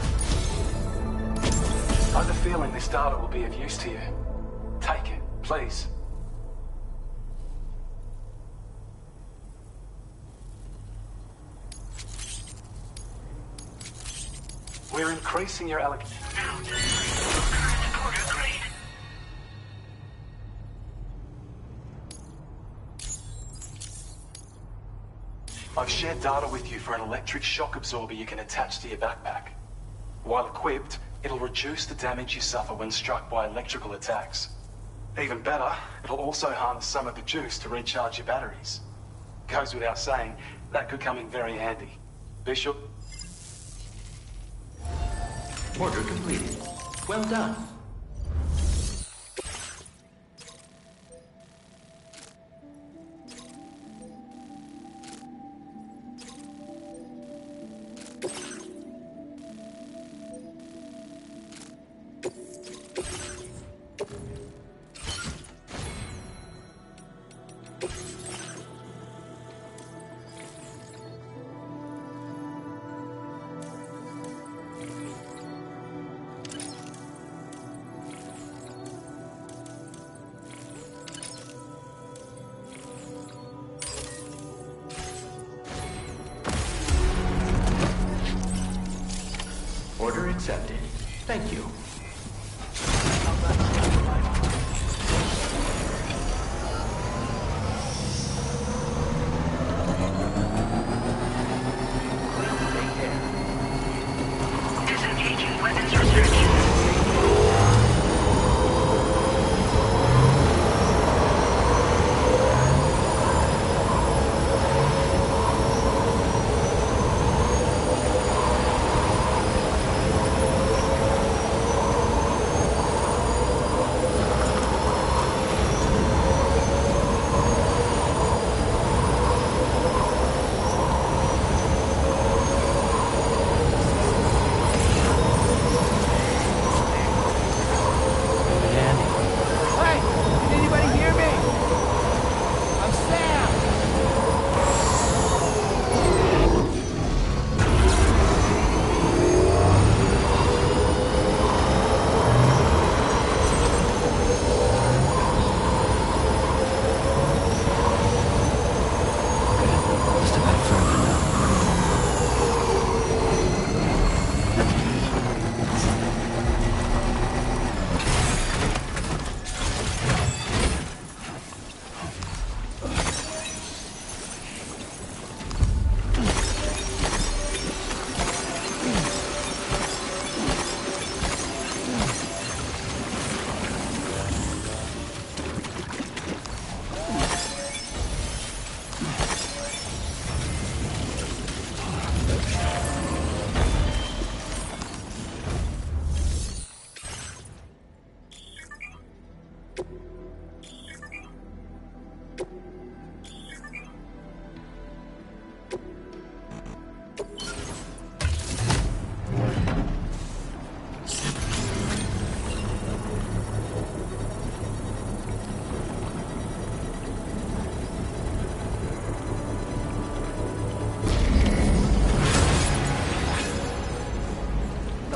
S20: see... I have a feeling this data will be of use to you. Take it, please. We're increasing your allocation. I've shared data with you for an electric shock absorber you can attach to your backpack. While equipped, it'll reduce the damage you suffer when struck by electrical attacks. Even better, it'll also harness some of the juice to recharge your batteries. Goes without saying, that could come in very handy. Bishop?
S2: Order completed. Well done. Order accepted. Thank you.
S1: Disengaging weapons restrictions.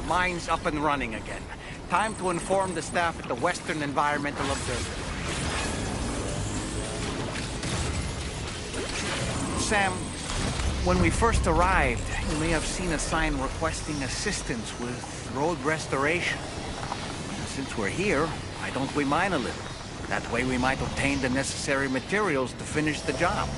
S11: Mine's up and running again. Time to inform the staff at the Western Environmental Observatory. Sam, when we first arrived, you may have seen a sign requesting assistance with road restoration. Since we're here, why don't we mine a little? That way we might obtain the necessary materials to finish the job.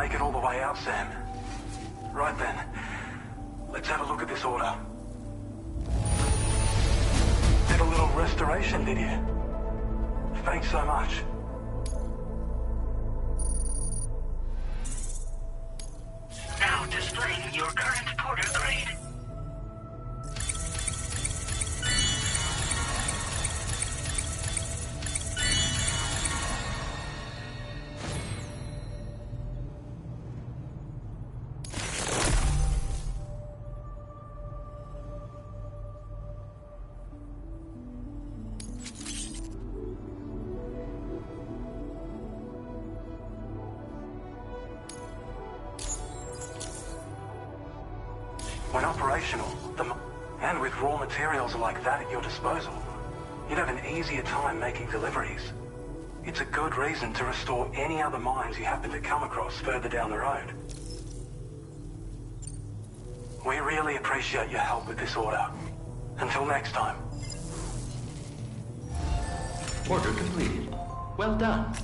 S18: make it all the way out, Sam. Right then. Let's have a look at this order. Did a little restoration, did you? Thanks so much.
S1: Now displaying your current porter grade.
S18: When operational, and with raw materials like that at your disposal, you'd have an easier time making deliveries. It's a good reason to restore any other mines you happen to come across further down the road. We really appreciate your help with this order. Until next time.
S2: Order completed. Well done.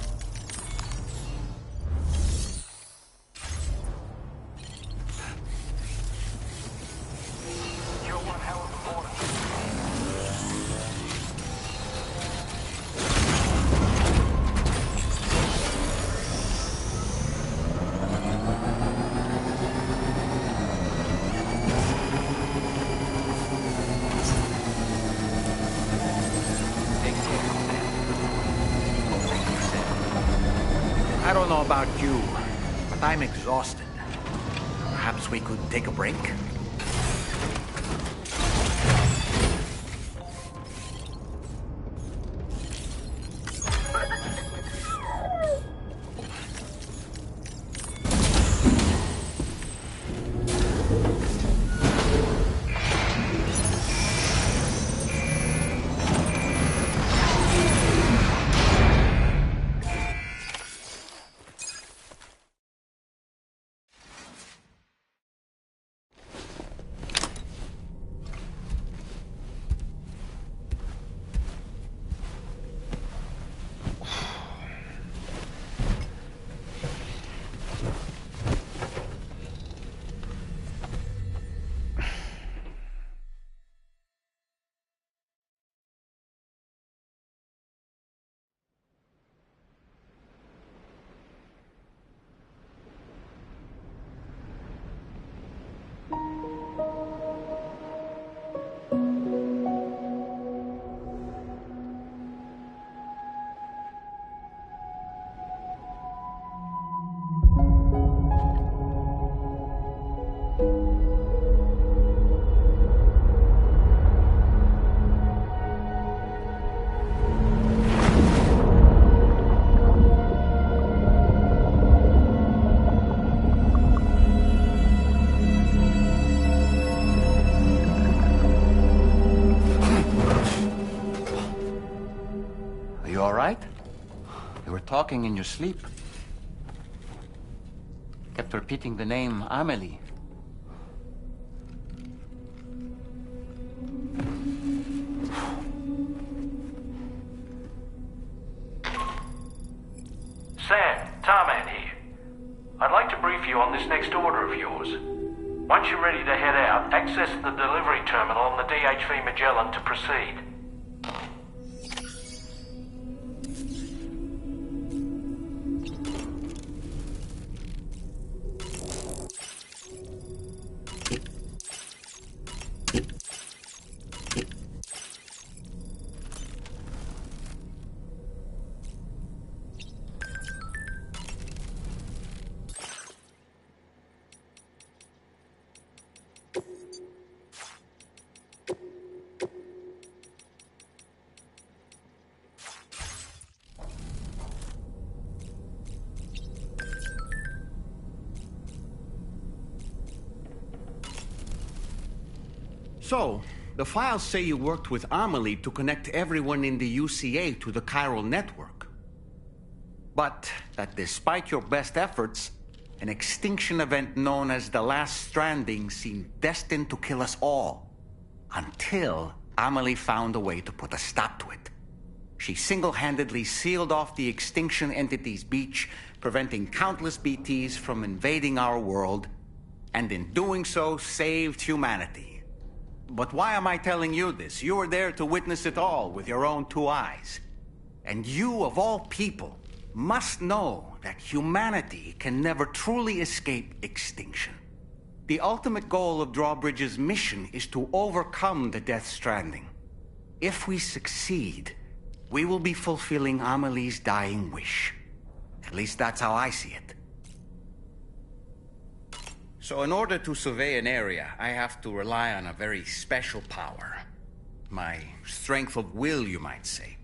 S11: I don't know about you, but I'm exhausted. Perhaps we could take a break?
S14: Talking in your sleep. Kept repeating the name Amelie.
S17: Sam, Tarman here. I'd like to brief you on this next order of yours. Once you're ready to head out, access the delivery terminal on the DHV Magellan to proceed.
S11: So, the files say you worked with Amelie to connect everyone in the UCA to the chiral network. But that despite your best efforts, an extinction event known as the Last Stranding seemed destined to kill us all. Until Amelie found a way to put a stop to it. She single-handedly sealed off the Extinction Entity's beach, preventing countless BTs from invading our world, and in doing so, saved humanity. But why am I telling you this? You were there to witness it all with your own 2 eyes. And you, of all people, must know that humanity can never truly escape extinction. The ultimate goal of Drawbridge's mission is to overcome the Death Stranding. If we succeed, we will be fulfilling Amelie's dying wish. At least that's how I see it. So in order to survey an area, I have to rely on a very special power. My strength of will, you might say.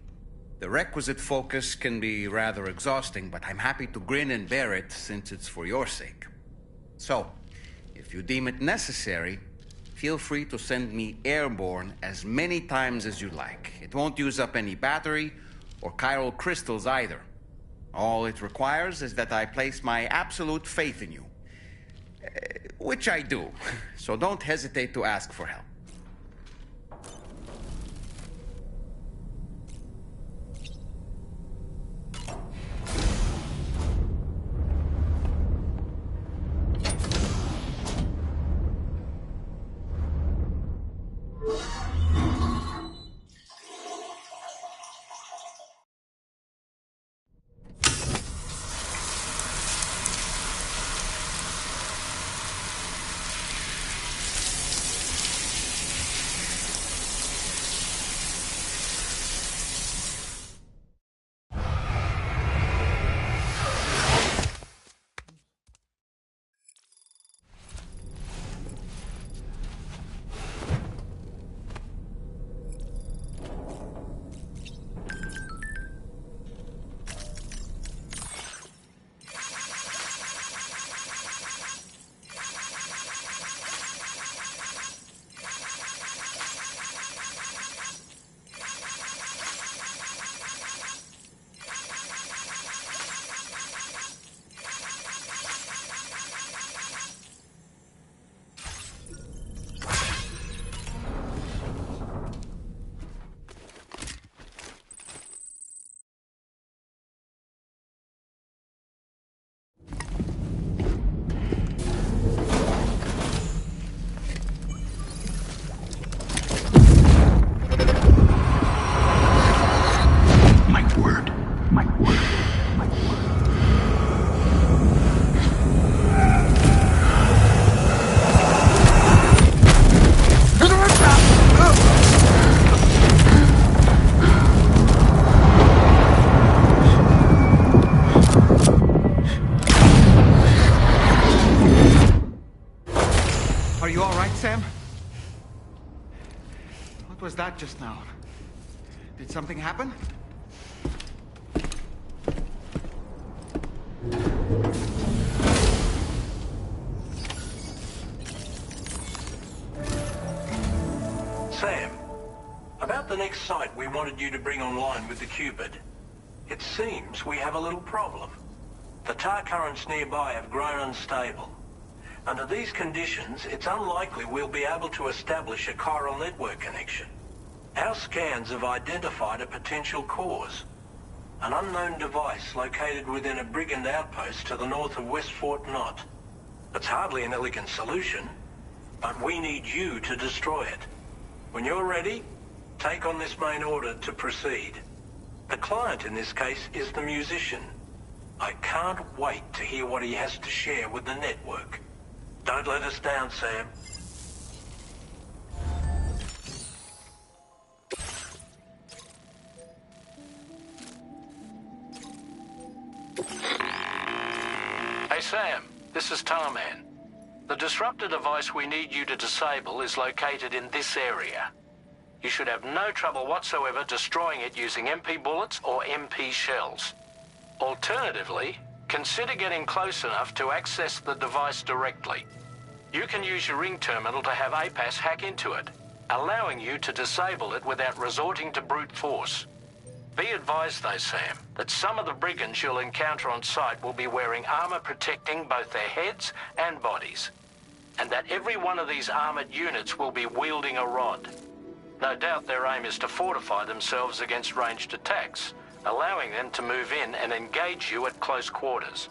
S11: The requisite focus can be rather exhausting, but I'm happy to grin and bear it since it's for your sake. So, if you deem it necessary, feel free to send me airborne as many times as you like. It won't use up any battery or chiral crystals either. All it requires is that I place my absolute faith in you. Which I do, so don't hesitate to ask for help. What was that just now? Did something happen?
S18: Sam, about the next site we wanted you to bring online with the Cupid. It seems we have a little problem. The tar currents nearby have grown unstable. Under these conditions, it's unlikely we'll be able to establish a chiral network connection. Our scans have identified a potential cause. An unknown device located within a brigand outpost to the north of West Fort Knot. It's hardly an elegant solution, but we need you to destroy it. When you're ready, take on this main order to proceed. The client in this case is the musician. I can't wait to hear what he has to share with the network. Don't let us down, Sam.
S10: Hey Sam, this is Tarman. The disruptor device we need you to disable is located in this area. You should have no trouble whatsoever destroying it using MP bullets or MP shells. Alternatively, consider getting close enough to access the device directly. You can use your ring terminal to have APAS hack into it, allowing you to disable it without resorting to brute force. Be advised though, Sam, that some of the brigands you'll encounter on site will be wearing armor protecting both their heads and bodies, and that every one of these armored units will be wielding a rod.
S21: No doubt their aim is to fortify themselves against ranged attacks, allowing them to move in and engage you at close quarters.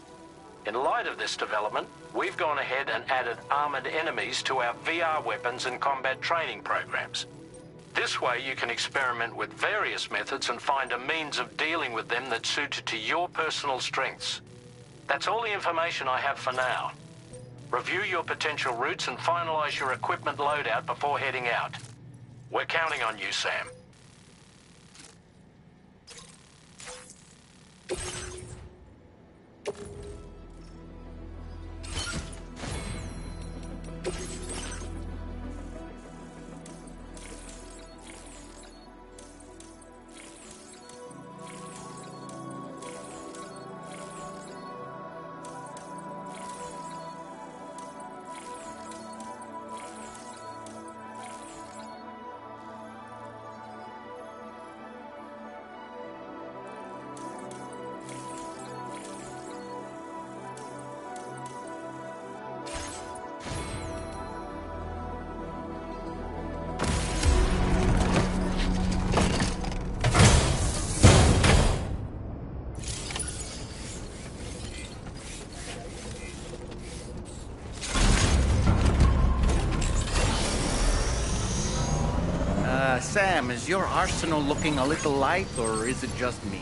S21: In light of this development, we've gone ahead and added armored enemies to our VR weapons and combat training programs. This way you can experiment with various methods and find a means of dealing with them that's suited to your personal strengths. That's all the information I have for now. Review your potential routes and finalize your equipment loadout before heading out. We're counting on you, Sam.
S11: Sam, is your arsenal looking a little light, or is it just me?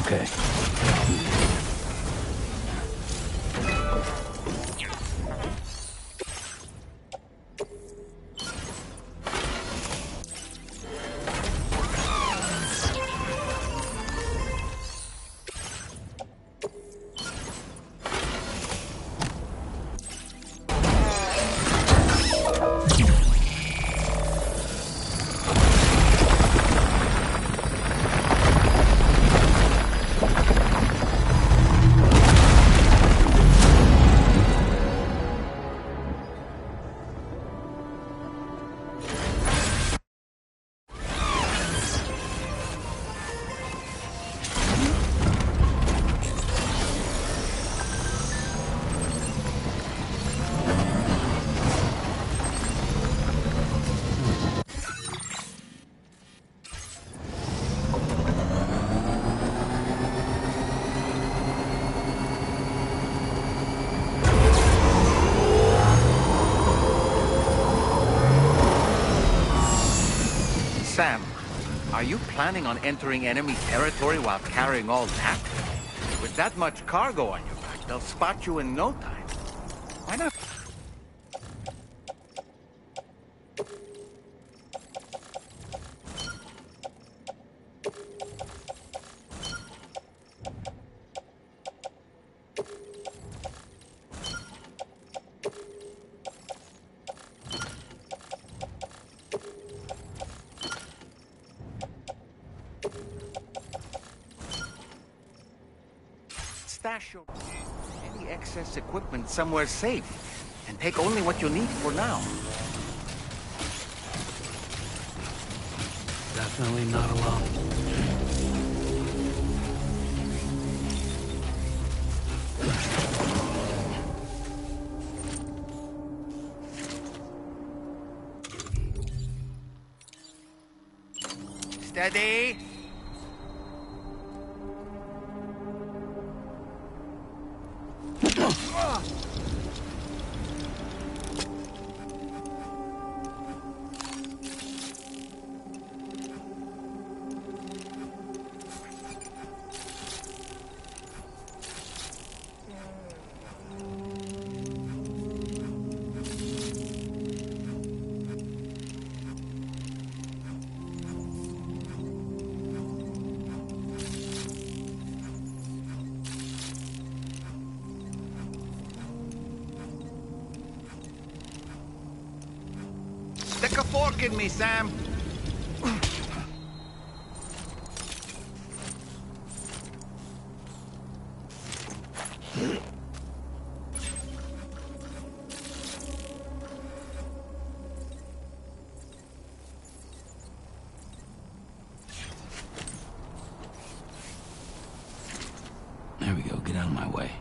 S8: Okay.
S11: Are you planning on entering enemy territory while carrying all that? With that much cargo on your back, they'll spot you in no time. Why not? Stash your any excess equipment somewhere safe, and take only what you need for now.
S8: Definitely not alone.
S11: Steady! Stick a fork in me, Sam.
S8: There we go, get out of my way.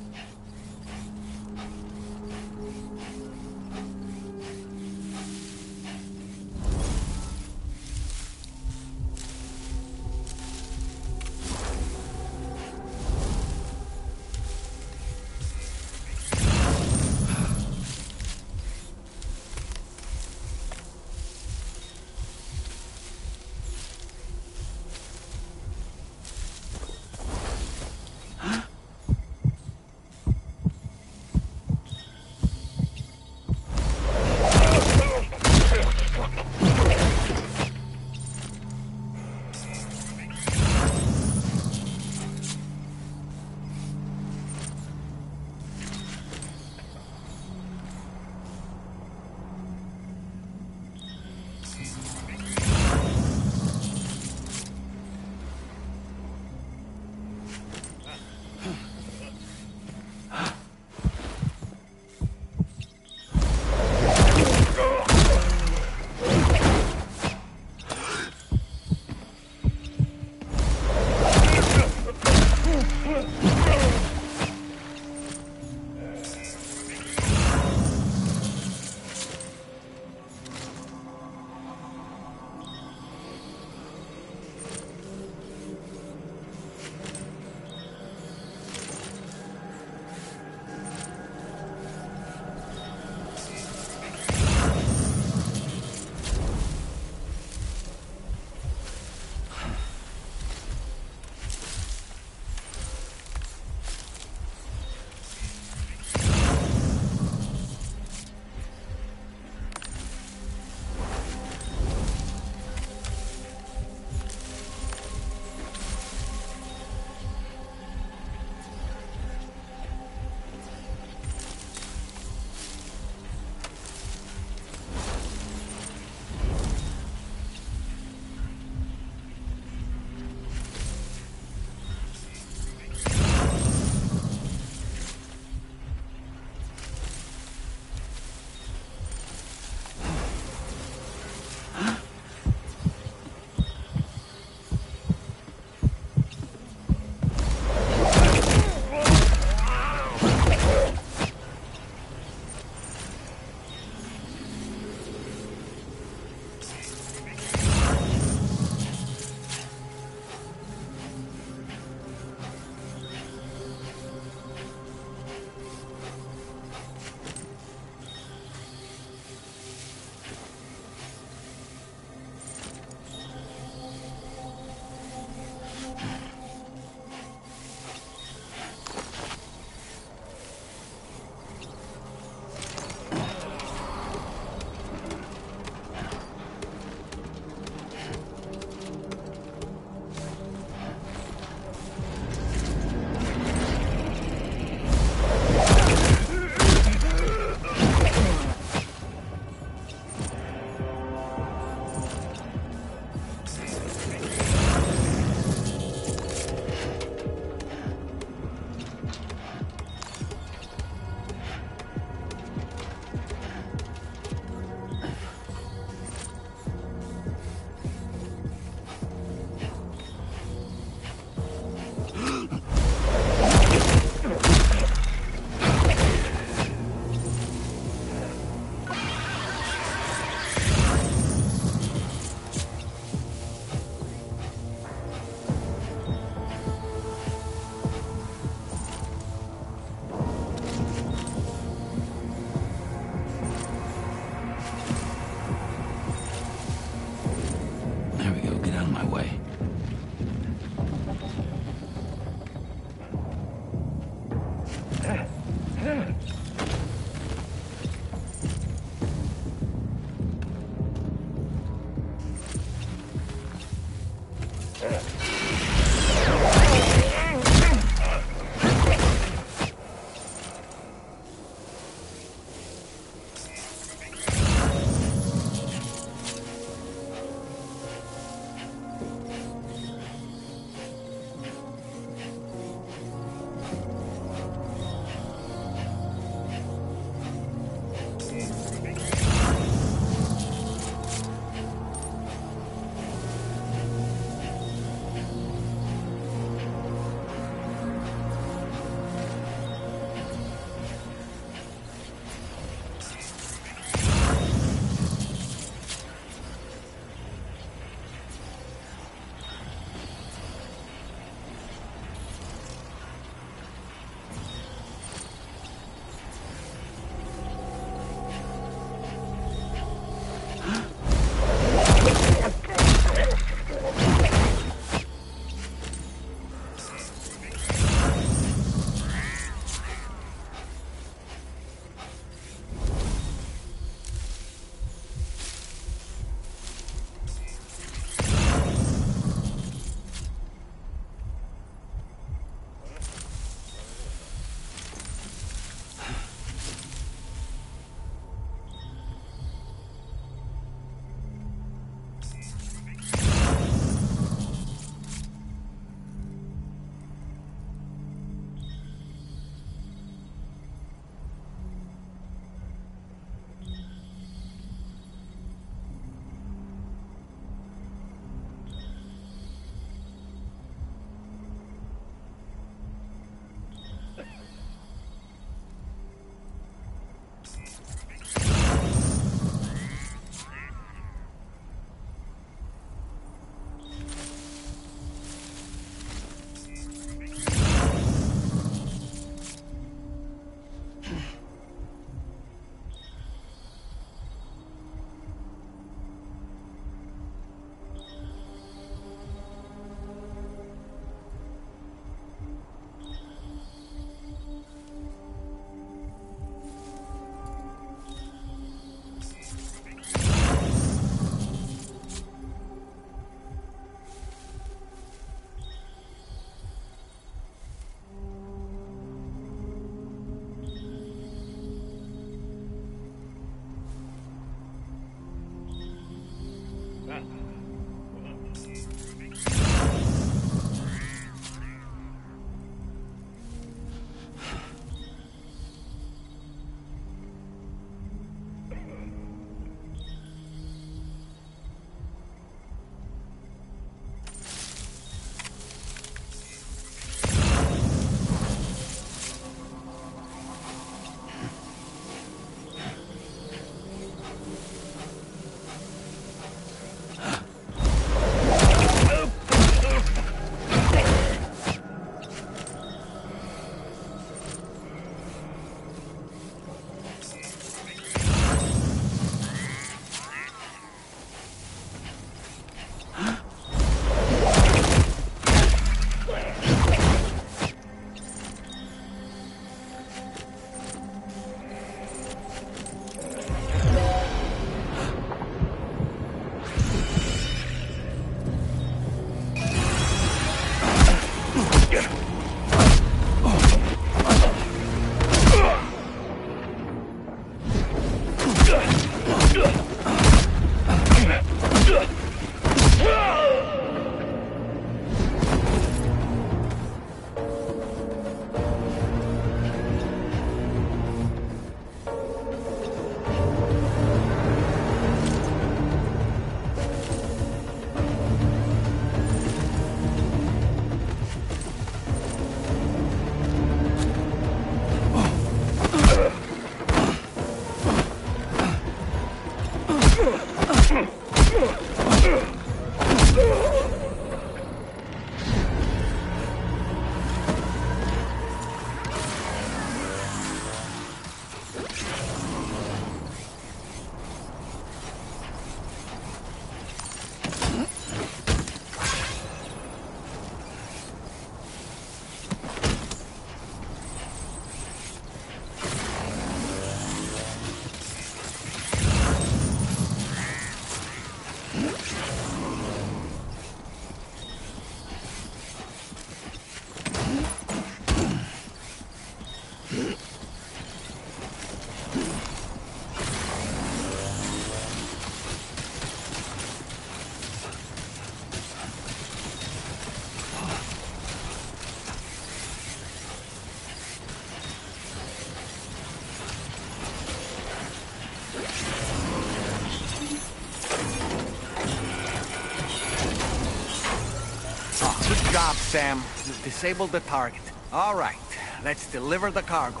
S11: enough, Sam. You've disabled the target. All right, let's deliver the cargo.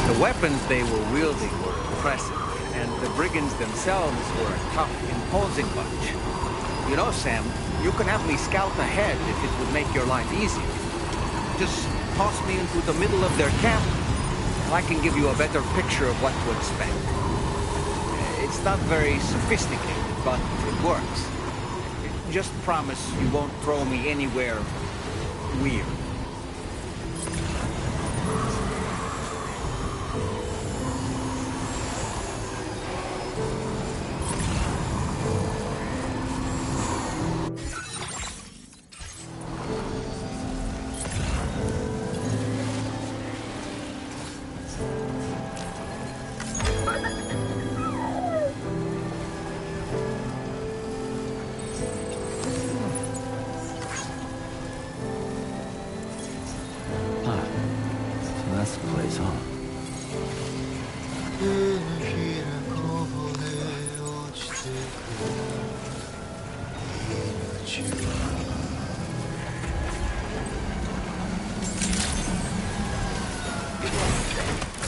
S11: The weapons they were wielding were impressive, and the brigands themselves were a tough, imposing bunch. You know, Sam, you can have me scout ahead if it would make your life easier. Just toss me into the middle of their camp, and I can give you a better picture of what to expect. It's not very sophisticated, but it works. Just promise you won't throw me anywhere weird.
S8: That's the place, huh?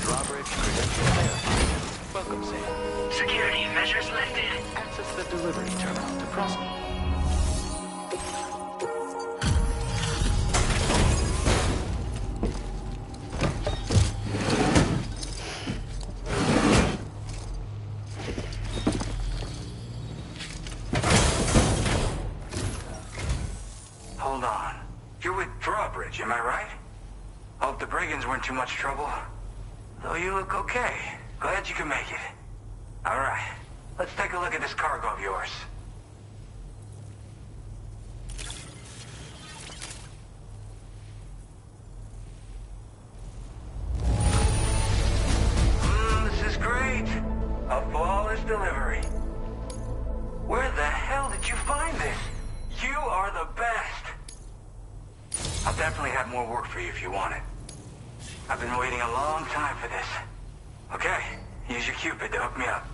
S2: Drawbridge credential verified. Welcome, Sam.
S1: Security measures lifted.
S2: Access the delivery terminal to crossing.
S18: Hold on. You're with Drawbridge, am I right? Hope the brigands weren't too much trouble. Though you look okay. Glad you can make it. All right. Let's take a look at this cargo of yours. This is great. A flawless delivery. Where the hell did you find this? You are the best. I'll definitely have more work for you if you want it. I've been waiting a long time for this. Okay, use your Cupid to hook me up.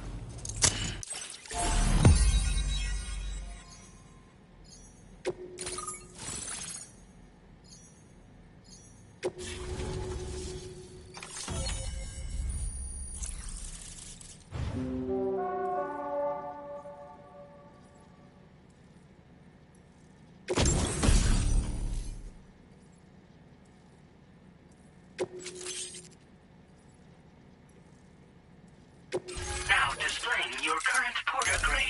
S1: displaying your current porter grade.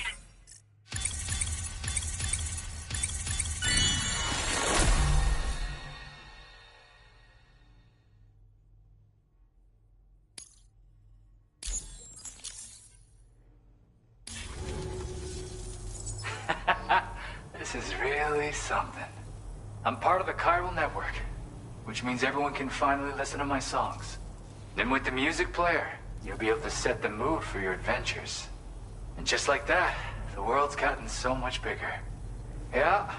S6: This is really something. I'm part of the chiral network, which means everyone can finally listen to my songs. Then with the music player, you'll be able to set the mood for your adventures. And just like that, the world's gotten so much bigger. Yeah,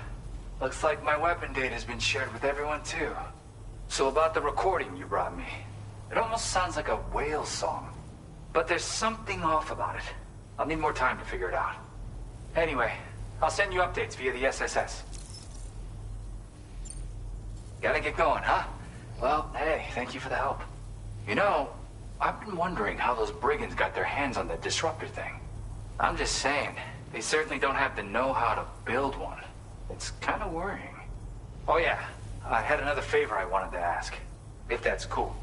S6: looks like my weapon data has been shared with everyone too. So about the recording you brought me, it almost sounds like a whale song. But there's something off about it. I'll need more time to figure it out. Anyway, I'll send you updates via the SSS. Gotta get going, huh? Well, hey, thank you for the help. You know, I've been wondering how those brigands got their hands on the disruptor thing. I'm just saying, they certainly don't have the know-how to build one. It's kind of worrying. Oh yeah, I had another favor I wanted to ask, if that's cool.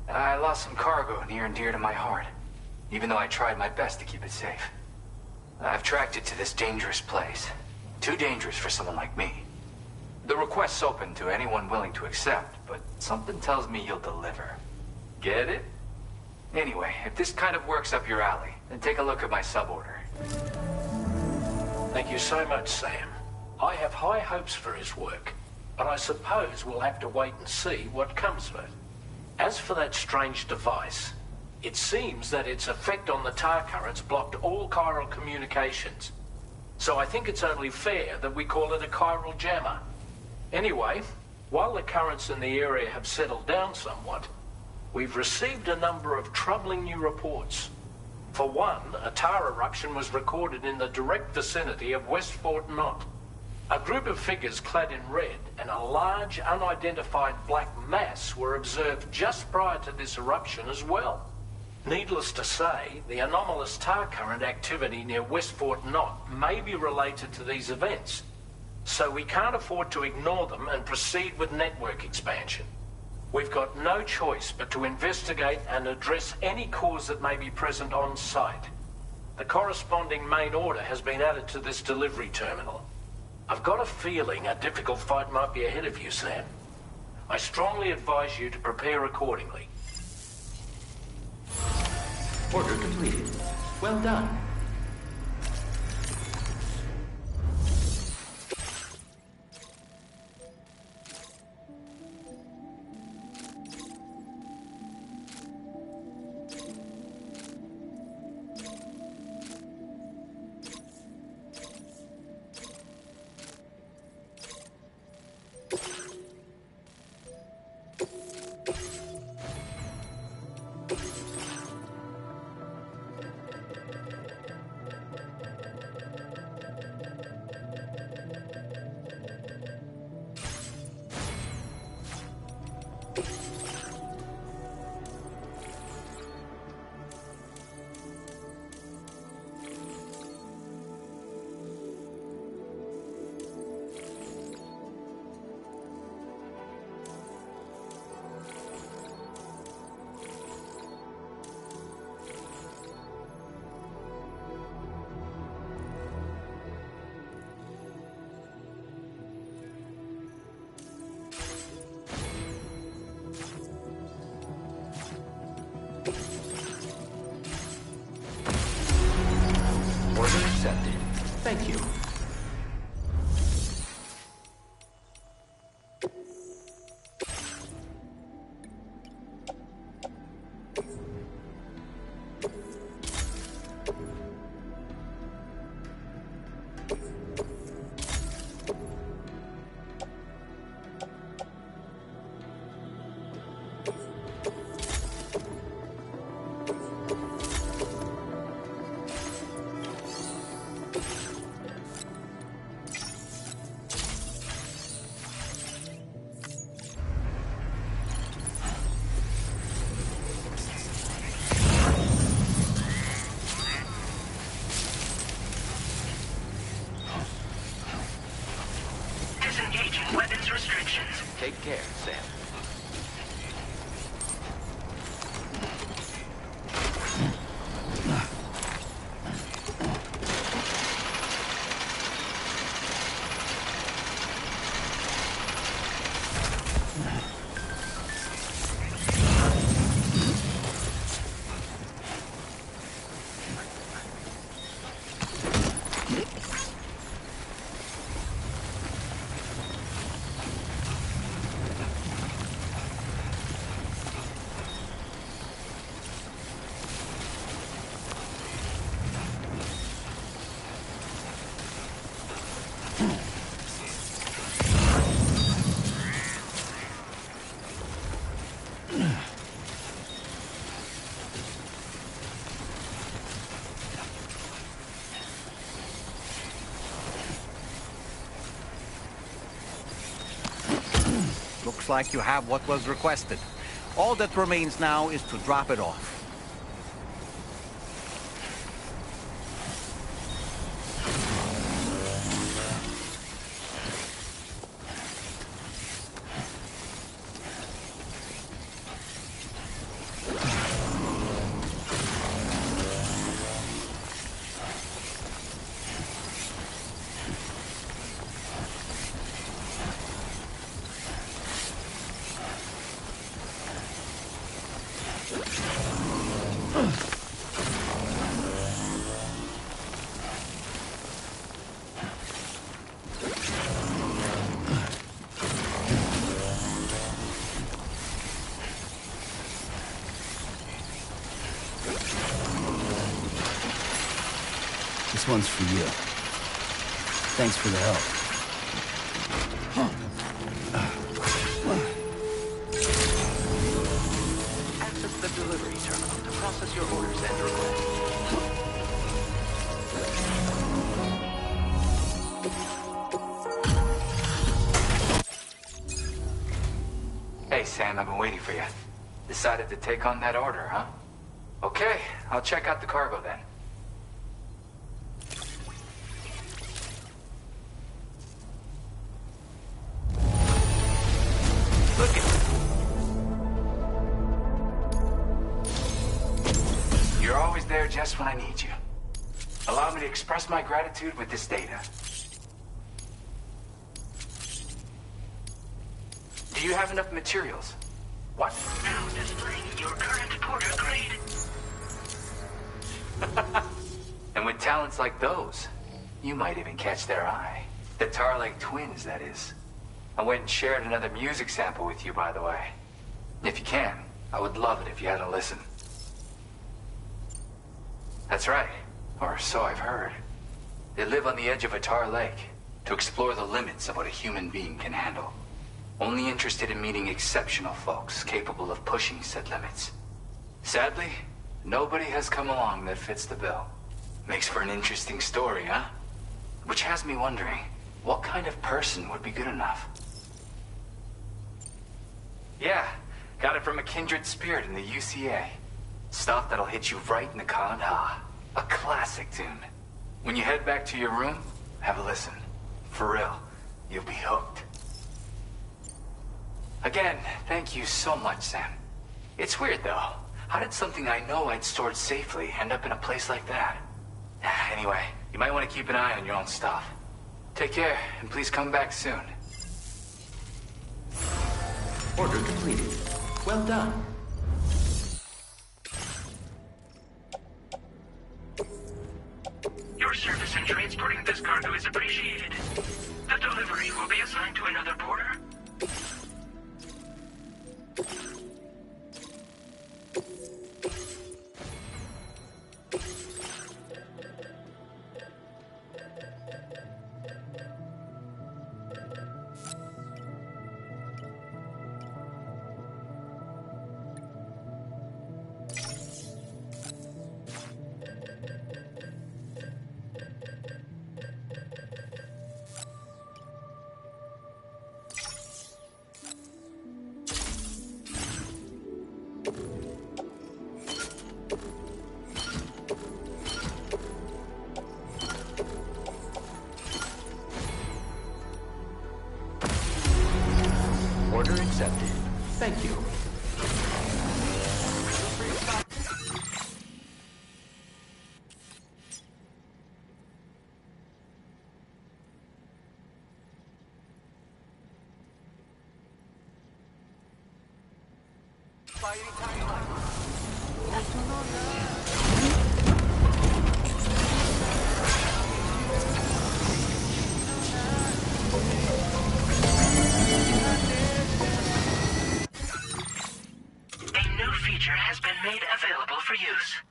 S6: I lost some cargo near and dear to my heart, even though I tried my best to keep it safe. I've tracked it to this dangerous place. Too dangerous for someone like me. The request's open to anyone willing to accept, but something tells me you'll deliver. Get it? Anyway, if this kind of works up your alley, then take a look at my suborder.
S17: Thank you so much, Sam. I have high hopes for his work, but I suppose we'll have to wait and see what comes of it. As for that strange device, it seems that its effect on the tar currents blocked all chiral communications. So I think it's only fair that we call it a chiral jammer. Anyway, while the currents in the area have settled down somewhat, we've received a number of troubling new reports. For one, a tar eruption was recorded in the direct vicinity of West Fort Knot. A group of figures clad in red and a large unidentified black mass were observed just prior to this eruption as well. Needless to say, the anomalous tar current activity near West Fort Knot may be related to these events, so we can't afford to ignore them and proceed with network expansion. We've got no choice but to investigate and address any cause that may be present on site. The corresponding main order has been added to this delivery terminal. I've got a feeling a difficult fight might be ahead of you, Sam. I strongly advise you to prepare accordingly.
S2: Order completed. Well done. Order accepted. Thank you.
S1: Disengaging weapons restrictions.
S2: Take care, Sam.
S11: Looks like you have what was requested. All that remains now is to drop it off.
S8: This one's for you. Thanks for the help.
S2: Access the delivery terminal to process your orders and requests.
S6: Hey, Sam, I've been waiting for you. Decided to take on that order, huh? Okay, I'll check out the cargo then. Look at you. You're always there just when I need you. Allow me to express my gratitude with this data. Do you have enough materials? What?
S1: Now displaying your current porter grade.
S6: And with talents like those, you might even catch their eye. The Tarlake twins, that is. I went and shared another music sample with you, by the way. If you can, I would love it if you had a listen. That's right, or so I've heard. They live on the edge of a tar lake to explore the limits of what a human being can handle. Only interested in meeting exceptional folks capable of pushing said limits. Sadly, nobody has come along that fits the bill. Makes for an interesting story, huh? Which has me wondering, what kind of person would be good enough? Yeah, got it from a kindred spirit in the UCA. Stuff that'll hit you right in the Kandha. A classic tune. When you head back to your room, have a listen. For real, you'll be hooked. Again, thank you so much, Sam. It's weird, though. How did something I know I'd stored safely end up in a place like that? Anyway, you might want to keep an eye on your own stuff. Take care, and please come back soon.
S2: Order completed. Well done.
S1: Your service in transporting this cargo is appreciated. The delivery will be assigned to another porter.
S2: Order accepted. Thank you.
S1: A new feature has been made available for use.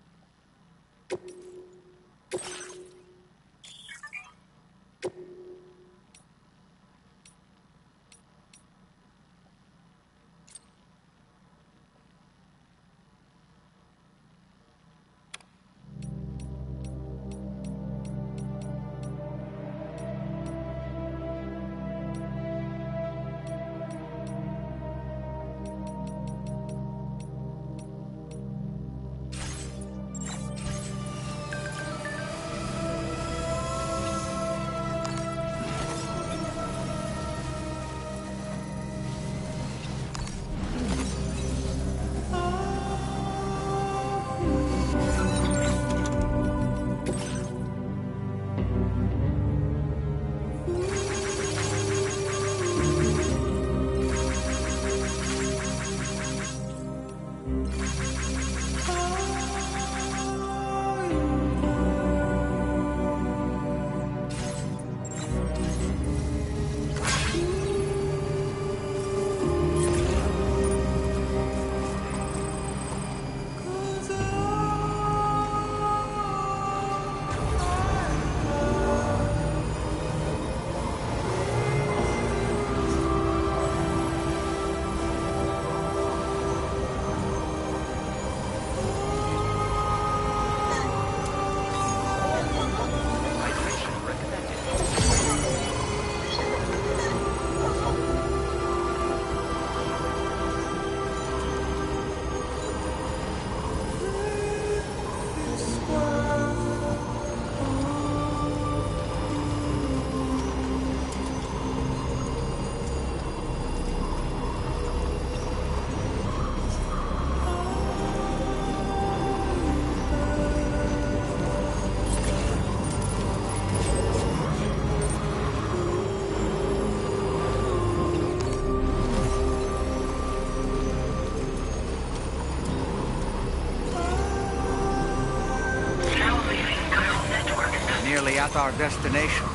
S11: nearly at our destination.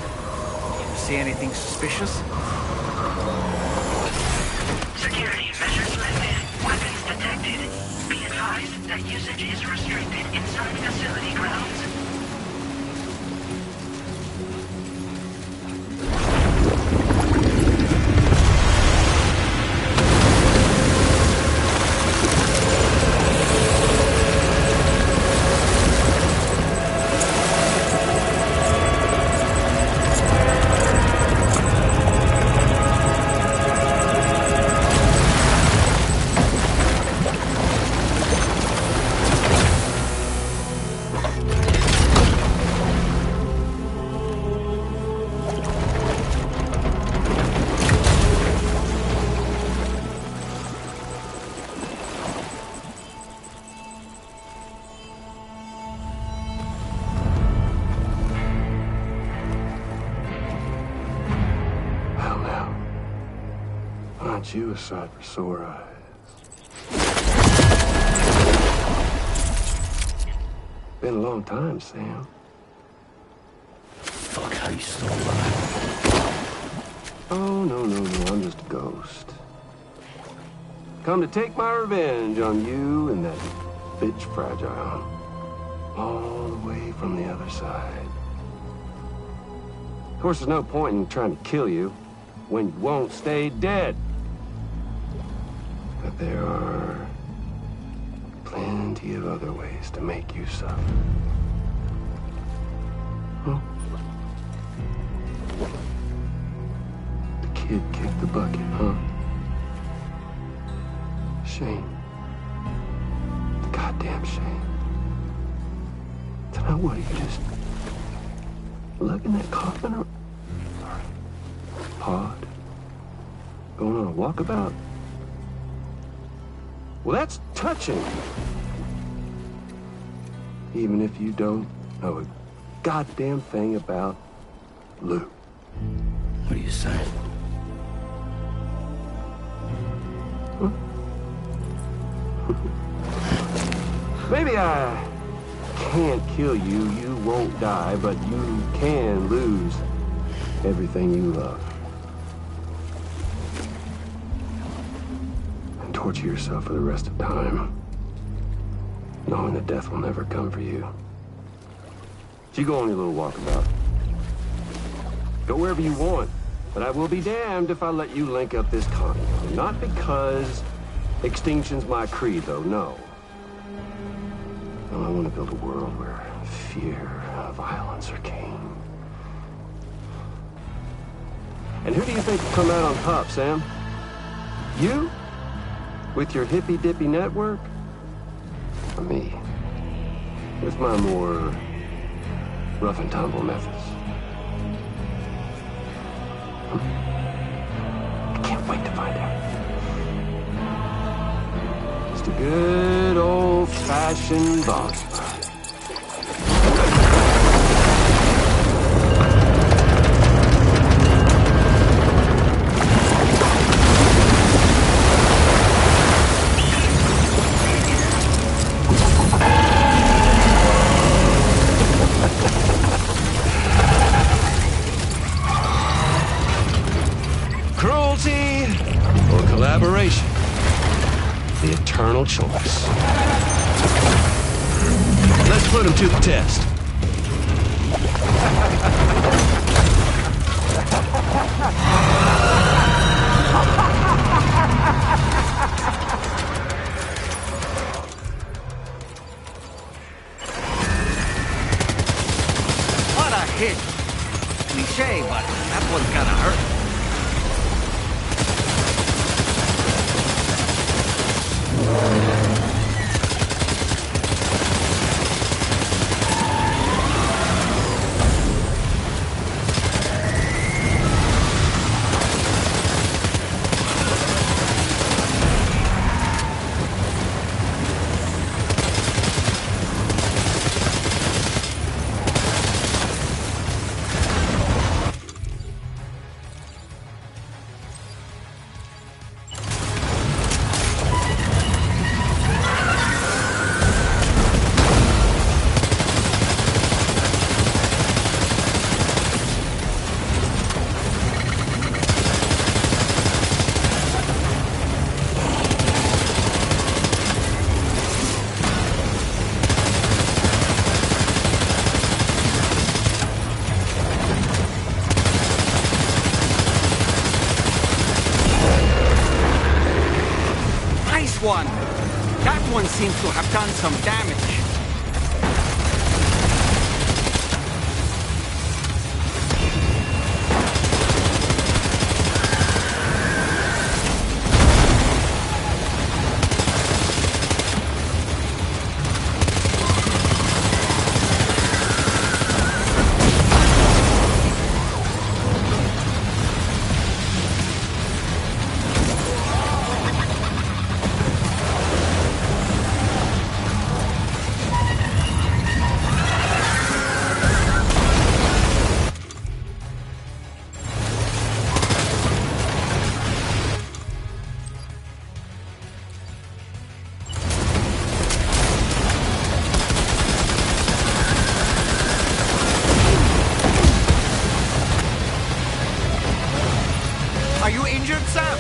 S11: See anything suspicious?
S1: Security measures lifted. Weapons detected. Be advised that usage is restricted inside facility grounds.
S5: You a sight for sore eyes. Been a long time, Sam.
S8: Fuck, how you still alive?
S5: Oh, no, I'm just a ghost. Come to take my revenge on you and that bitch Fragile. All the way from the other side. Of course, there's no point in trying to kill you when you won't stay dead. But there are plenty of other ways to make you suffer. Huh? The kid kicked the bucket, huh? Shame. Goddamn shame. So now what, are you just lugging that coffin or pod? Going on a walkabout? Well, that's touching. Even if you don't know a goddamn thing about Lou.
S8: What are you saying?
S5: Huh? Maybe I can't kill you, you won't die, but you can lose everything you love. Torture yourself for the rest of time, knowing that death will never come for you. So you go on your little walkabout. Go wherever you want, but I will be damned if I let you link up this continent. Not because extinction's my creed, though, no. No, I want to build a world where fear and violence are king. And who do you think will come out on top, Sam? You? With your hippy-dippy network? Or me? With my more rough and tumble methods? I can't wait to find out. Just a good old-fashioned boss fight. Collaboration. The eternal choice. Let's put him to the test.
S11: What a hit! Cliche, but that one kinda hurt. seems to have done some damage. Are you injured, Sam?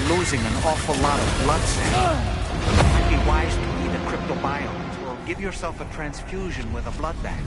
S11: Losing an awful lot of blood cells. It might be wise to eat a cryptobiome or give yourself a transfusion with a blood bank.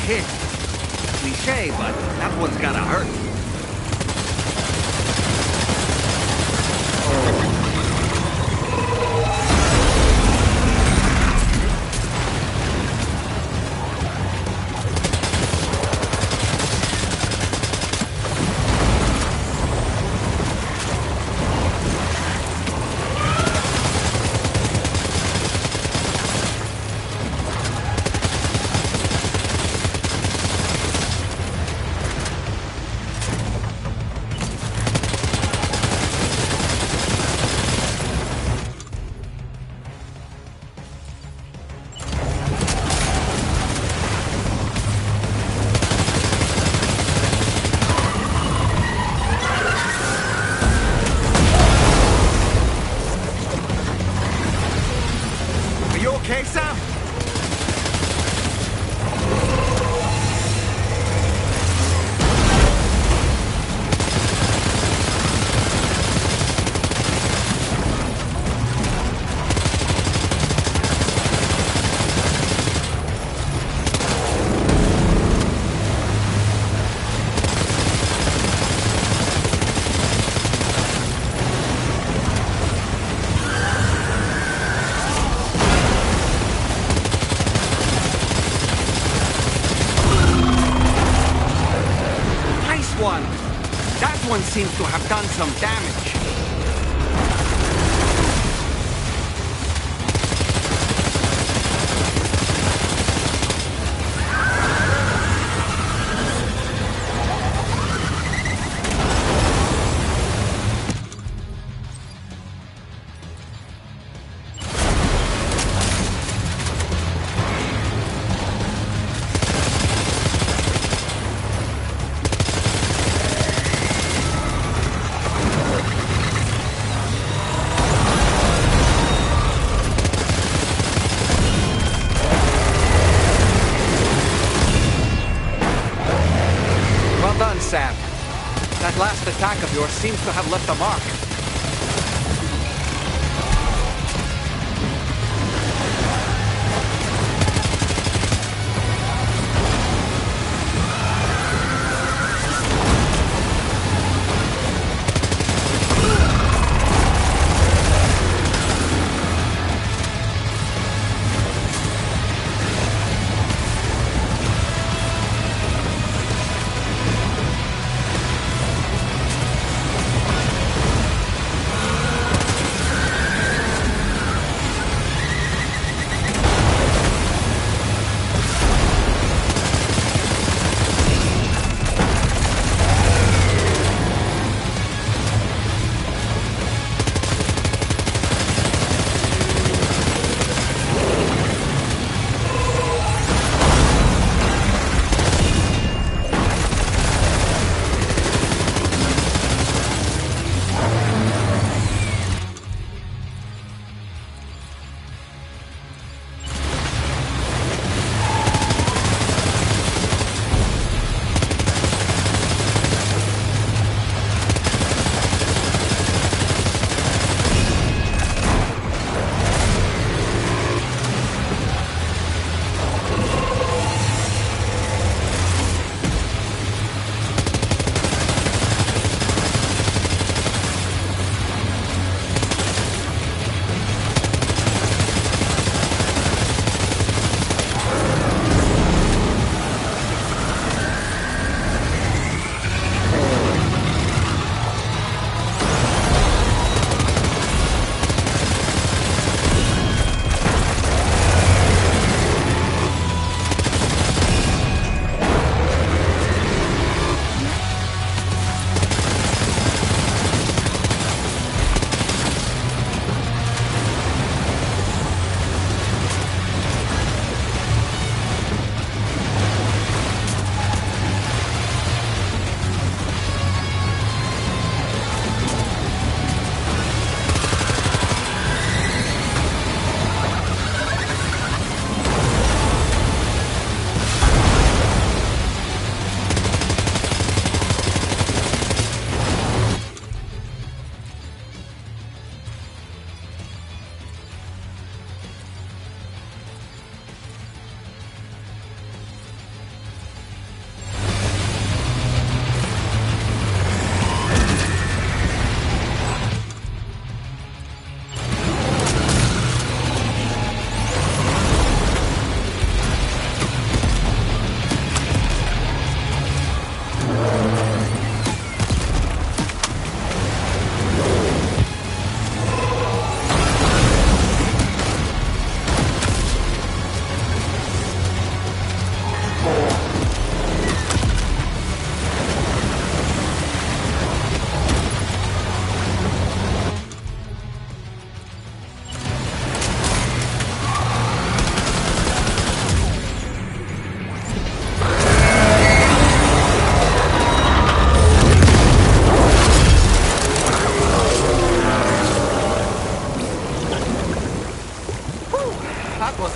S11: Hit. Cliche, but that one's gotta hurt. Okay, Sam? That one seems to have done some damage. That last attack of yours seems to have left a mark.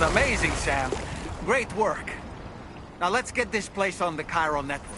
S11: Amazing, Sam. Great work. Now let's get this place on the Chiral network.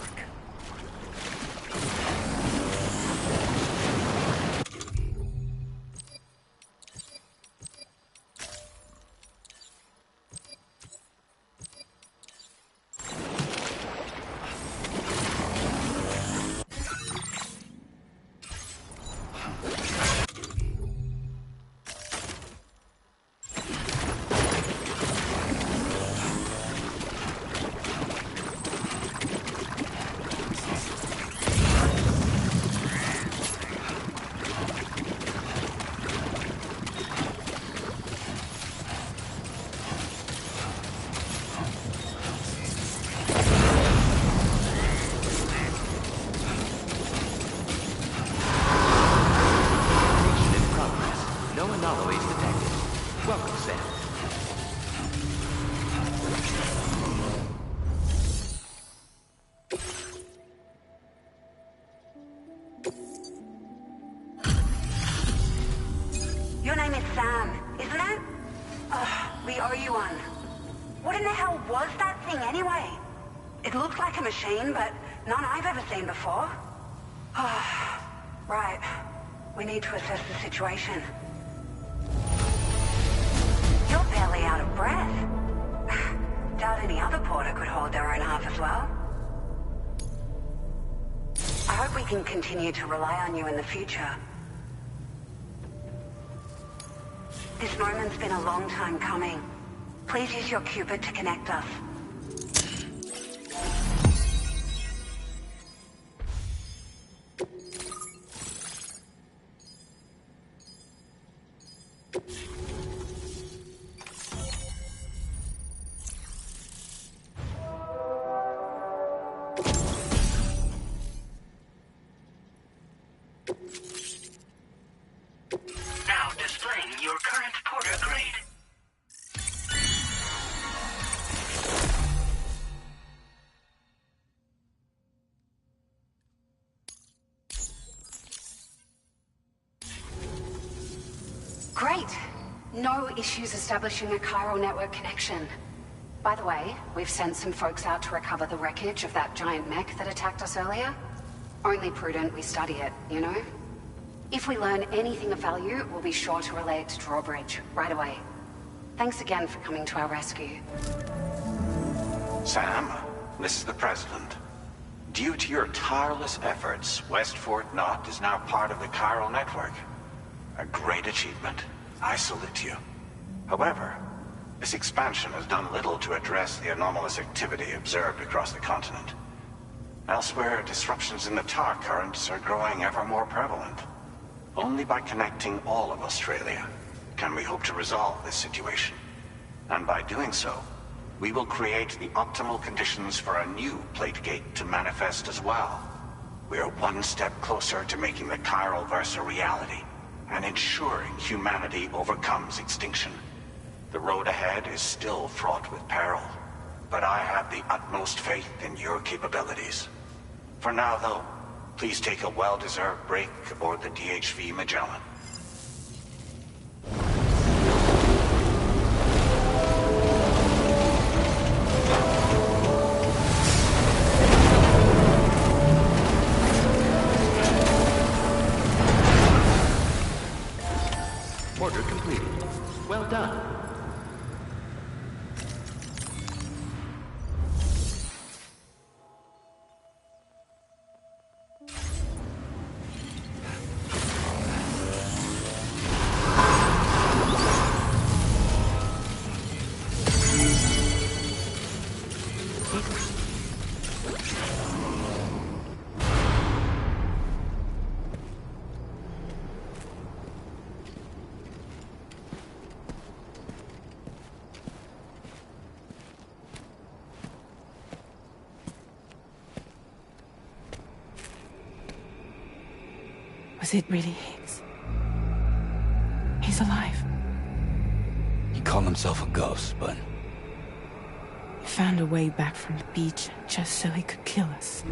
S3: Your name is Sam, isn't it? We owe you one. What in the hell was that thing anyway? It looked like a machine, but none I've ever seen before. We need to assess the situation. You're barely out of breath. Doubt any other porter could hold their own half as well. I hope we can continue to rely on you in the future. This moment's been a long time coming. Please use your Cupid to connect us.
S1: Now displaying your current porter grade.
S3: Great. No issues establishing a chiral network connection. By the way, we've sent some folks out to recover the wreckage of that giant mech that attacked us earlier. Only prudent we study it, you know? If we learn anything of value, we'll be sure to relay it to Drawbridge right away. Thanks again for coming to our rescue.
S16: Sam, this is the President. Due to your tireless efforts, West Fort Knot is now part of the chiral network. A great achievement. I salute you. However, this expansion has done little to address the anomalous activity observed across the continent. Elsewhere, disruptions in the tar currents are growing ever more prevalent. Only by connecting all of Australia can we hope to resolve this situation. And by doing so, we will create the optimal conditions for a new Plategate to manifest as well. We are one step closer to making the chiral verse a reality, and ensuring humanity overcomes extinction. The road ahead is still fraught with peril, but I have the utmost faith in your capabilities. For now, though, please take a well-deserved break aboard the DHV Magellan.
S2: Order completed. Well done.
S9: Was it really Higgs? He's alive.
S8: He called himself a ghost, but...
S9: He found a way back from the beach just so he could kill us.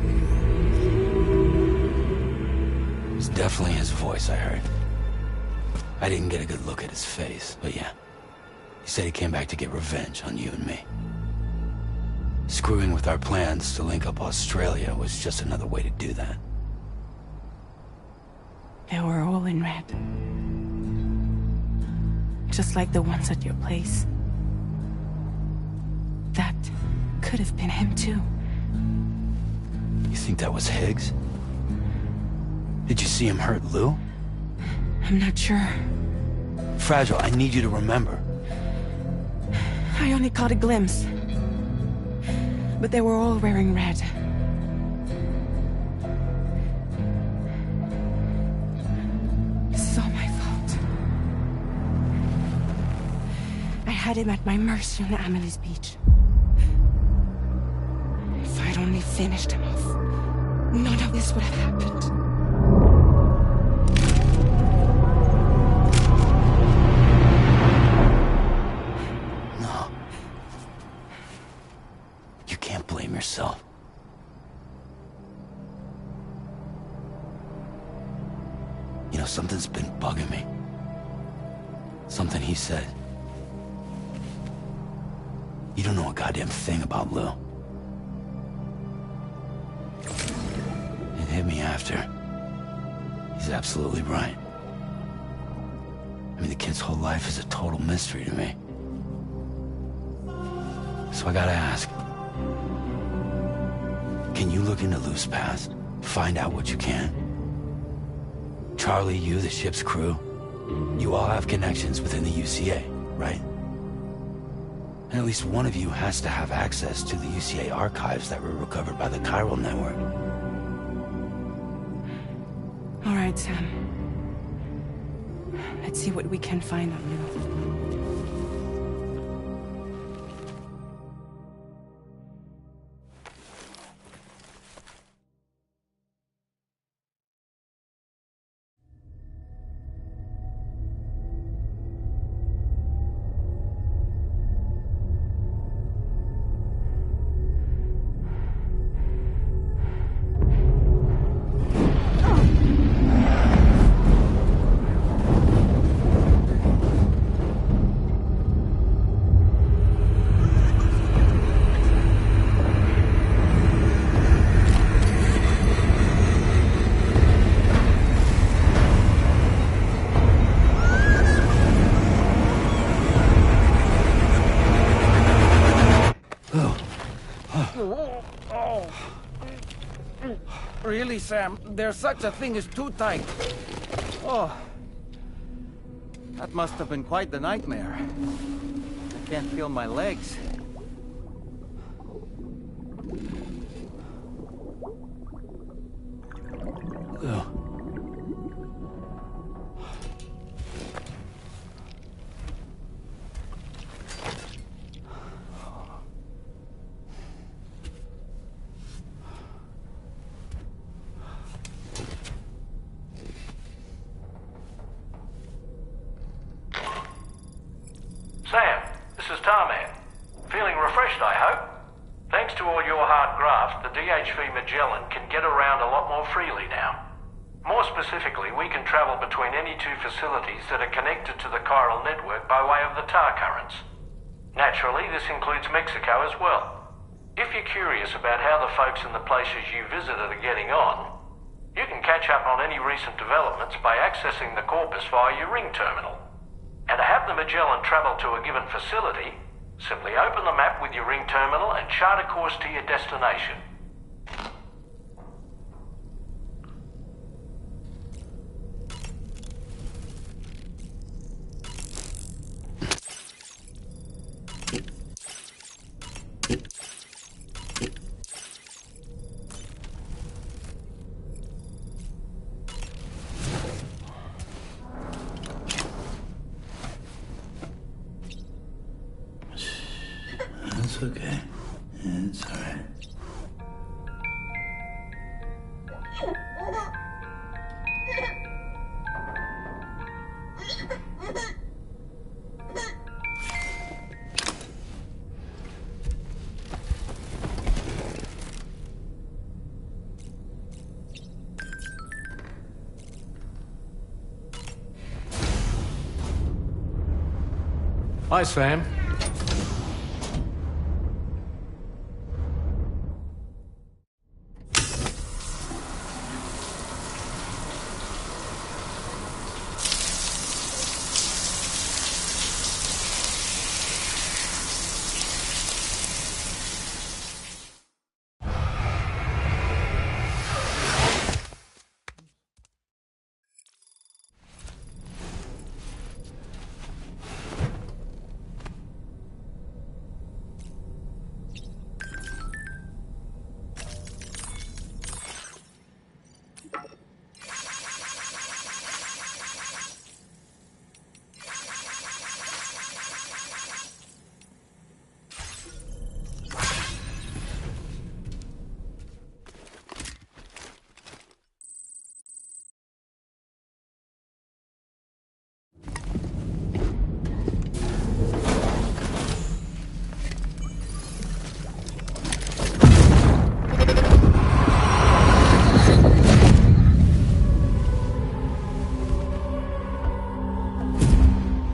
S8: It was definitely his voice I heard. I didn't get a good look at his face, but yeah. He said he came back to get revenge on you and me. Screwing with our plans to link up Australia was just another way to do that.
S9: They were all in red. Just like the ones at your place. That could have been him too.
S8: You think that was Higgs? Did you see him hurt Lou?
S9: I'm not sure.
S8: Fragile, I need you to remember.
S9: I only caught a glimpse. But they were all wearing red. This is all my fault. I had him at my mercy on Amelie's beach. If I'd only finished him off, none of this would have happened.
S8: Yourself. You know, something's been bugging me. Something he said. You don't know a goddamn thing about Lou. It hit me after. He's absolutely right. I mean, the kid's whole life is a total mystery to me. So I gotta ask, can you look into Loose Past? Find out what you can? Charlie, you, the ship's crew, you all have connections within the UCA, right? And at least one of you has to have access to the UCA archives that were recovered by the Chiral Network.
S9: All right, Sam. Let's see what we can find on you.
S11: Really, Sam? There's such a thing as too tight. Oh. That must have been quite the nightmare. I can't feel my legs.
S8: Ugh.
S21: Sam, this is Tarman. Feeling refreshed, I hope? Thanks to all your hard graft, the DHV Magellan can get around a lot more freely now. More specifically, we can travel between any two facilities that are connected to the chiral network by way of the tar currents. Naturally, this includes Mexico as well. If you're curious about how the folks in the places you visited are getting on, you can catch up on any recent developments by accessing the Corpus via your ring terminal. And to have the Magellan travel to a given facility, simply open the map with your ring terminal and chart a course to your destination.
S8: It's okay. It's all right.
S10: Hi, Sam.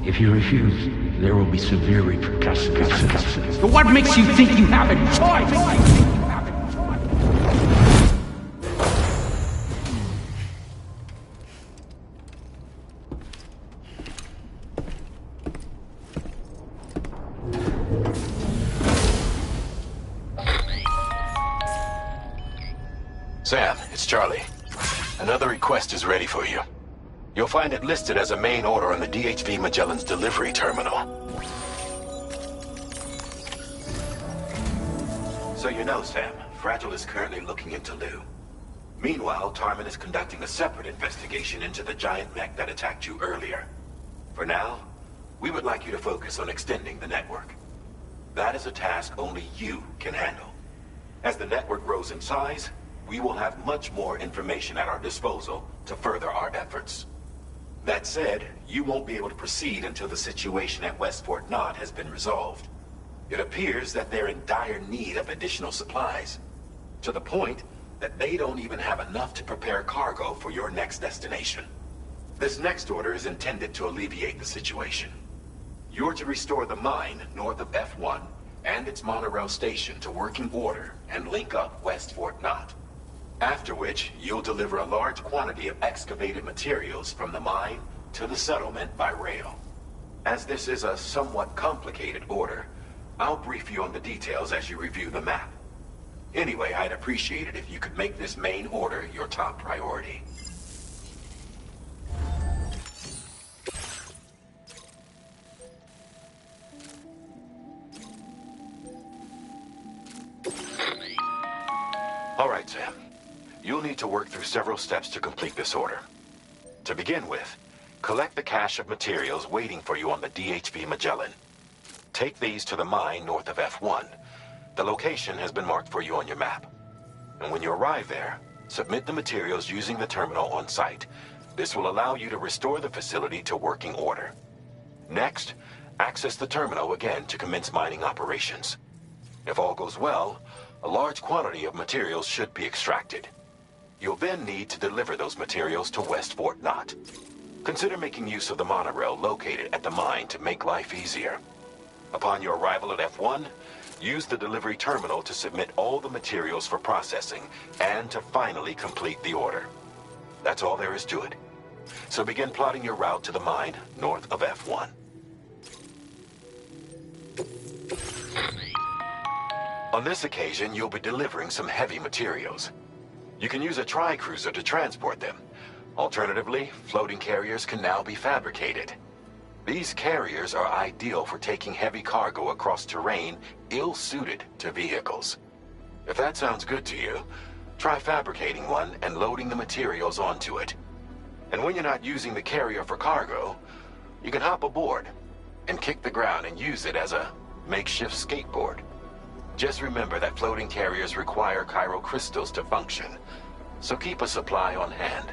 S17: If you refuse, there will be severe repercussions. But what makes you think you have a choice?
S16: Sam, it's Charlie. Another request is ready for you. You'll find it listed as a main order on the DHV Magellan's delivery terminal. So you know, Sam, Fragile is currently looking into Lou. Meanwhile, Tarman is conducting a separate investigation into the giant mech that attacked you earlier. For now, we would like you to focus on extending the network. That is a task only you can handle. As the network grows in size, we will have much more information at our disposal to further our efforts. That said, you won't be able to proceed until the situation at West Fort Knott has been resolved. It appears that they're in dire need of additional supplies, to the point that they don't even have enough to prepare cargo for your next destination. This next order is intended to alleviate the situation. You're to restore the mine north of F1 and its monorail station to working order and link up West Fort Knott. After which, you'll deliver a large quantity of excavated materials from the mine to the settlement by rail. As this is a somewhat complicated order, I'll brief you on the details as you review the map. Anyway, I'd appreciate it if you could make this main order your top priority. All right, Sam. You'll need to work through several steps to complete this order. To begin with, collect the cache of materials waiting for you on the DHV Magellan. Take these to the mine north of F1. The location has been marked for you on your map. And when you arrive there, submit the materials using the terminal on site. This will allow you to restore the facility to working order. Next, access the terminal again to commence mining operations. If all goes well, a large quantity of materials should be extracted. You'll then need to deliver those materials to West Fort Knott. Consider making use of the monorail located at the mine to make life easier. Upon your arrival at F1, use the delivery terminal to submit all the materials for processing and to finally complete the order. That's all there is to it. So begin plotting your route to the mine north of F1. On this occasion, you'll be delivering some heavy materials. You can use a tri-cruiser to transport them. Alternatively, floating carriers can now be fabricated. These carriers are ideal for taking heavy cargo across terrain ill-suited to vehicles. If that sounds good to you, try fabricating one and loading the materials onto it. And when you're not using the carrier for cargo, you can hop aboard and kick the ground and use it as a makeshift skateboard. Just remember that floating carriers require chiral crystals to function, so keep a supply on hand.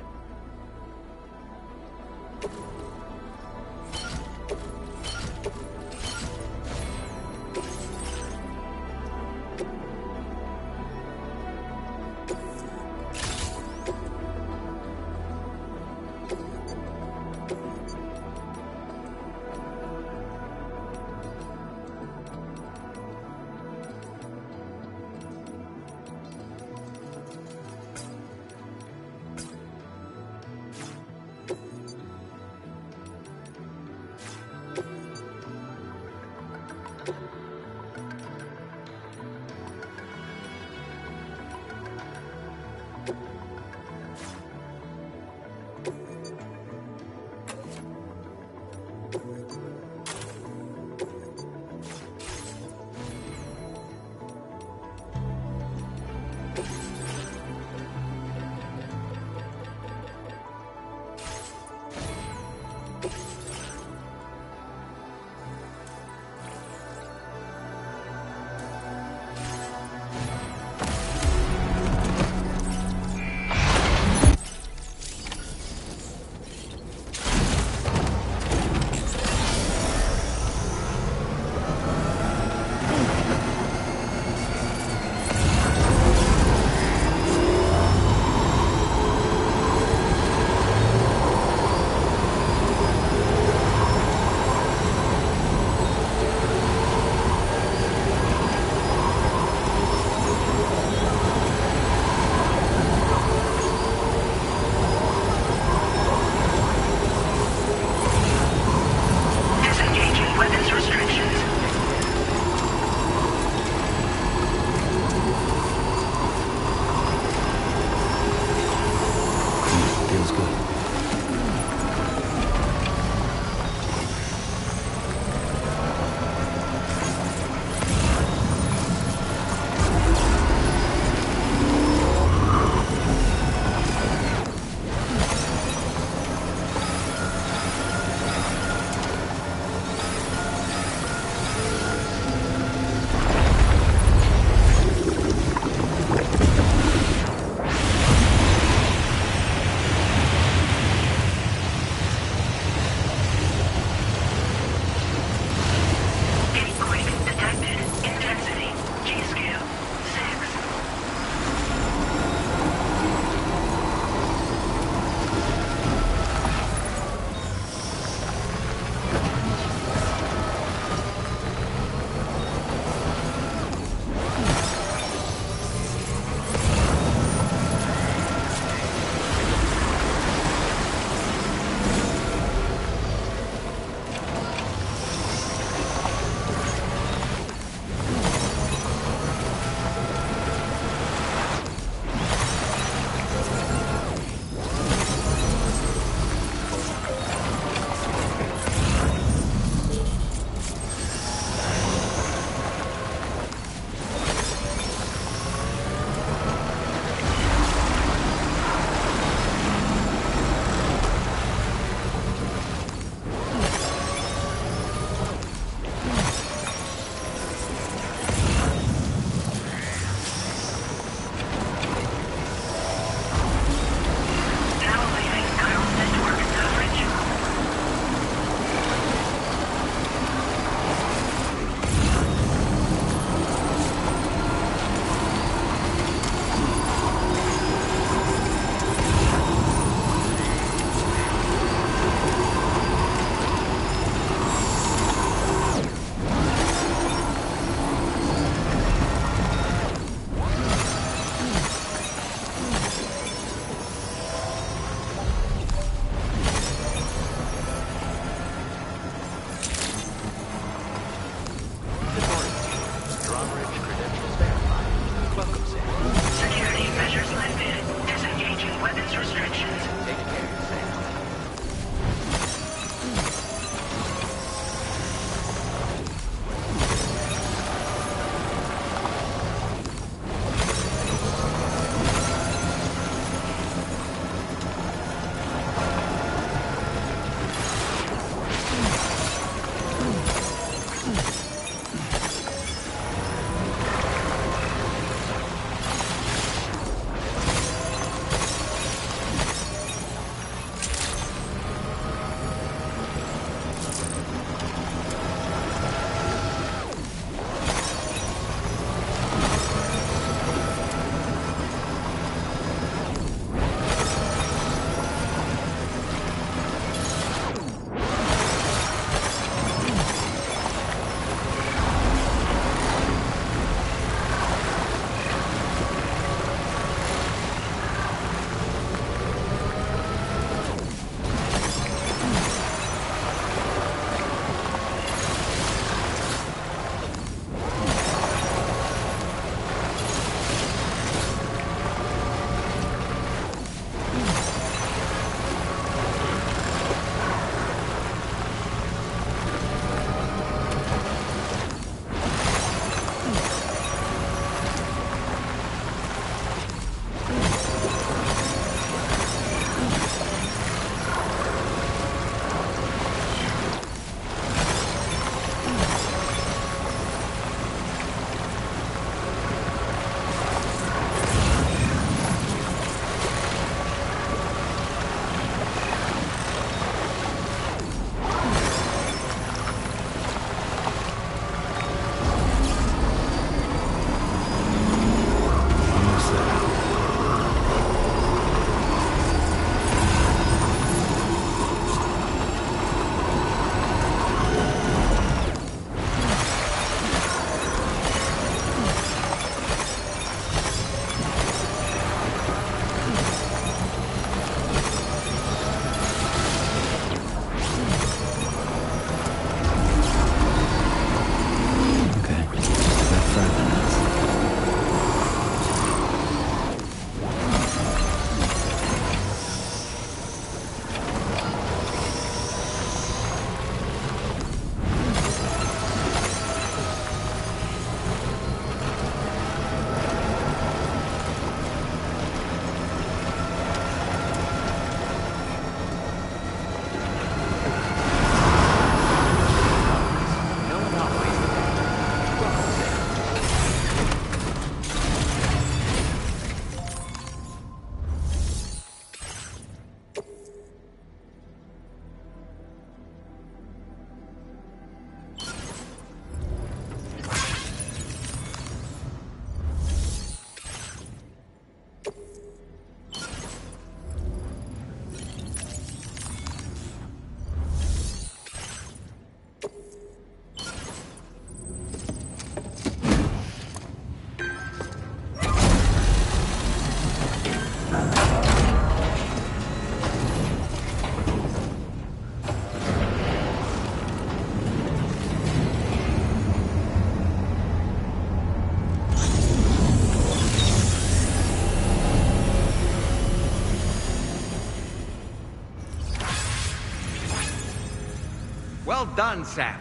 S11: Well done, Sam.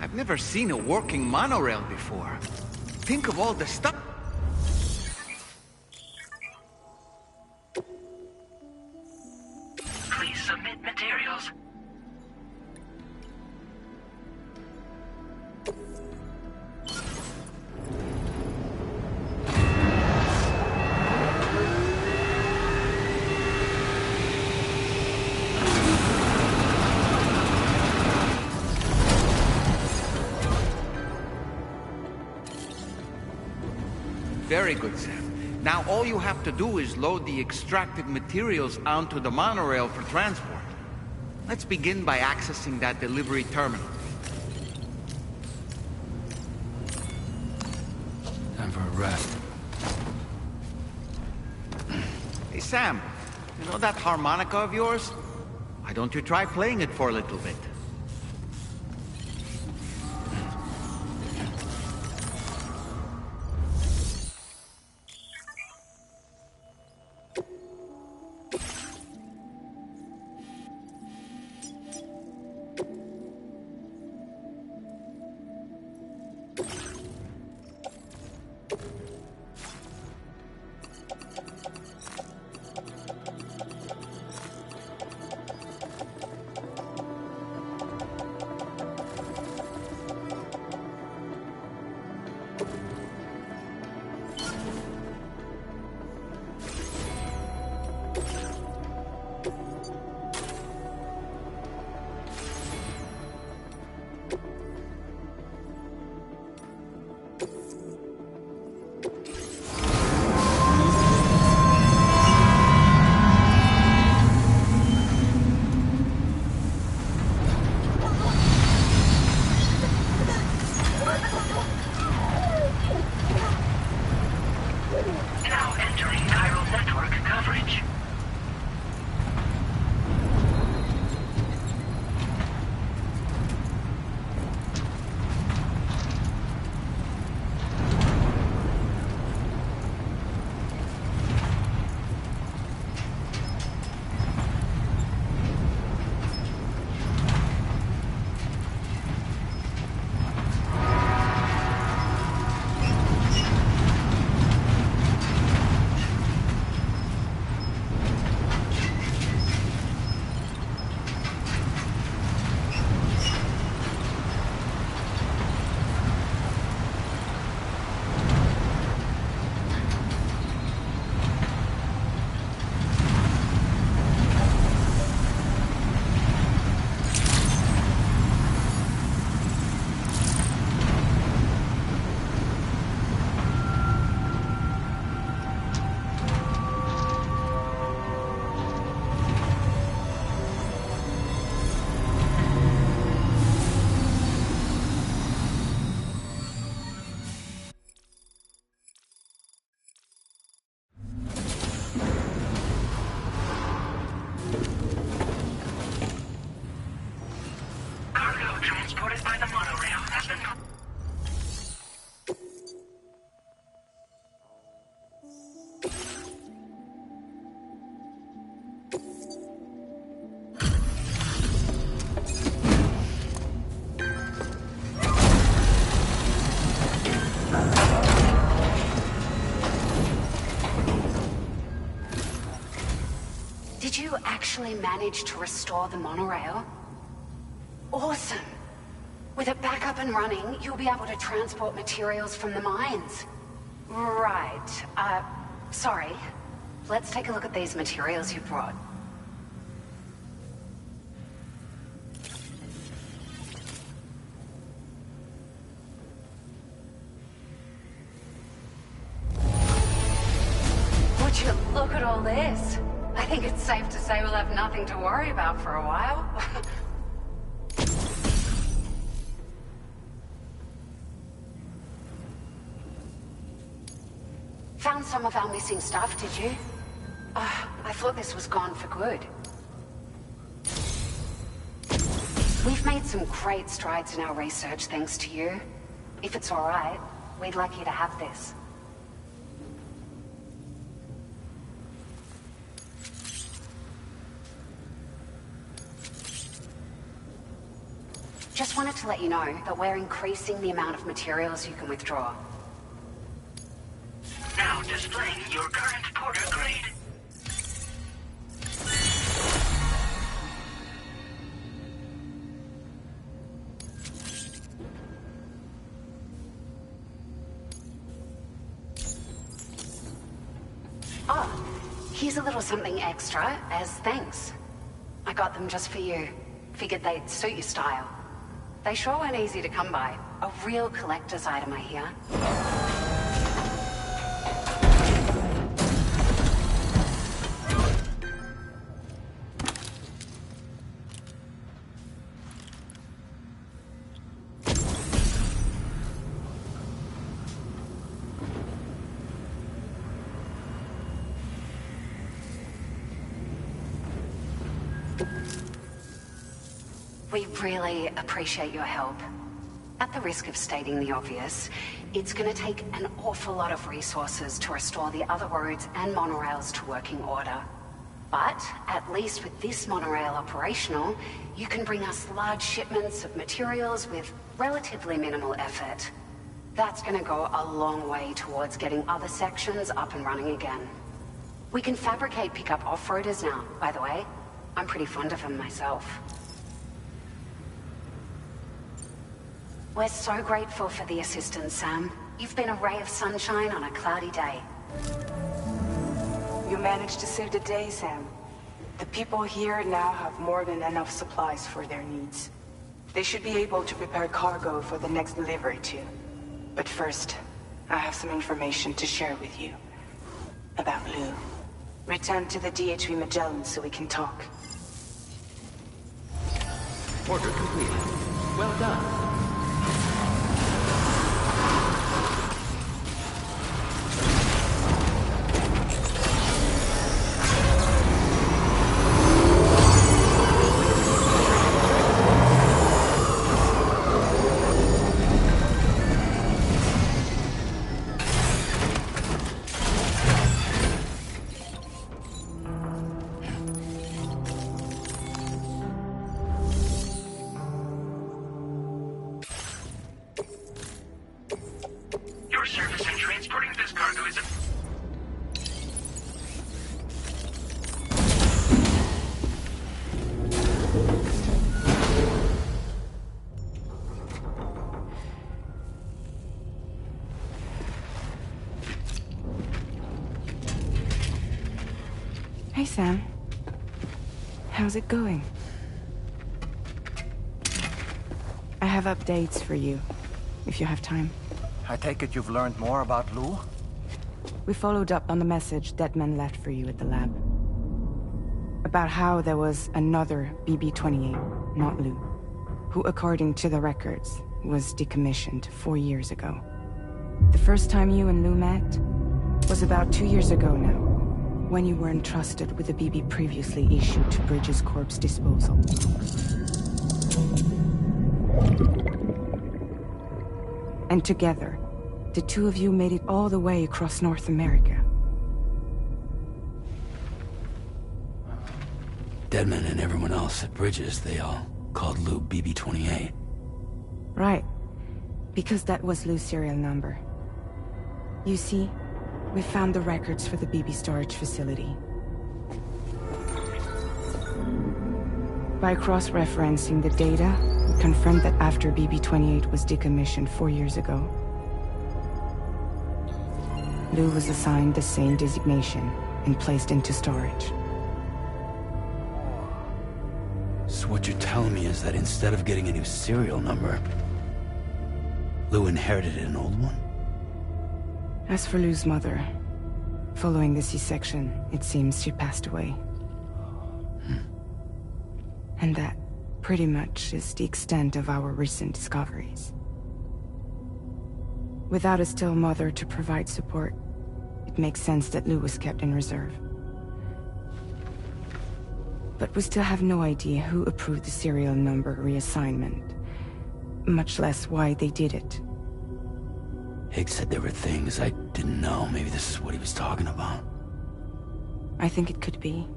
S11: I've never seen a working monorail before. Think of all the stuff...
S1: Please submit materials.
S11: Very good, Sam. Now all you have to do is load the extracted materials onto the monorail for transport. Let's begin by accessing that delivery terminal.
S8: Time for a rest.
S11: Hey, Sam, you know that harmonica of yours? Why don't you try playing it for a little bit?
S1: Now entering chiral network coverage. Cargo transported by the monorail has been...
S3: Did you actually manage to restore the monorail? Awesome! With it back up and running, you'll be able to transport materials from the mines. Right. Sorry. Let's take a look at these materials you brought. Would you look at all this? I think it's safe to say we'll have nothing to worry about for a while. Found some of our missing stuff, did you? I thought this was gone for good. We've made some great strides in our research thanks to you. If it's all right, we'd like you to have this. Just wanted to let you know that we're increasing the amount of materials you can withdraw.
S1: Now displaying your current porter grade.
S3: Oh, here's a little something extra as thanks. I got them just for you. Figured they'd suit your style. They sure weren't easy to come by. A real collector's item, I hear. We really appreciate your help. At the risk of stating the obvious, it's gonna take an awful lot of resources to restore the other roads and monorails to working order. But at least with this monorail operational, you can bring us large shipments of materials with relatively minimal effort. That's gonna go a long way towards getting other sections up and running again. We can fabricate pickup off-roaders now, by the way. I'm pretty fond of them myself. We're so grateful for the assistance, Sam. You've been a ray of sunshine on a cloudy day.
S12: You managed to save the day, Sam. The people here now have more than enough supplies for their needs. They should be able to prepare cargo for the next delivery too. But first, I have some information to share with you. About Lou. Return to the DHV Magellan so we can talk.
S2: Order completed. Well done.
S1: Your service in transporting this cargo is
S9: Hey, Sam. How's it going? I have updates for you, if you have time.
S11: I take it you've learned more about Lou?
S9: We followed up on the message Deadman left for you at the lab. About how there was another BB-28, not Lou, who, according to the records, was decommissioned 4 years ago. The first time you and Lou met was about 2 years ago now, when you were entrusted with the BB previously issued to Bridges Corp's disposal. And together, the two of you made it all the way across North America.
S8: Deadman and everyone else at Bridges, they all called Lou BB-28.
S9: Right. Because that was Lou's serial number. You see, we found the records for the BB storage facility. By cross-referencing the data, we confirmed that after BB-28 was decommissioned 4 years ago, Lou was assigned the same designation and placed into storage.
S8: So what you're telling me is that instead of getting a new serial number, Lou inherited an old one?
S9: As for Lou's mother, following the C-section, it seems she passed away. And that, pretty much, is the extent of our recent discoveries. Without a still mother to provide support, it makes sense that Lou was kept in reserve. But we still have no idea who approved the serial number reassignment, much less why they did it.
S8: Higgs said there were things I didn't know. Maybe this is what he was talking about.
S9: I think it could be.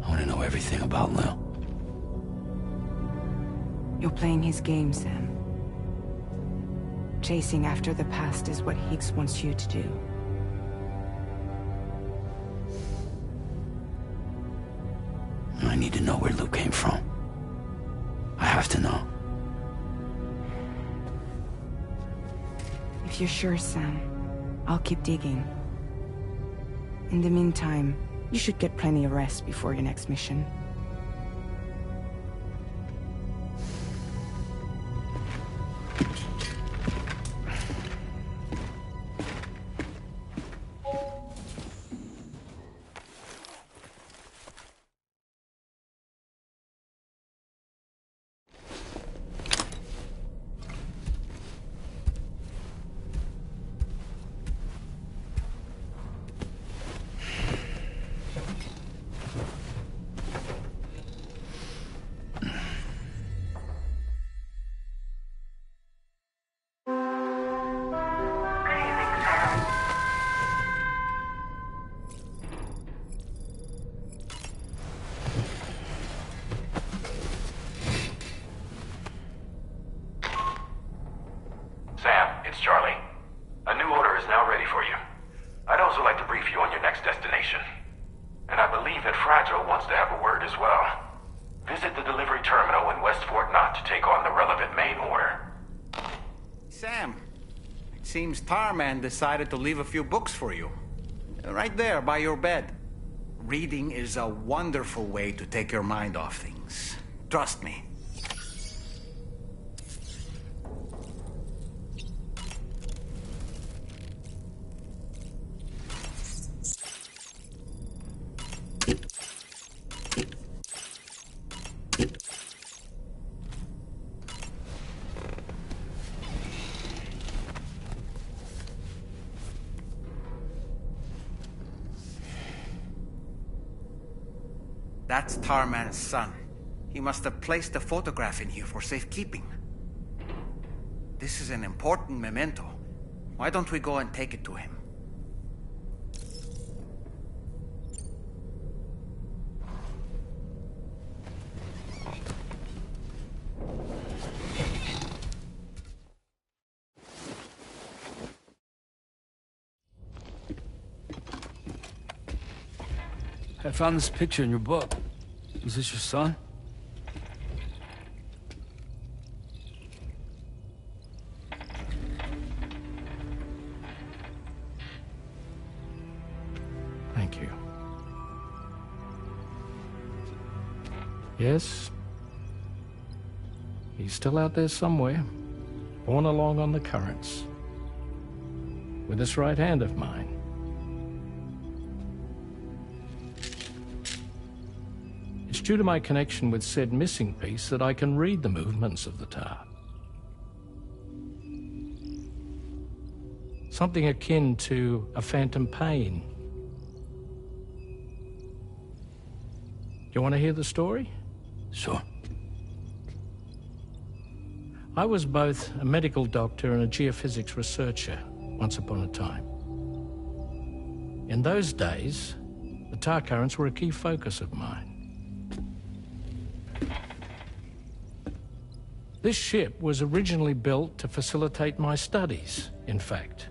S8: I want to know everything. everything about Lil.
S9: You're playing his game, Sam. Chasing after the past is what Higgs wants you to do.
S8: I need to know where Lou came from. I have to know.
S9: If you're sure, Sam, I'll keep digging. In the meantime, you should get plenty of rest before your next mission.
S11: Seems Tarman decided to leave a few books for you. Right there, by your bed. Reading is a wonderful way to take your mind off things. Trust me. That's Tarman's son. He must have placed a photograph in here for safekeeping. This is an important memento. Why don't we go and take it to him?
S8: I found this picture in your book. Is this your son?
S10: Thank you. Yes. He's still out there somewhere, borne along on the currents. With this right hand of mine. It's due to my connection with said missing piece that I can read the movements of the tar. Something akin to a phantom pain. You want to hear the story?
S8: Sure.
S10: I was both a medical doctor and a geophysics researcher once upon a time. In those days, the tar currents were a key focus of mine. This ship was originally built to facilitate my studies, in fact.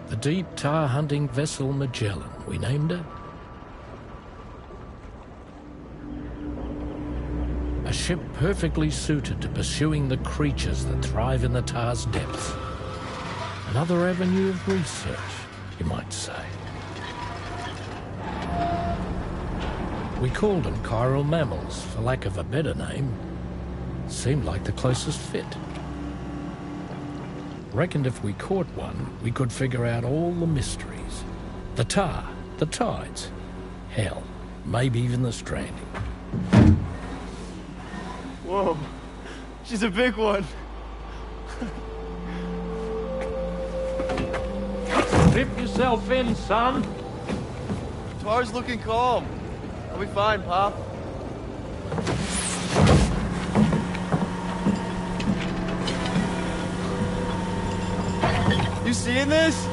S10: The deep tar hunting vessel Magellan, we named it. A ship perfectly suited to pursuing the creatures that thrive in the tar's depths. Another avenue of research, you might say. We called them chiral mammals, for lack of a better name. Seemed like the closest fit. Reckoned if we caught one, we could figure out all the mysteries. The tar, the tides, hell, maybe even the stranding.
S7: Whoa, she's a big one.
S10: Strip yourself in, son.
S7: Tar's looking calm. I'll be fine, Pop. You seeing this?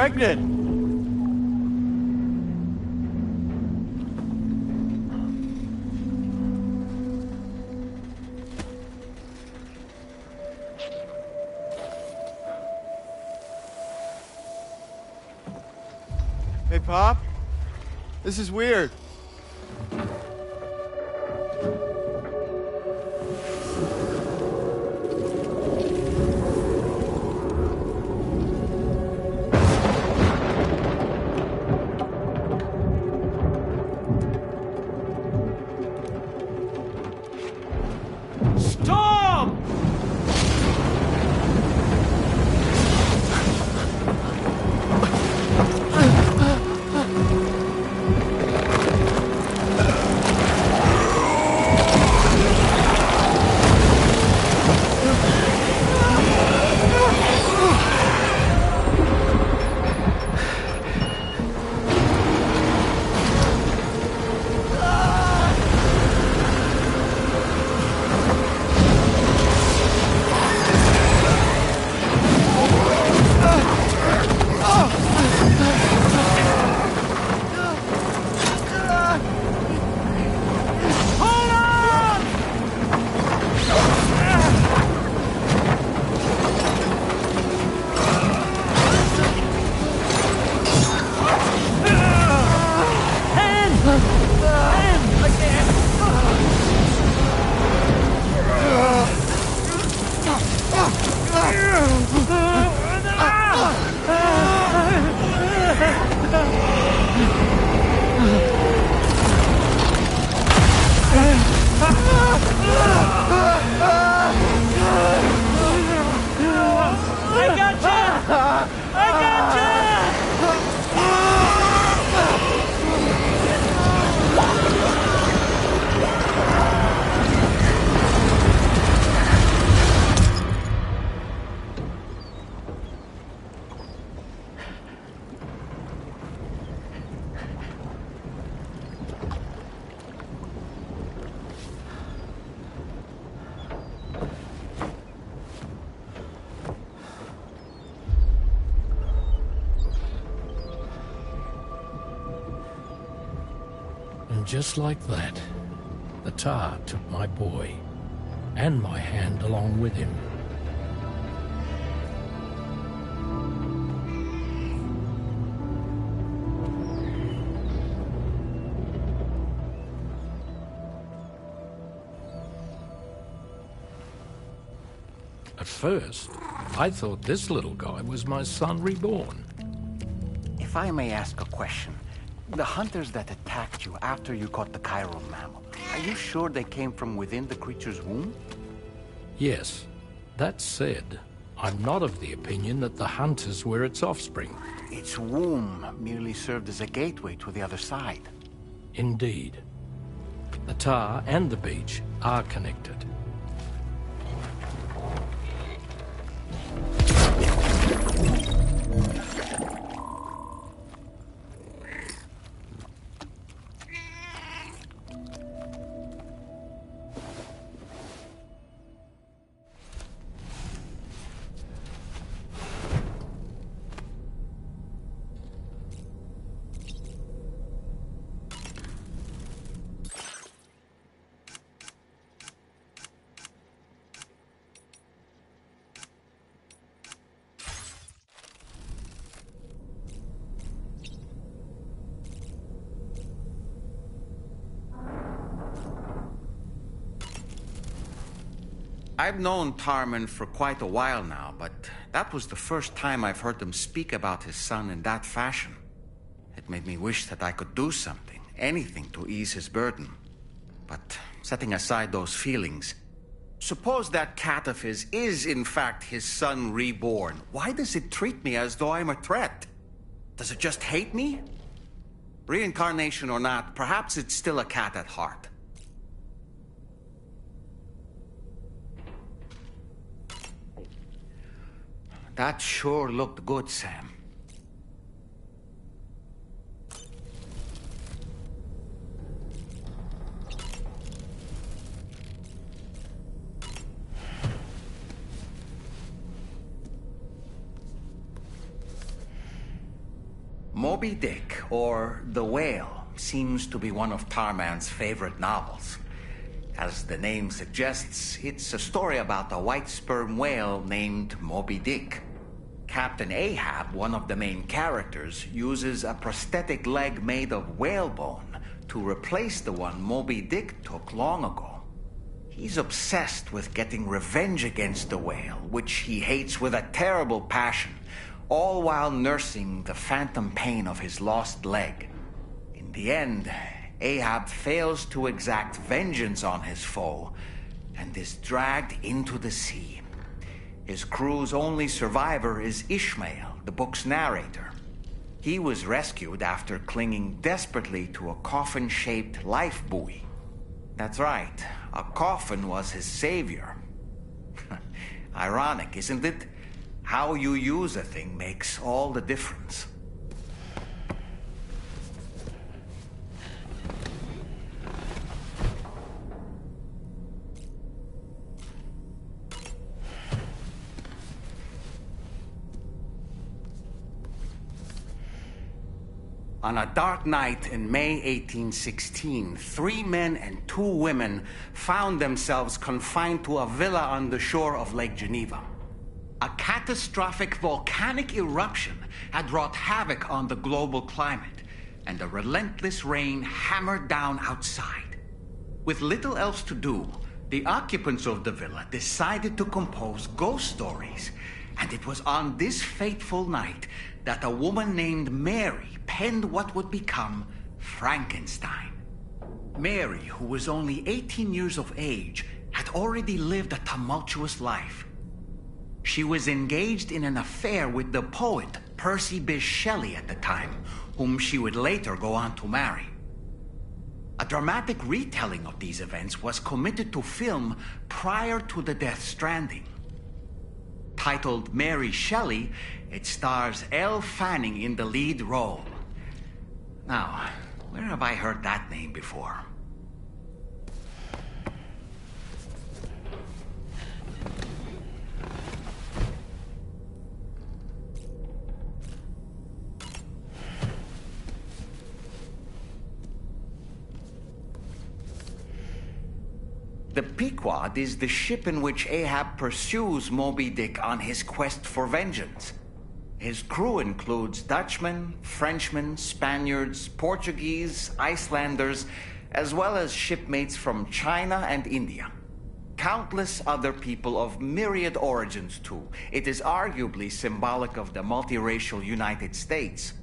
S7: pregnant. Hey, Pop. This is weird.
S11: Storm!
S10: And just like that, the tar took my boy, and my hand along with him. At first, I thought this little guy was my son reborn.
S11: If I may ask a question, the hunters that attacked you after you caught the chiral mammal, are you sure they came from within the creature's womb?
S10: Yes. That said, I'm not of the opinion that the hunters were its offspring.
S11: Its womb merely served as a gateway to the other side.
S10: Indeed. The tar and the beach are connected.
S11: I've known Tarman for quite a while now, but that was the first time I've heard him speak about his son in that fashion. It made me wish that I could do something, anything to ease his burden. But setting aside those feelings, suppose that cat of his is in fact his son reborn. Why does it treat me as though I'm a threat? Does it just hate me? Reincarnation or not, perhaps it's still a cat at heart. That sure looked good, Sam.
S13: Moby Dick, or The Whale, seems to be one of Tarman's favorite novels. As the name suggests, it's a story about a white sperm whale named Moby Dick. Captain Ahab, one of the main characters, uses a prosthetic leg made of whalebone to replace the one Moby Dick took long ago. He's obsessed with getting revenge against the whale, which he hates with a terrible passion, all while nursing the phantom pain of his lost leg. In the end, Ahab fails to exact vengeance on his foe and is dragged into the sea. His crew's only survivor is Ishmael, the book's narrator. He was rescued after clinging desperately to a coffin-shaped life buoy. That's right, a coffin was his savior. Ironic, isn't it? How you use a thing makes all the difference. On a dark night in May 1816, 3 men and 2 women found themselves confined to a villa on the shore of Lake Geneva. A catastrophic volcanic eruption had wrought havoc on the global climate, and a relentless rain hammered down outside. With little else to do, the occupants of the villa decided to compose ghost stories, and it was on this fateful night that a woman named Mary penned what would become Frankenstein. Mary, who was only 18 years of age, had already lived a tumultuous life. She was engaged in an affair with the poet Percy Bysshe Shelley at the time, whom she would later go on to marry. A dramatic retelling of these events was committed to film prior to the Death Stranding. Titled Mary Shelley, it stars Elle Fanning in the lead role. Now, where have I heard that name before? The Pequod is the ship in which Ahab pursues Moby Dick on his quest for vengeance. His crew includes Dutchmen, Frenchmen, Spaniards, Portuguese, Icelanders, as well as shipmates from China and India. Countless other people of myriad origins, too. It is arguably symbolic of the multiracial United States.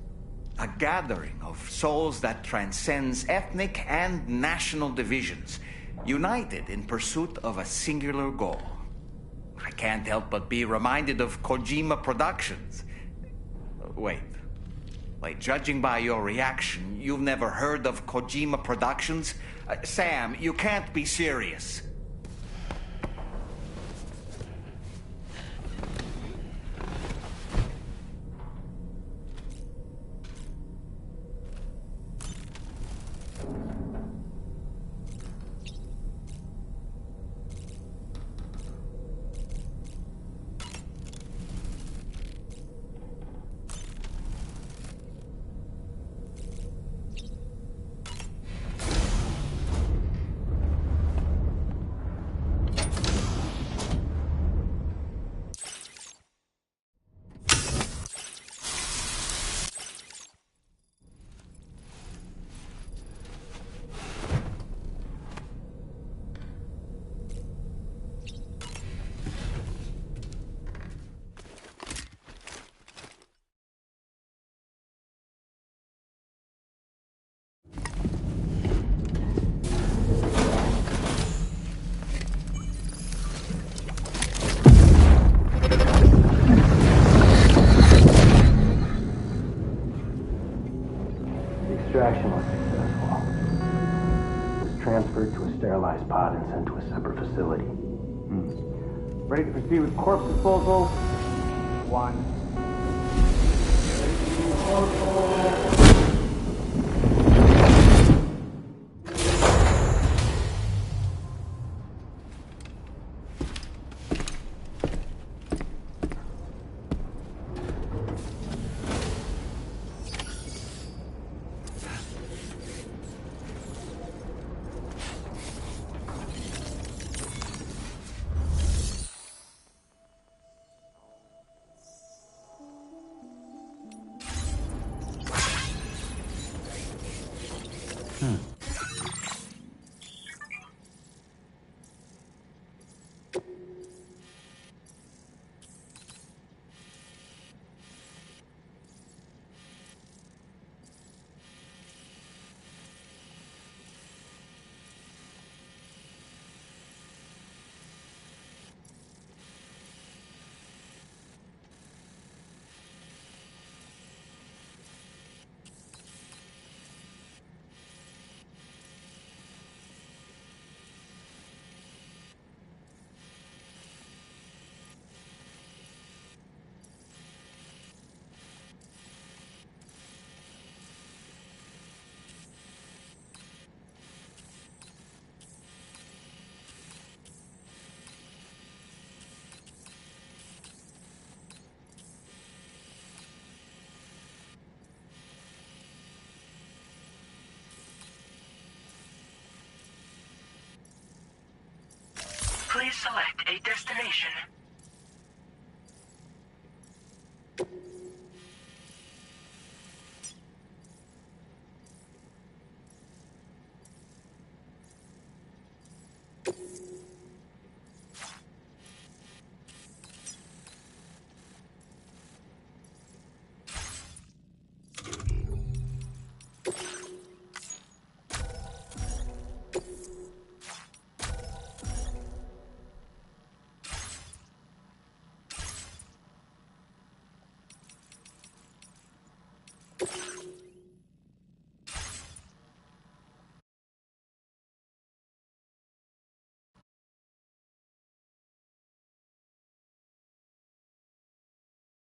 S13: A gathering of souls that transcends ethnic and national divisions, united in pursuit of a singular goal. I can't help but be reminded of Kojima Productions. Wait, judging by your reaction, you've never heard of Kojima Productions? Sam, you can't be serious.
S22: Extraction was successful. It was transferred to a sterilized pod and sent to a separate facility. Ready to proceed with corpse disposal? 1.
S1: Please select a destination.